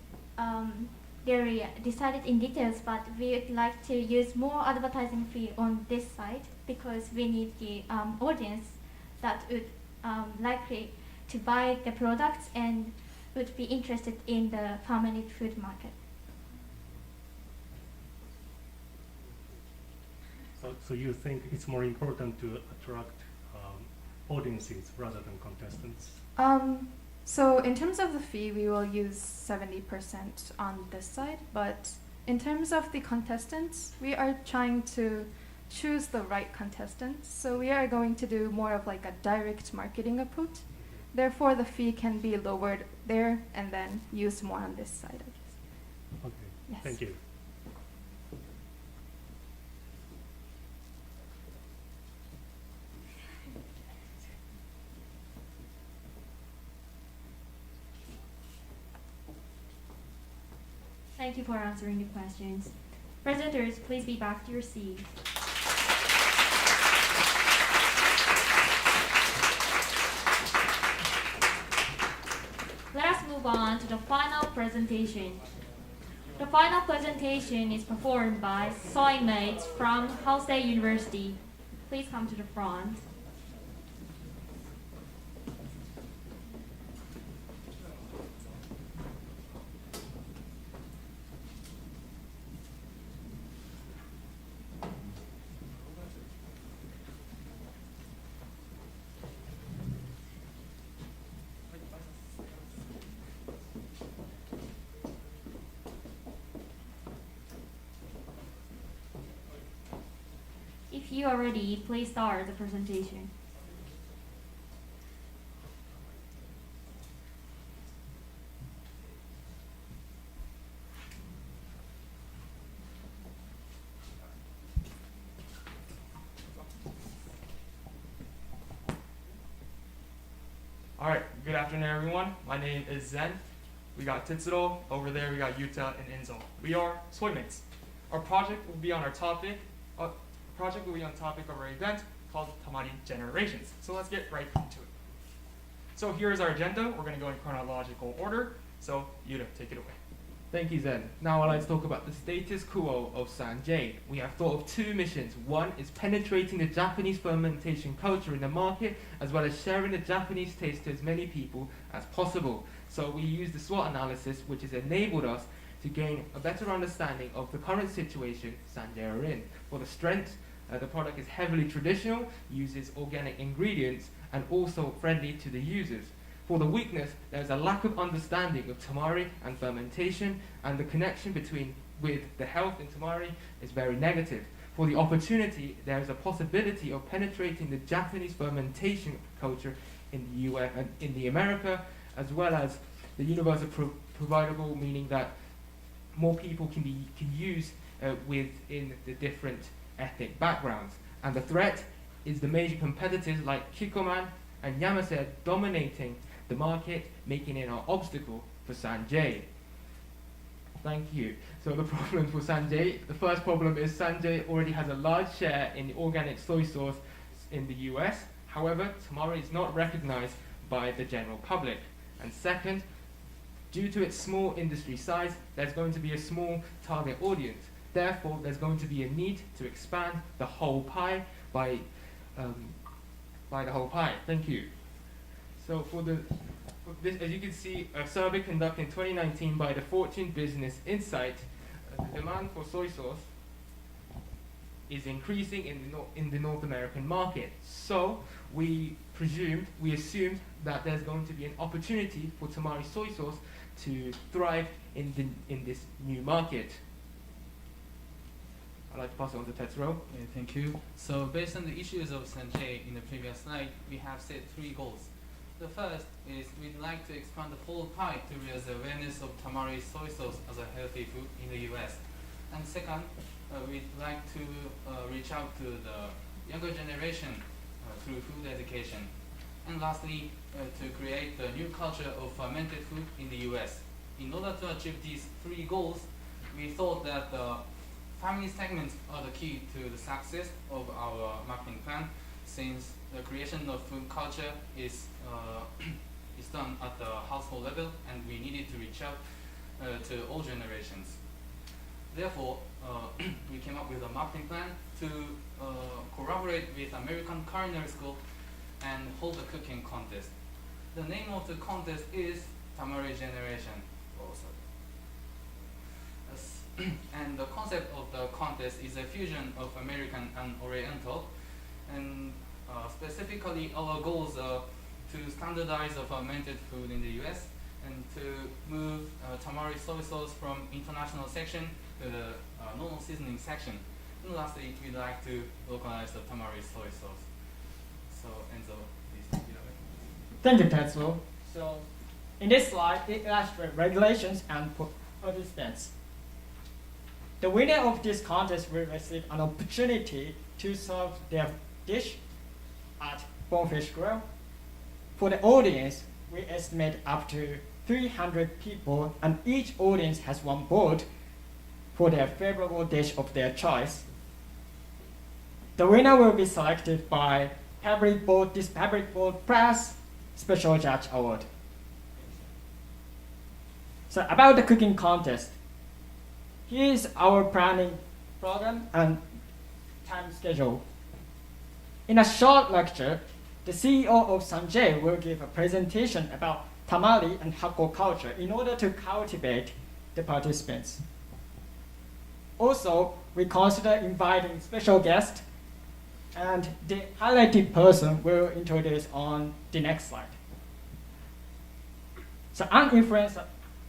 really decided in details, but we would like to use more advertising fee on this side because we need the audience that would likely to buy the products and would be interested in the fermented food market. So you think it's more important to attract audiences rather than contestants? So in terms of the fee, we will use 70% on this side, but in terms of the contestants, we are trying to choose the right contestants. So we are going to do more of like a direct marketing approach. Therefore, the fee can be lowered there and then used more on this side, I guess. Okay, Yes. thank you. Thank you for answering the questions. Presenters, please be back to your seats. Let us move on to the final presentation. The final presentation is performed by Soymates from Hosei University. Please come to the front. If you are ready, please start the presentation. All right, good afternoon, everyone. My name is Zen. We got Titsuro. Over there, we got Yuta and Enzo. We are Soymates. Our project will be on of our event called Tamari Generations. So let's get right into it. So here's our agenda. We're going to go in chronological order. So Yuta, take it away. Thank you, Zen. Now I'd like to talk about the status quo of Sanjay. We have thought of two missions. One is penetrating the Japanese fermentation culture in the market, as well as sharing the Japanese taste to as many people as possible. So we use the SWOT analysis, which has enabled us to gain a better understanding of the current situation Sanjay are in. For the strengths, the product is heavily traditional, uses organic ingredients, and also friendly to the users. For the weakness, there is a lack of understanding of tamari and fermentation, and the connection with the health in tamari is very negative. For the opportunity, there is a possibility of penetrating the Japanese fermentation culture in the US and in the America, as well as the universal providable, meaning that more people can use within the different ethnic backgrounds. And the threat is the major competitors like Kikkoman and Yamase dominating the market, making it an obstacle for Sanjay. Thank you. So the problem for Sanjay, the first problem is Sanjay already has a large share in the organic soy sauce in the US. However, tamari is not recognized by the general public. And second, due to its small industry size, there's going to be a small target audience. Therefore, there's going to be a need to expand the whole pie by the whole pie. Thank you. So for this, as you can see, a survey conducted in 2019 by the Fortune Business Insight, the demand for soy sauce is increasing in the North American market. So we assumed that there's going to be an opportunity for tamari soy sauce to thrive in this new market. I'd like to pass it on to Tetsuro. Okay, thank you. So based on the issues of Sanjay in the previous slide, we have set 3 goals. The first is we'd like to expand the whole pie to raise the awareness of tamari soy sauce as a healthy food in the US. And second, we'd like to reach out to the younger generation through food education. And lastly, to create the new culture of fermented food in the US. In order to achieve these 3 goals, we thought that the family segments are the key to the success of our marketing plan, since the creation of food culture is is done at the household level, and we needed to reach out to all generations. Therefore, we came up with a marketing plan to collaborate with American Culinary School and hold a cooking contest. The name of the contest is Tamari Generation. And the concept of the contest is a fusion of American and Oriental. And specifically, our goals are to standardize the fermented food in the US and to move tamari soy sauce from international section to the normal seasoning section. And lastly, we'd like to localize the tamari soy sauce. So, Enzo, please take it away. Thank you, Tetsuo. So, in this slide, it illustrates regulations and participants. The winner of this contest will receive an opportunity to serve their dish at Bonefish Grill. For the audience, we estimate up to 300 people, and each audience has one vote for their favorable dish of their choice. The winner will be selected by Public Board, this Public Board Press Special Judge Award. So about the cooking contest, here is our planning program and time schedule. In a short lecture, the CEO of Sanjay will give a presentation about tamari and Hakko culture in order to cultivate the participants. Also, we consider inviting special guests, and the highlighted person will introduce on the next slide. So Uninfluenced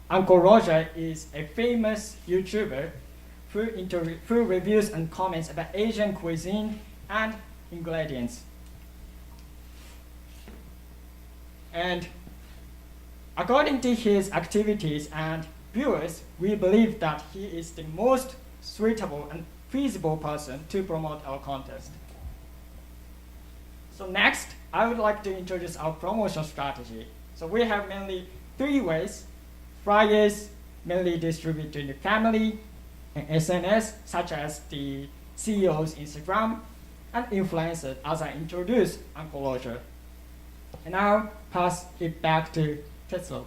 Uncle Roger is a famous YouTuber who reviews and comments about Asian cuisine and ingredients. And according to his activities and viewers, we believe that he is the most suitable and feasible person to promote our contest. So next, I would like to introduce our promotion strategy. So we have mainly 3 ways. Flyers mainly distributed to the family and SNS, such as the CEO's Instagram, and influencers, as I introduced Uncle Roger. And now pass it back to Tetsuo.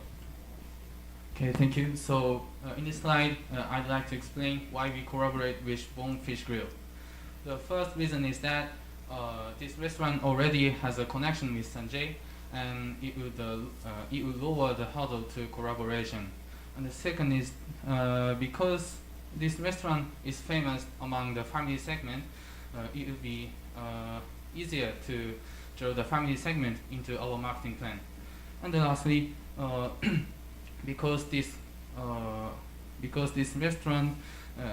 Okay, thank you. So in this slide, I'd like to explain why we collaborate with Bonefish Grill. The first reason is that this restaurant already has a connection with Sanjay, and it would lower the hurdle to collaboration. And the second is because this restaurant is famous among the family segment, it would be easier to draw the family segment into our marketing plan. And then lastly, because this restaurant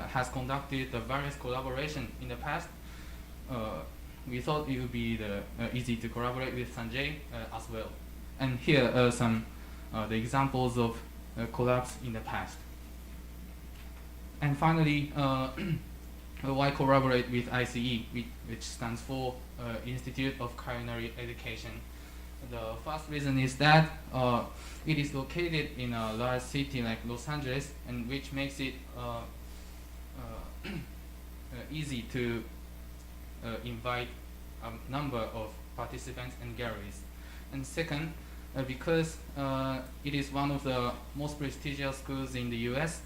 has conducted the various collaboration in the past, we thought it would be easy to collaborate with Sanjay as well. And here are some the examples of collabs in the past. And finally, why collaborate with ICE, which stands for Institute of Culinary Education. The first reason is that it is located in a large city like Los Angeles, and which makes it easy to invite a number of participants and galleries. And second, because it is one of the most prestigious schools in the US,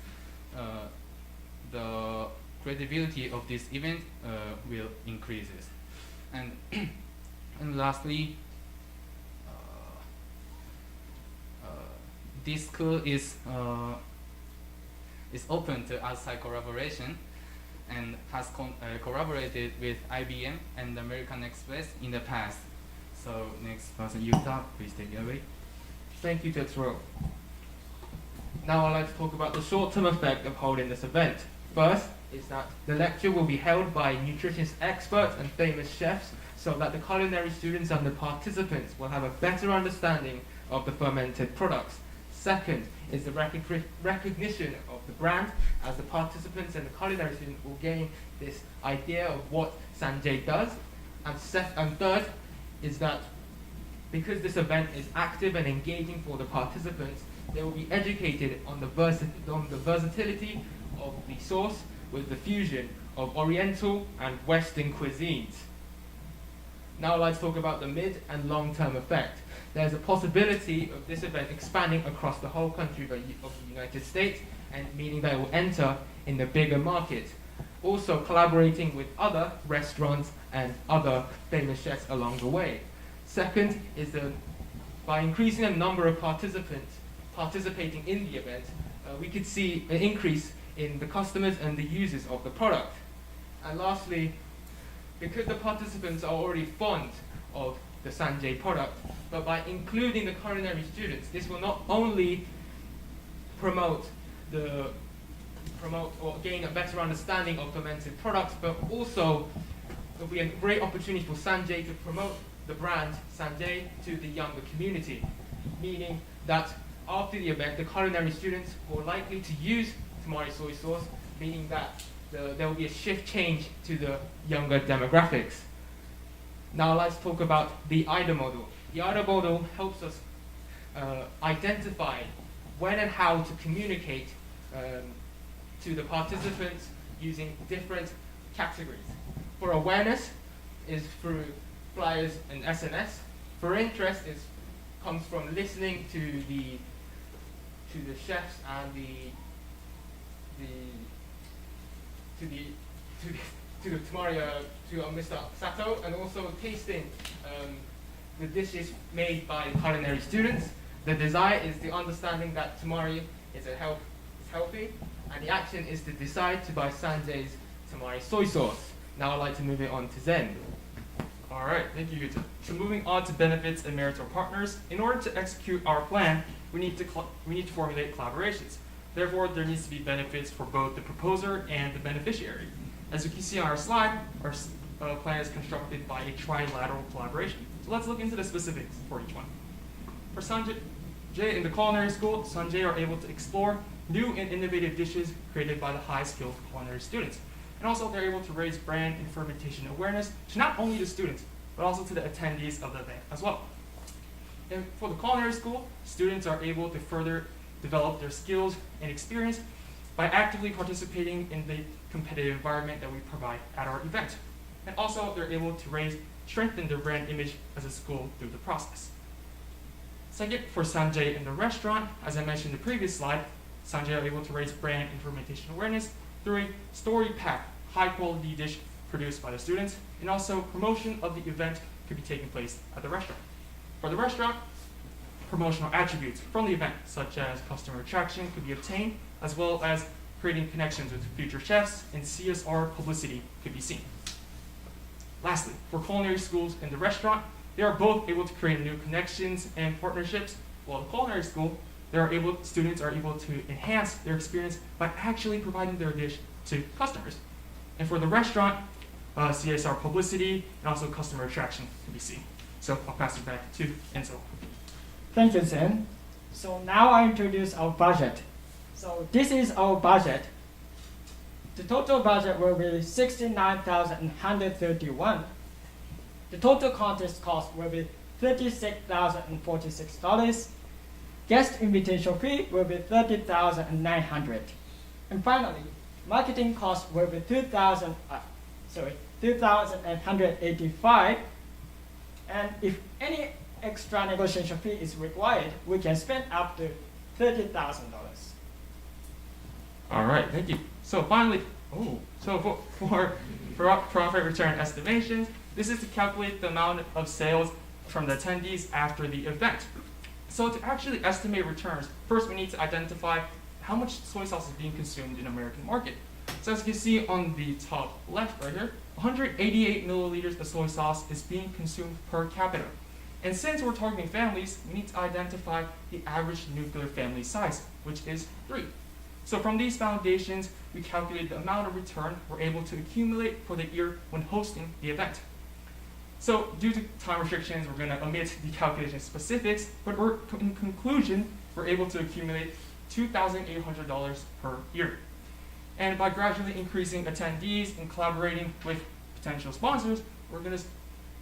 the credibility of this event will increases. And and lastly, this school is open to outside collaboration and has collaborated with IBM and American Express in the past. So next person, Yuta, please take it away. Thank you, Tetsuo. Now I'd like to talk about the short-term effect of holding this event. First is that the lecture will be held by nutritionist experts and famous chefs, so that the culinary students and the participants will have a better understanding of the fermented products. Second is the recognition of the brand, as the participants and the culinary students will gain this idea of what Sanjay does. And third is that because this event is active and engaging for the participants, they will be educated on the versatility of the sauce with the fusion of Oriental and Western cuisines. Now I'd like to talk about the mid and long-term effect. There's a possibility of this event expanding across the whole country of the United States, and meaning that it will enter in the bigger market. Also collaborating with other restaurants and other famous chefs along the way. Second is by increasing the number of participants participating in the event, we could see an increase in the customers and the users of the product. And lastly, because the participants are already fond of the Sanjay product, but by including the culinary students, this will not only promote or gain a better understanding of fermented products, but also it will be a great opportunity for Sanjay to promote the brand Sanjay to the younger community, meaning that after the event, the culinary students will likely to use tamari soy sauce, meaning that there will be a shift change to the younger demographics. Now let's talk about the IDA model. The IDA model helps us identify when and how to communicate to the participants using different categories. For awareness is through flyers and SNS. For interest comes from listening to the chefs and to Mr. Sato, and also tasting the dishes made by culinary students. The desire is the understanding that tamari is healthy, and the action is to decide to buy Sanjay's tamari soy sauce. Now I'd like to move it on to Zen. All right, thank you, Yuta. So moving on to benefits and merits of partners. In order to execute our plan, we need to formulate collaborations. Therefore, there needs to be benefits for both the proposer and the beneficiary. As you can see on our slide, our plan is constructed by a trilateral collaboration. So let's look into the specifics for each one. For Sanjay in the culinary school, Sanjay are able to explore new and innovative dishes created by the high-skilled culinary students. And also they're able to raise brand and fermentation awareness to not only the students, but also to the attendees of the event as well. And for the culinary school, students are able to further develop their skills and experience by actively participating in the competitive environment that we provide at our event. And also they're able to strengthen their brand image as a school through the process. Second, for Sanjay in the restaurant, as I mentioned in the previous slide, Sanjay are able to raise brand and fermentation awareness through a story-packed, high-quality dish produced by the students, and also promotion of the event could be taking place at the restaurant. For the restaurant, promotional attributes from the event, such as customer attraction, could be obtained, as well as creating connections with future chefs, and CSR publicity could be seen. Lastly, for culinary schools and the restaurant, they are both able to create new connections and partnerships, while the culinary school, students are able to enhance their experience by actually providing their dish to customers. And for the restaurant, CSR publicity and also customer attraction can be seen. So I'll pass it back to Enzo. Thank you, Zen. So now I introduce our budget. So this is our budget. The total budget will be $69,131. The total contest cost will be $36,046. Guest invitation fee will be $30,900. And finally, marketing cost will be $2,185. And if any extra negotiation fee is required, we can spend up to $30,000. All right, thank you. So finally, for profit return estimations, this is to calculate the amount of sales from the attendees after the event. So to actually estimate returns, first we need to identify how much soy sauce is being consumed in the American market. So as you can see on the top left right here, 188 milliliters of soy sauce is being consumed per capita. And since we're targeting families, we need to identify the average nuclear family size, which is 3. So from these foundations, we calculate the amount of return we're able to accumulate for the year when hosting the event. So due to time restrictions, we're going to omit the calculation specifics, but in conclusion, we're able to accumulate $2,800 per year. And by gradually increasing attendees and collaborating with potential sponsors, we're going to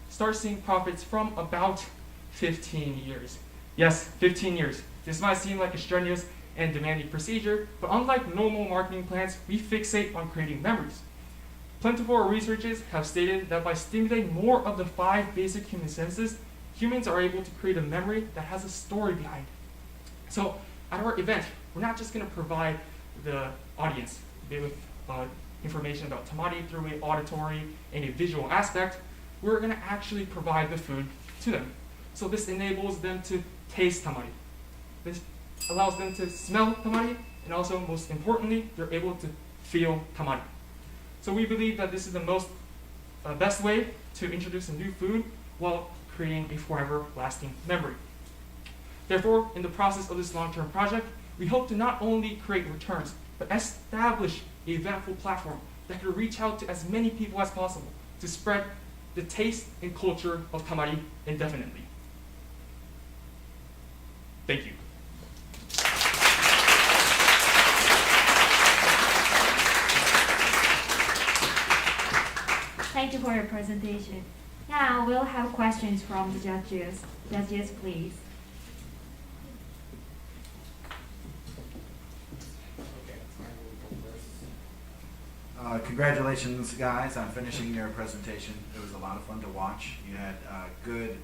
start seeing profits from about 15 years. Yes, 15 years. This might seem like a strenuous and demanding procedure, but unlike normal marketing plans, we fixate on creating memories. Plentiful researchers have stated that by stimulating more of the 5 basic human senses, humans are able to create a memory that has a story behind it. So at our event, we're not just going to provide the audience with information about tamari through an auditory and a visual aspect. We're going to actually provide the food to them. So this enables them to taste tamari. This allows them to smell tamari, and also, most importantly, they're able to feel tamari. So we believe that this is the best way to introduce a new food while creating a forever lasting memory. Therefore, in the process of this long-term project, we hope to not only create returns, but establish an eventful platform that could reach out to as many people as possible to spread the taste and culture of tamari indefinitely. Thank you. Thank you for your presentation. Now we'll have questions from the judges. Judges, please. Congratulations, guys, on finishing your presentation. It was a lot of fun to watch. You had good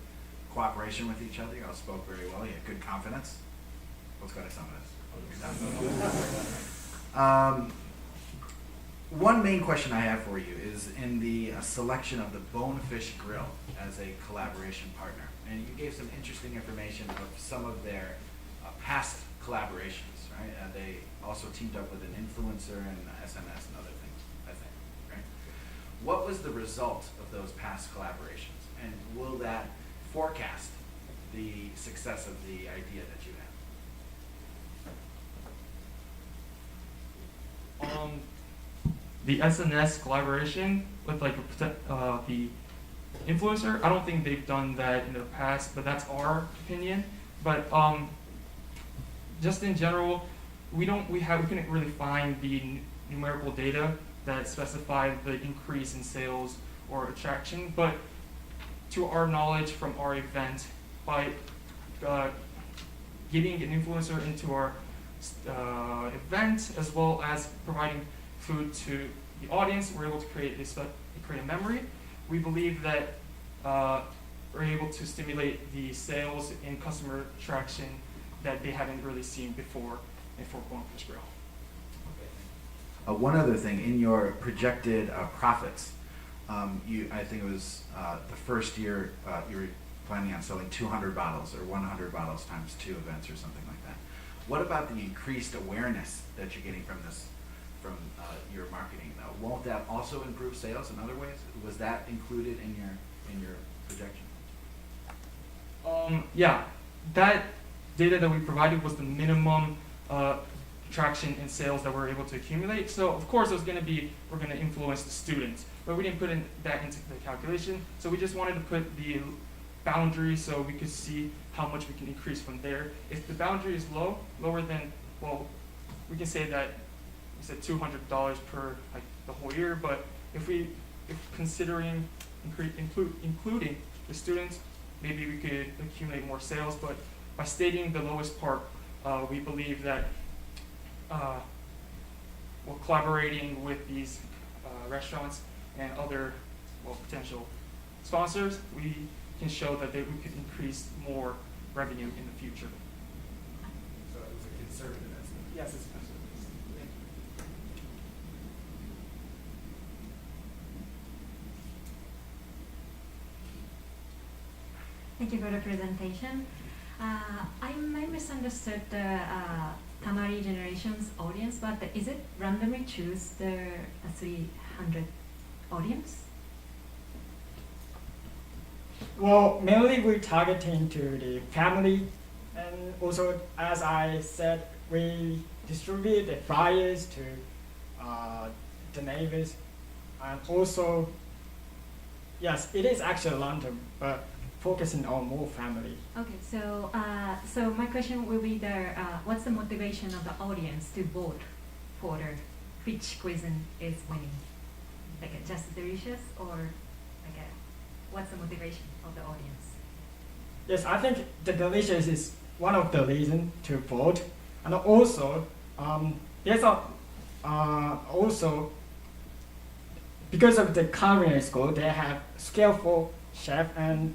cooperation with each other. You all spoke very well. You had good confidence. One main question I have for you is in the selection of the Bonefish Grill as a collaboration partner. And you gave some interesting information of some of their past collaborations, right? They also teamed up with an influencer and SMS and other things, I think, right? What was the result of those past collaborations? And will that forecast the success of the idea that you have? The SNS collaboration with like the influencer, I don't think they've done that in the past, but that's our opinion. But just in general, we couldn't really find the numerical data that specify the increase in sales or attraction. But to our knowledge from our event, by getting an influencer into our event, as well as providing food to the audience, we're able to create a memory. We believe that we're able to stimulate the sales and customer traction that they haven't really seen before for Bonefish Grill. One other thing, in your projected profits, I think it was the first year you were planning on selling 200 bottles or 100 bottles times 2 events or something like that. What about the increased awareness that you're getting from this, from your marketing? Won't that also improve sales in other ways? Was that included in your projection? Yeah, that data that we provided was the minimum traction and sales that we're able to accumulate. So of course we're going to influence the students, but we didn't put that into the calculation. So we just wanted to put the boundary so we could see how much we can increase from there. If the boundary is lower than, well, we can say that we said $200 per like the whole year. But if considering including the students, maybe we could accumulate more sales. But by stating the lowest part, we believe that while collaborating with these restaurants and other potential sponsors, we can show that we could increase more revenue in the future. So it was a conservative estimate. Yes, it's conservative. Thank you for the presentation. I might misunderstood the Tamari Generations audience, but is it randomly choose the 300 audience? Well, mainly we're targeting to the family, and also, as I said, we distribute the flyers to the neighbors, and also, yes, it is actually random, but focusing on more family. Okay, so so my question will be what's the motivation of the audience to vote for which cuisine is winning? Like just delicious, or like what's the motivation of the audience? Yes, I think the delicious is one of the reasons to vote, and also there's also because of the culinary school, they have skillful chef, and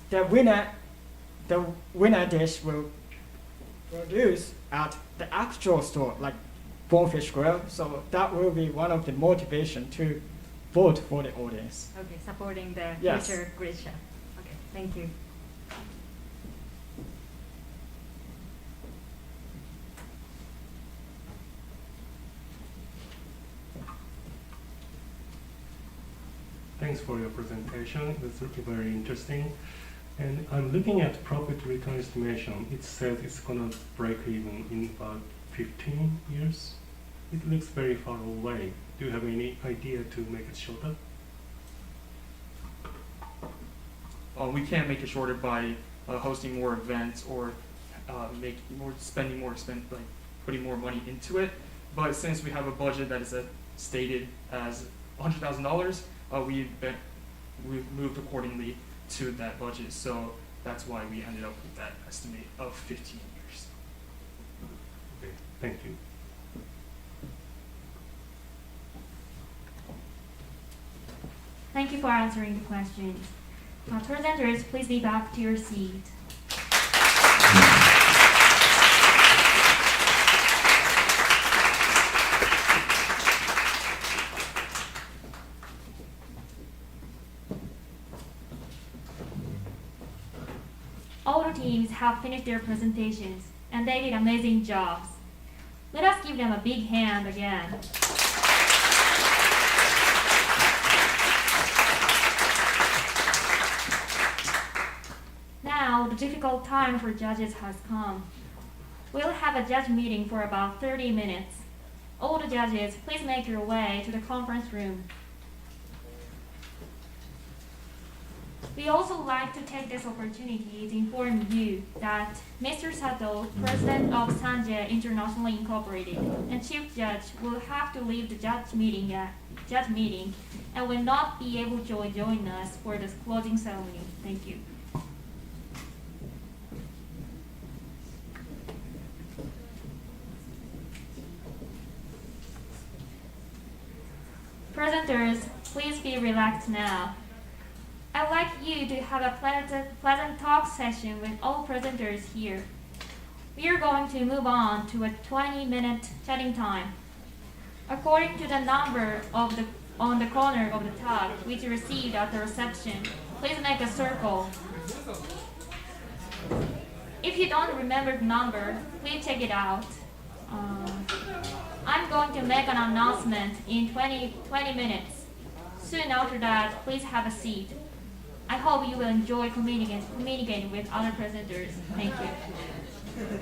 the winner dish will produce at the actual store, like Bonefish Grill. So that will be one of the motivation to vote for the audience. Okay, supporting the Yes. future great chef. Okay, thank you. Thanks for your presentation. It was very interesting. And I'm looking at profit return estimation. It says it's gonna break even in about 15 years. It looks very far away. Do you have any idea to make it shorter? We can't make it shorter by hosting more events or spending more like putting more money into it. But since we have a budget that is stated as $100,000, we've moved accordingly to that budget. So that's why we ended up with that estimate of 15 years. Okay, thank you. Thank you for answering the questions. Presenters, please be back to your seat. All the teams have finished their presentations, and they did amazing jobs. Let us give them a big hand again. Now, the difficult time for judges has come. We'll have a judge meeting for about 30 minutes. All the judges, please make your way to the conference room. We also like to take this opportunity to inform you that Mr. Sato, President of Sanjay International Incorporated, and Chief Judge will have to leave the judge meeting and will not be able to join us for this closing ceremony. Thank you. Presenters, please be relaxed now. I'd like you to have a pleasant talk session with all presenters here. We are going to move on to a 20-minute chatting time. According to the number on the corner of the tag which you received at the reception, please make a circle. If you don't remember the number, please check it out. I'm going to make an announcement in 20 minutes. Soon after that, please have a seat. I hope you will enjoy communicating with other presenters. Thank you.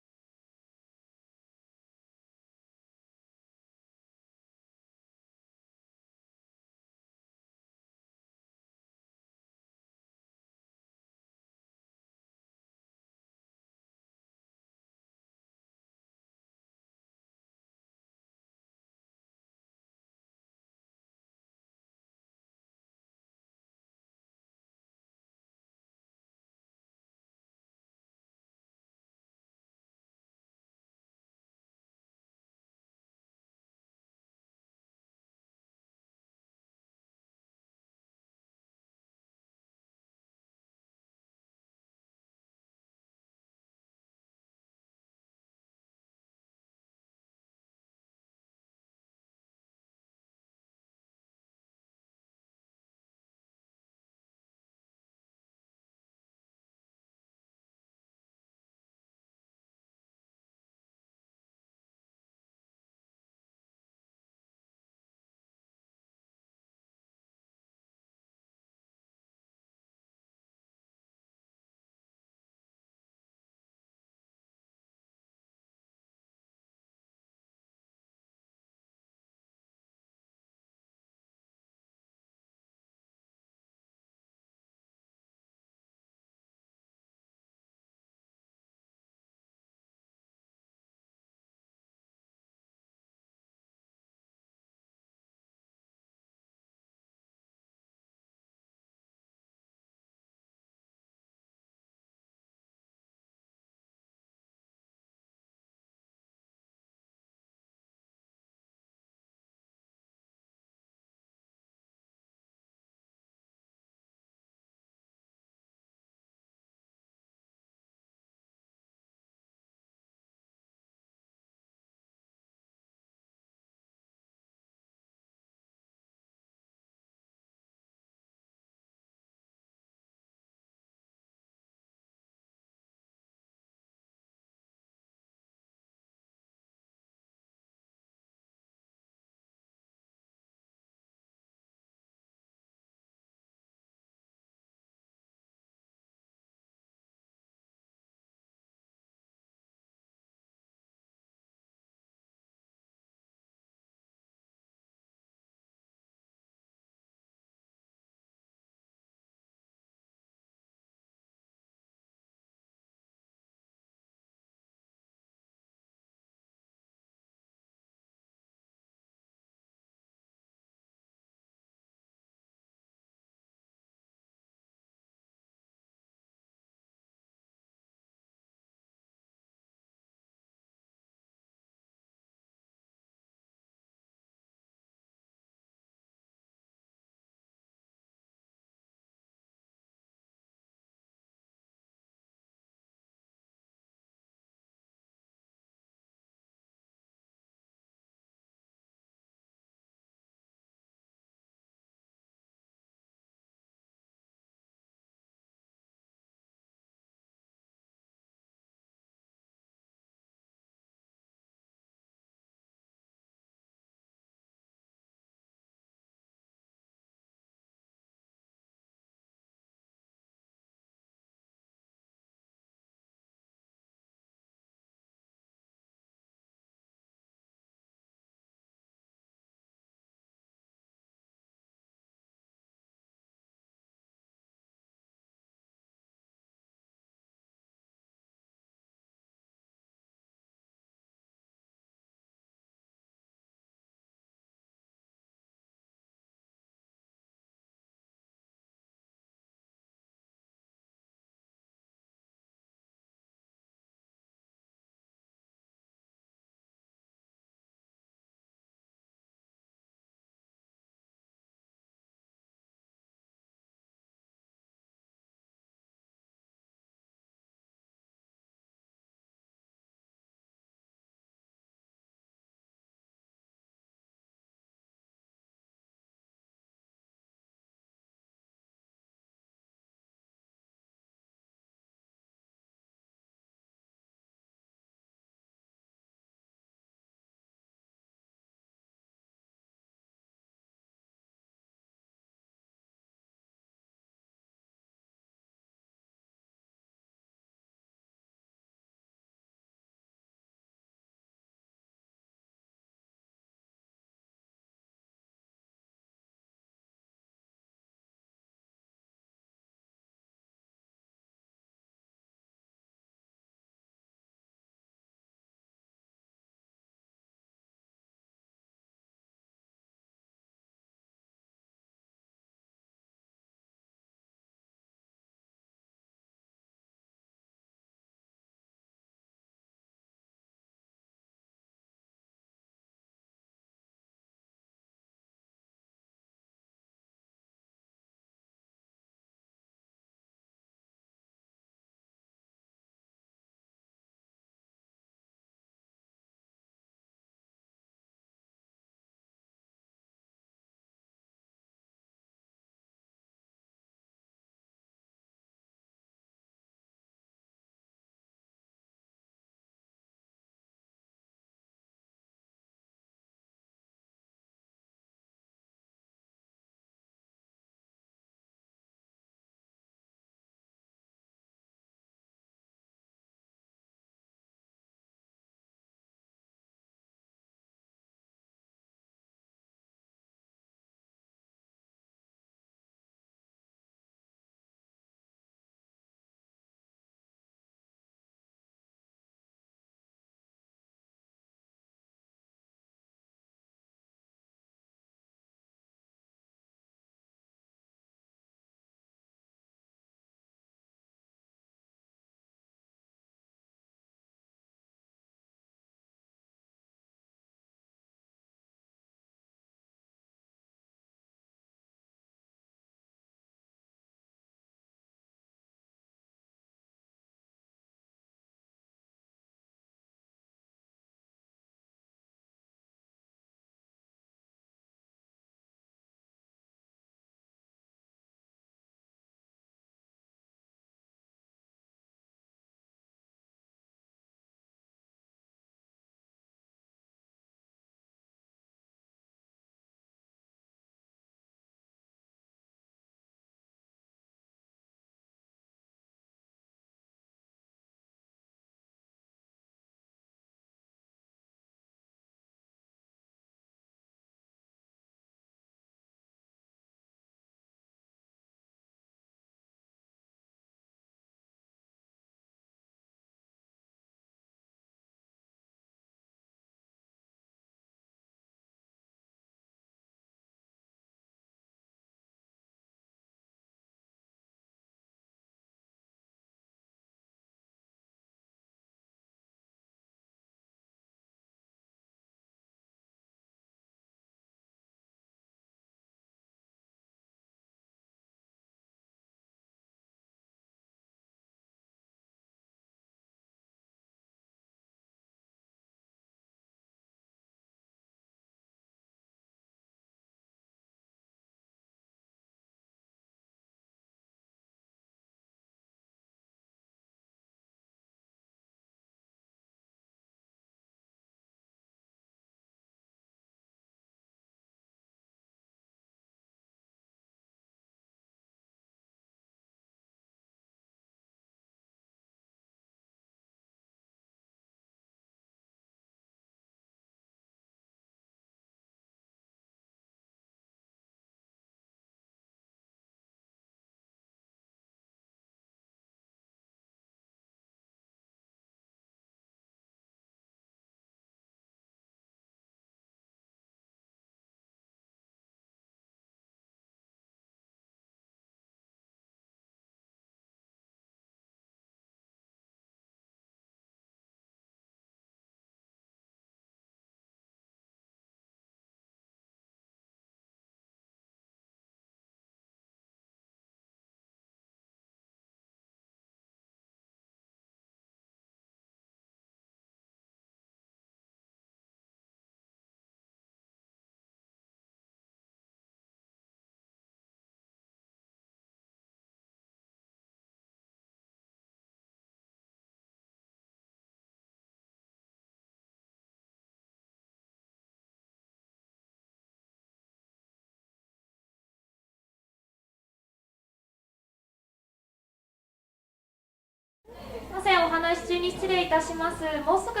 話し中に失礼いたします。もうすぐ、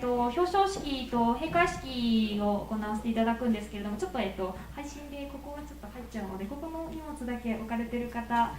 表彰式と閉会式を行わせていただくんですけれども、ちょっと、配信でここがちょっと入っちゃうので、ここの荷物だけ置かれている方、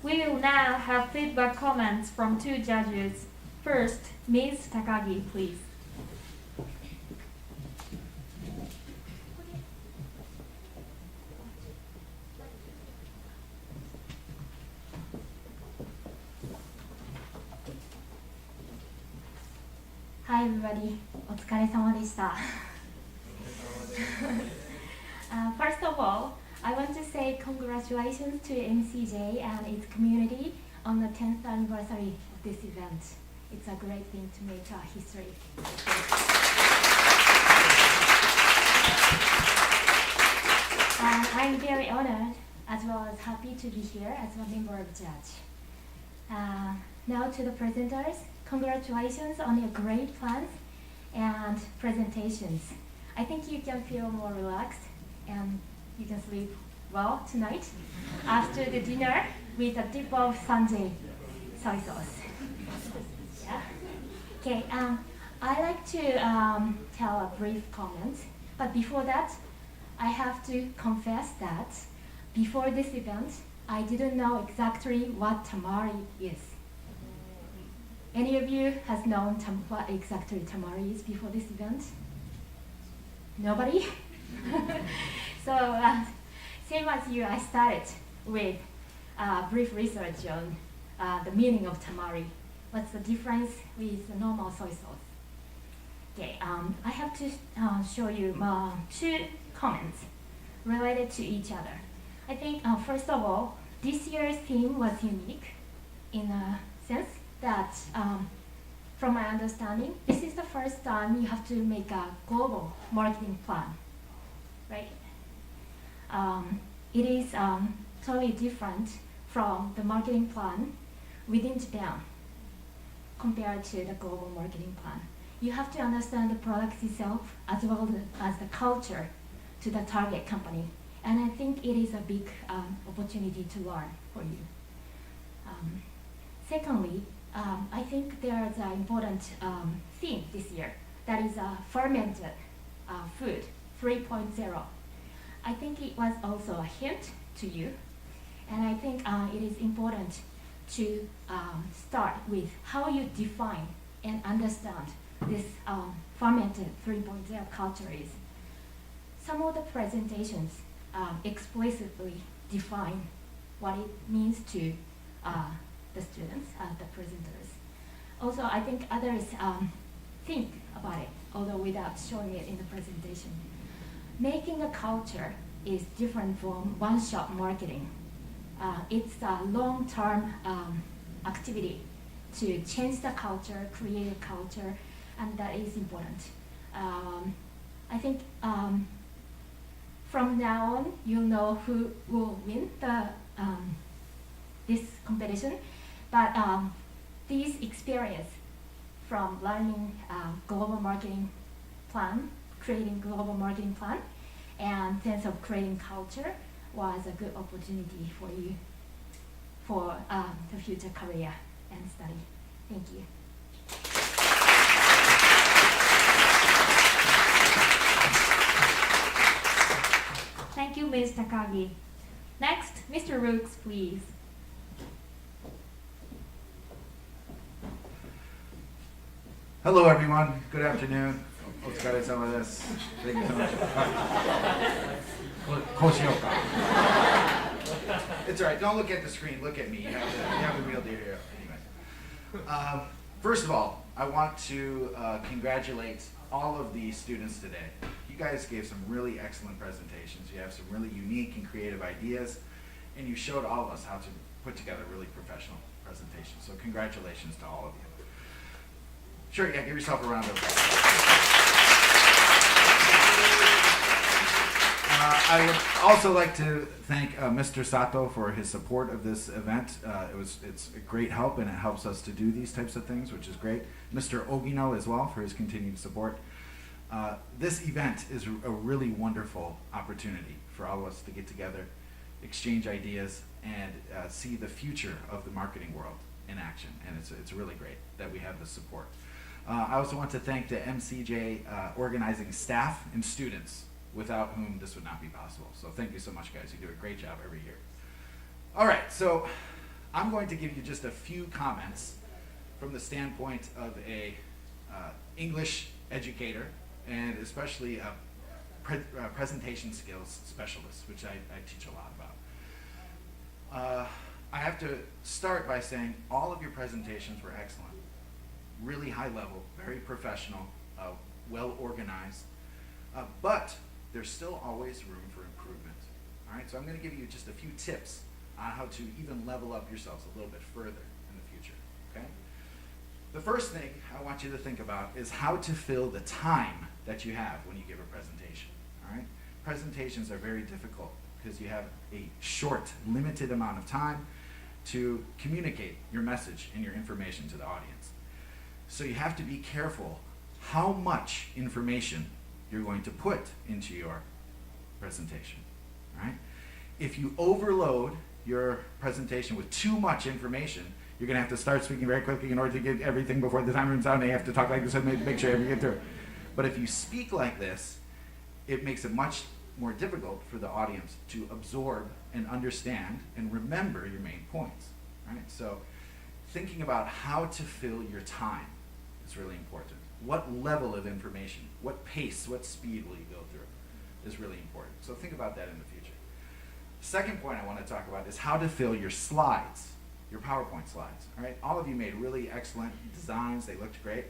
We will now have feedback comments from two judges. First, Ms. Takagi, please. Hi everybody, お疲れ様でした。First of all, I want to say congratulations to MCJ and its community on the 10th anniversary of this event. It's a great thing to make history. And I'm very honored as well as happy to be here as a member of judge. Now to the presenters, congratulations on your great plans and presentations. I think you can feel more relaxed and you can sleep well tonight after the dinner with a dip of Sanjay soy sauce. Yeah. Okay. I like to tell a brief comment, but before that, I have to confess that before this event, I didn't know exactly what tamari is. Any of you has known what exactly tamari is before this event? Nobody? So, same as you, I started with brief research on the meaning of tamari. What's the difference with the normal soy sauce? Okay, I have to show you two comments related to each other. I think, first of all, this year's theme was unique in a sense that, from my understanding, this is the first time you have to make a global marketing plan, right? It is totally different from the marketing plan within Japan compared to the global marketing plan. You have to understand the product itself as well as the culture to the target company. And I think it is a big opportunity to learn for you. Secondly, I think there is an important theme this year that is fermented food 3.0. I think it was also a hint to you, and I think it is important to start with how you define and understand this fermented 3.0 culture is. Some of the presentations explicitly define what it means to the students, the presenters. Also, I think others think about it, although without showing it in the presentation. Making a culture is different from one-shot marketing. It's a long-term activity to change the culture, create a culture, and that is important. I think from now on, you'll know who will win this competition. But this experience from learning global marketing plan, creating global marketing plan, and sense of creating culture was a good opportunity for you for the future career and study. Thank you. Thank you, Ms. Takagi. Next, Mr. Rooks, please. Hello, everyone. Good afternoon. お疲れ様です。Thank you so much. こうしようか。It's all right. Don't look at the screen. Look at me. You have the real deal here. Anyway. First of all, I want to congratulate all of the students today. You guys gave some really excellent presentations. You have some really unique and creative ideas, and you showed all of us how to put together really professional presentations. So congratulations to all of you. Sure, yeah, give yourself a round of applause. I would also like to thank Mr. Sato for his support of this event. It's a great help, and it helps us to do these types of things, which is great. Mr. Ogino as well for his continued support. This event is a really wonderful opportunity for all of us to get together, exchange ideas, and see the future of the marketing world in action. And it's really great that we have this support. I also want to thank the MCJ organizing staff and students, without whom this would not be possible. So thank you so much, guys. You do a great job every year. All right, so I'm going to give you just a few comments from the standpoint of a English educator and especially a presentation skills specialist, which I teach a lot about. I have to start by saying all of your presentations were excellent, really high level, very professional, well organized, but there's still always room for improvement. All right, so I'm going to give you just a few tips on how to even level up yourselves a little bit further in the future, okay? The first thing I want you to think about is how to fill the time that you have when you give a presentation, all right? Presentations are very difficult because you have a short, limited amount of time to communicate your message and your information to the audience. So you have to be careful how much information you're going to put into your presentation, all right? If you overload your presentation with too much information, you're going to have to start speaking very quickly in order to get everything before the time runs out, and you have to talk like this and make sure you get through. But if you speak like this, it makes it much more difficult for the audience to absorb and understand and remember your main points, right? So thinking about how to fill your time is really important. What level of information, what pace, what speed will you go through is really important. So think about that in the future. Second point I want to talk about is how to fill your slides, your PowerPoint slides, all right? All of you made really excellent designs, they looked great,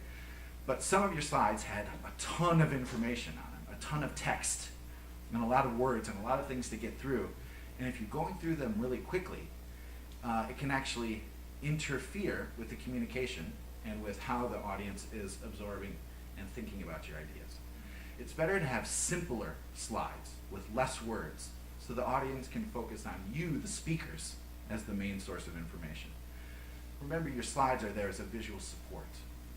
but some of your slides had a ton of information on them, a ton of text, and a lot of words and a lot of things to get through. And if you're going through them really quickly, it can actually interfere with the communication and with how the audience is absorbing and thinking about your ideas. It's better to have simpler slides with less words so the audience can focus on you, the speakers, as the main source of information. Remember, your slides are there as a visual support.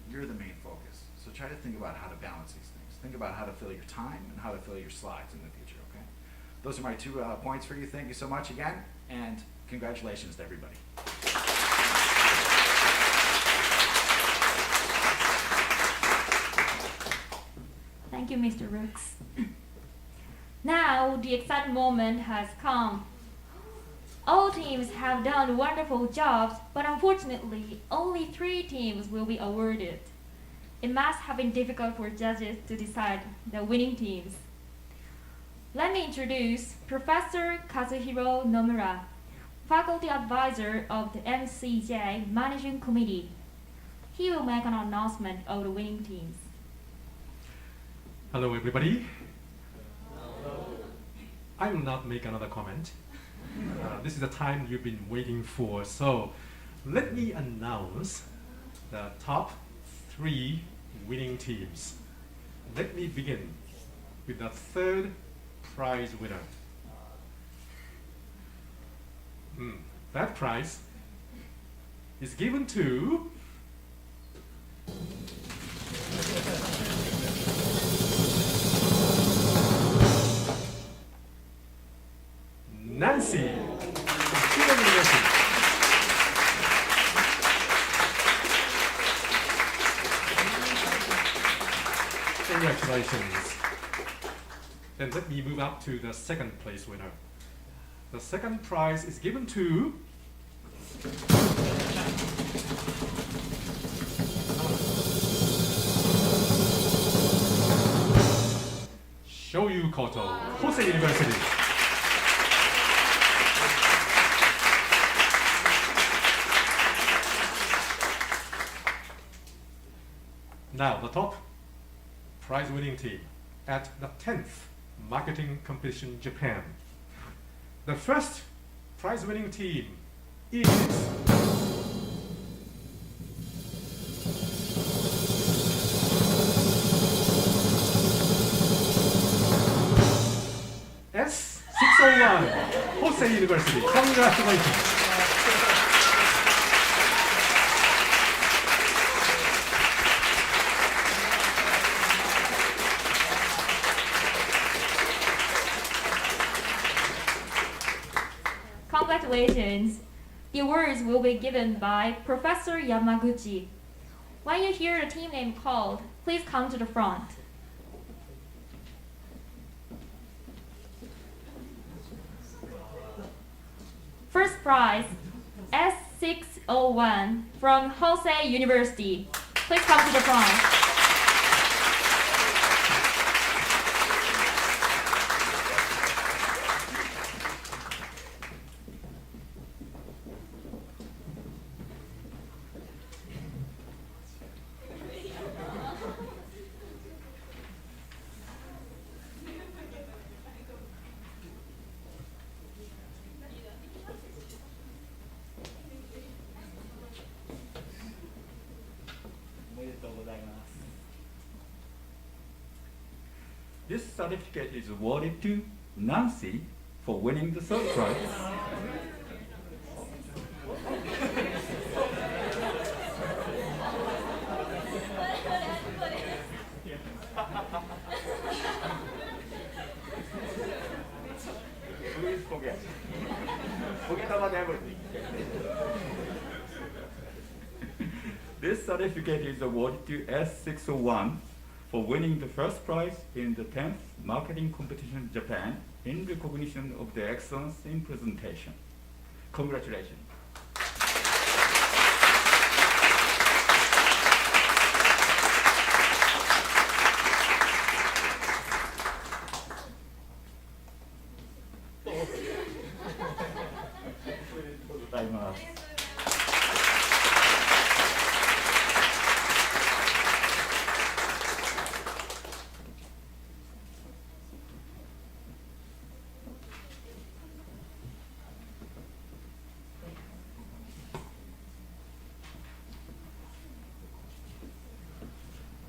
You're the main focus. So try to think about how to balance these things. Think about how to fill your time and how to fill your slides in the future, okay? Those are my 2 points for you. Thank you so much again, and congratulations to everybody. Thank you, Mr. Rooks. Now the exciting moment has come. All teams have done wonderful jobs, but unfortunately, only 3 teams will be awarded. It must have been difficult for judges to decide the winning teams. Let me introduce Professor Kazuhiro Nomura, Faculty Advisor of the MCJ Managing Committee. He will make an announcement of the winning teams. Hello, everybody. I will not make another comment. This is the time you've been waiting for, so let me announce the top 3 winning teams. Let me begin with the 3rd prize winner. That prize is given to Nancy from Kyoto University. Congratulations. Then let me move up to the 2nd place winner. The 2nd prize is given to Shoyu Koto, Hosei University. Now the top prize winning team at the 10th Marketing Competition Japan. The first prize winning team is S601, Hosei University. Congratulations. Congratulations. The awards will be given by Professor Yamaguchi. When you hear the team name called, please come to the front. First prize, 601 from Hosei University. Please come to the front. This certificate is awarded to Nancy for winning the third prize. Please forget. Forget about everything. This certificate is awarded to S601 for winning the first prize in the 10th Marketing Competition in Japan in recognition of their excellence in presentation. Congratulations.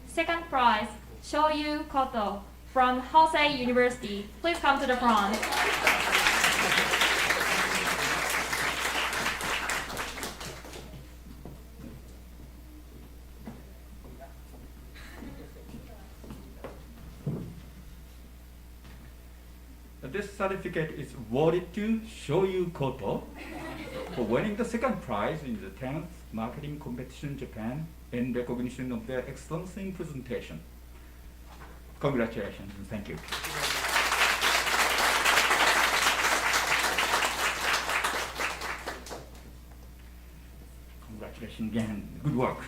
Second prize, Shoyu Koto from Hosei University. Please come to the front. This certificate is awarded to Shoyu Koto for winning the second prize in the 10th Marketing Competition in Japan in recognition of their excellence in presentation. Congratulations and thank you. Congratulations again. Good work.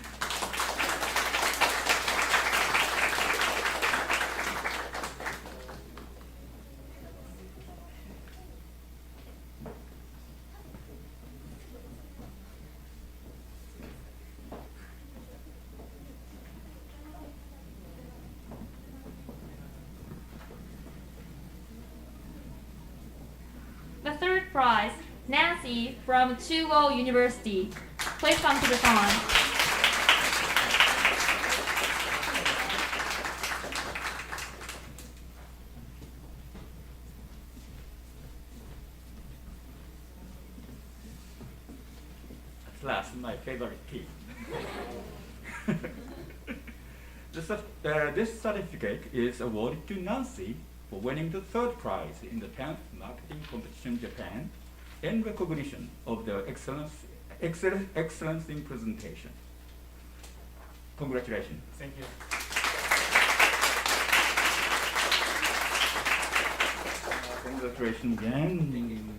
The third prize, Nancy from Chuo University. Please come to the front. At last, my favorite team. This certificate is awarded to Nancy for winning the third prize in the 10th Marketing Competition in Japan in recognition of their excellence in presentation. Congratulations. Thank you. Congratulations again.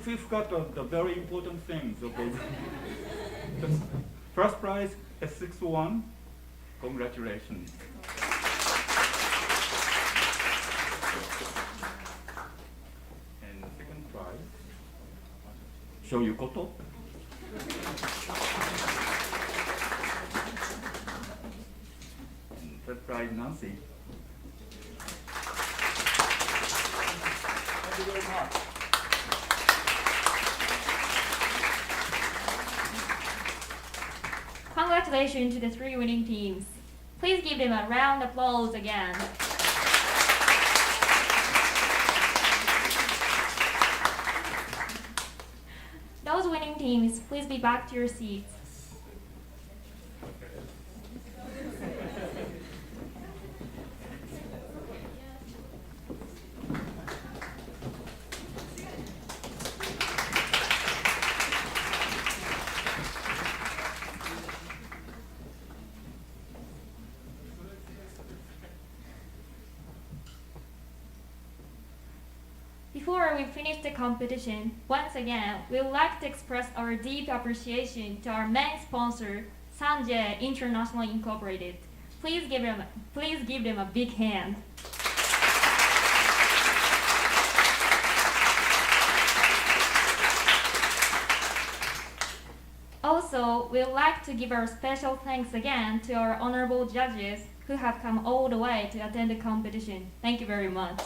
We forgot the very important things. Okay. The first prize is 6-1. Congratulations. And the second prize, Shoyu Koto. And third prize, Nancy. Thank you very much. Congratulations to the three winning teams. Please give them a round of applause again. Those winning teams, please be back to your seats. Before we finish the competition, once again, we would like to express our deep appreciation to our main sponsor, Sanjay International Incorporated. Please give them a big hand. Also, we'd like to give our special thanks again to our honorable judges who have come all the way to attend the competition. Thank you very much.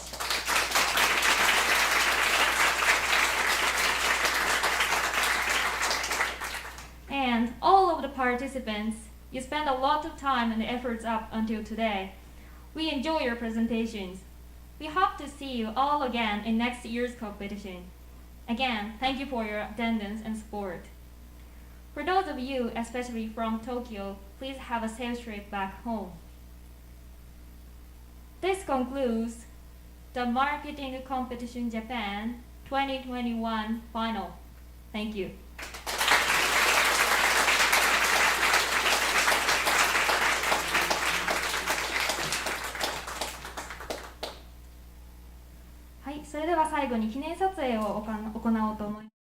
And all of the participants, you spent a lot of time and efforts up until today. We enjoy your presentations. We hope to see you all again in next year's competition. Again, thank you for your attendance and support. For those of you, especially from Tokyo, please have a safe trip back home. This concludes the Marketing Competition Japan 2021 final. Thank you. Hi, それでは最後に記念撮影を行おうと思います。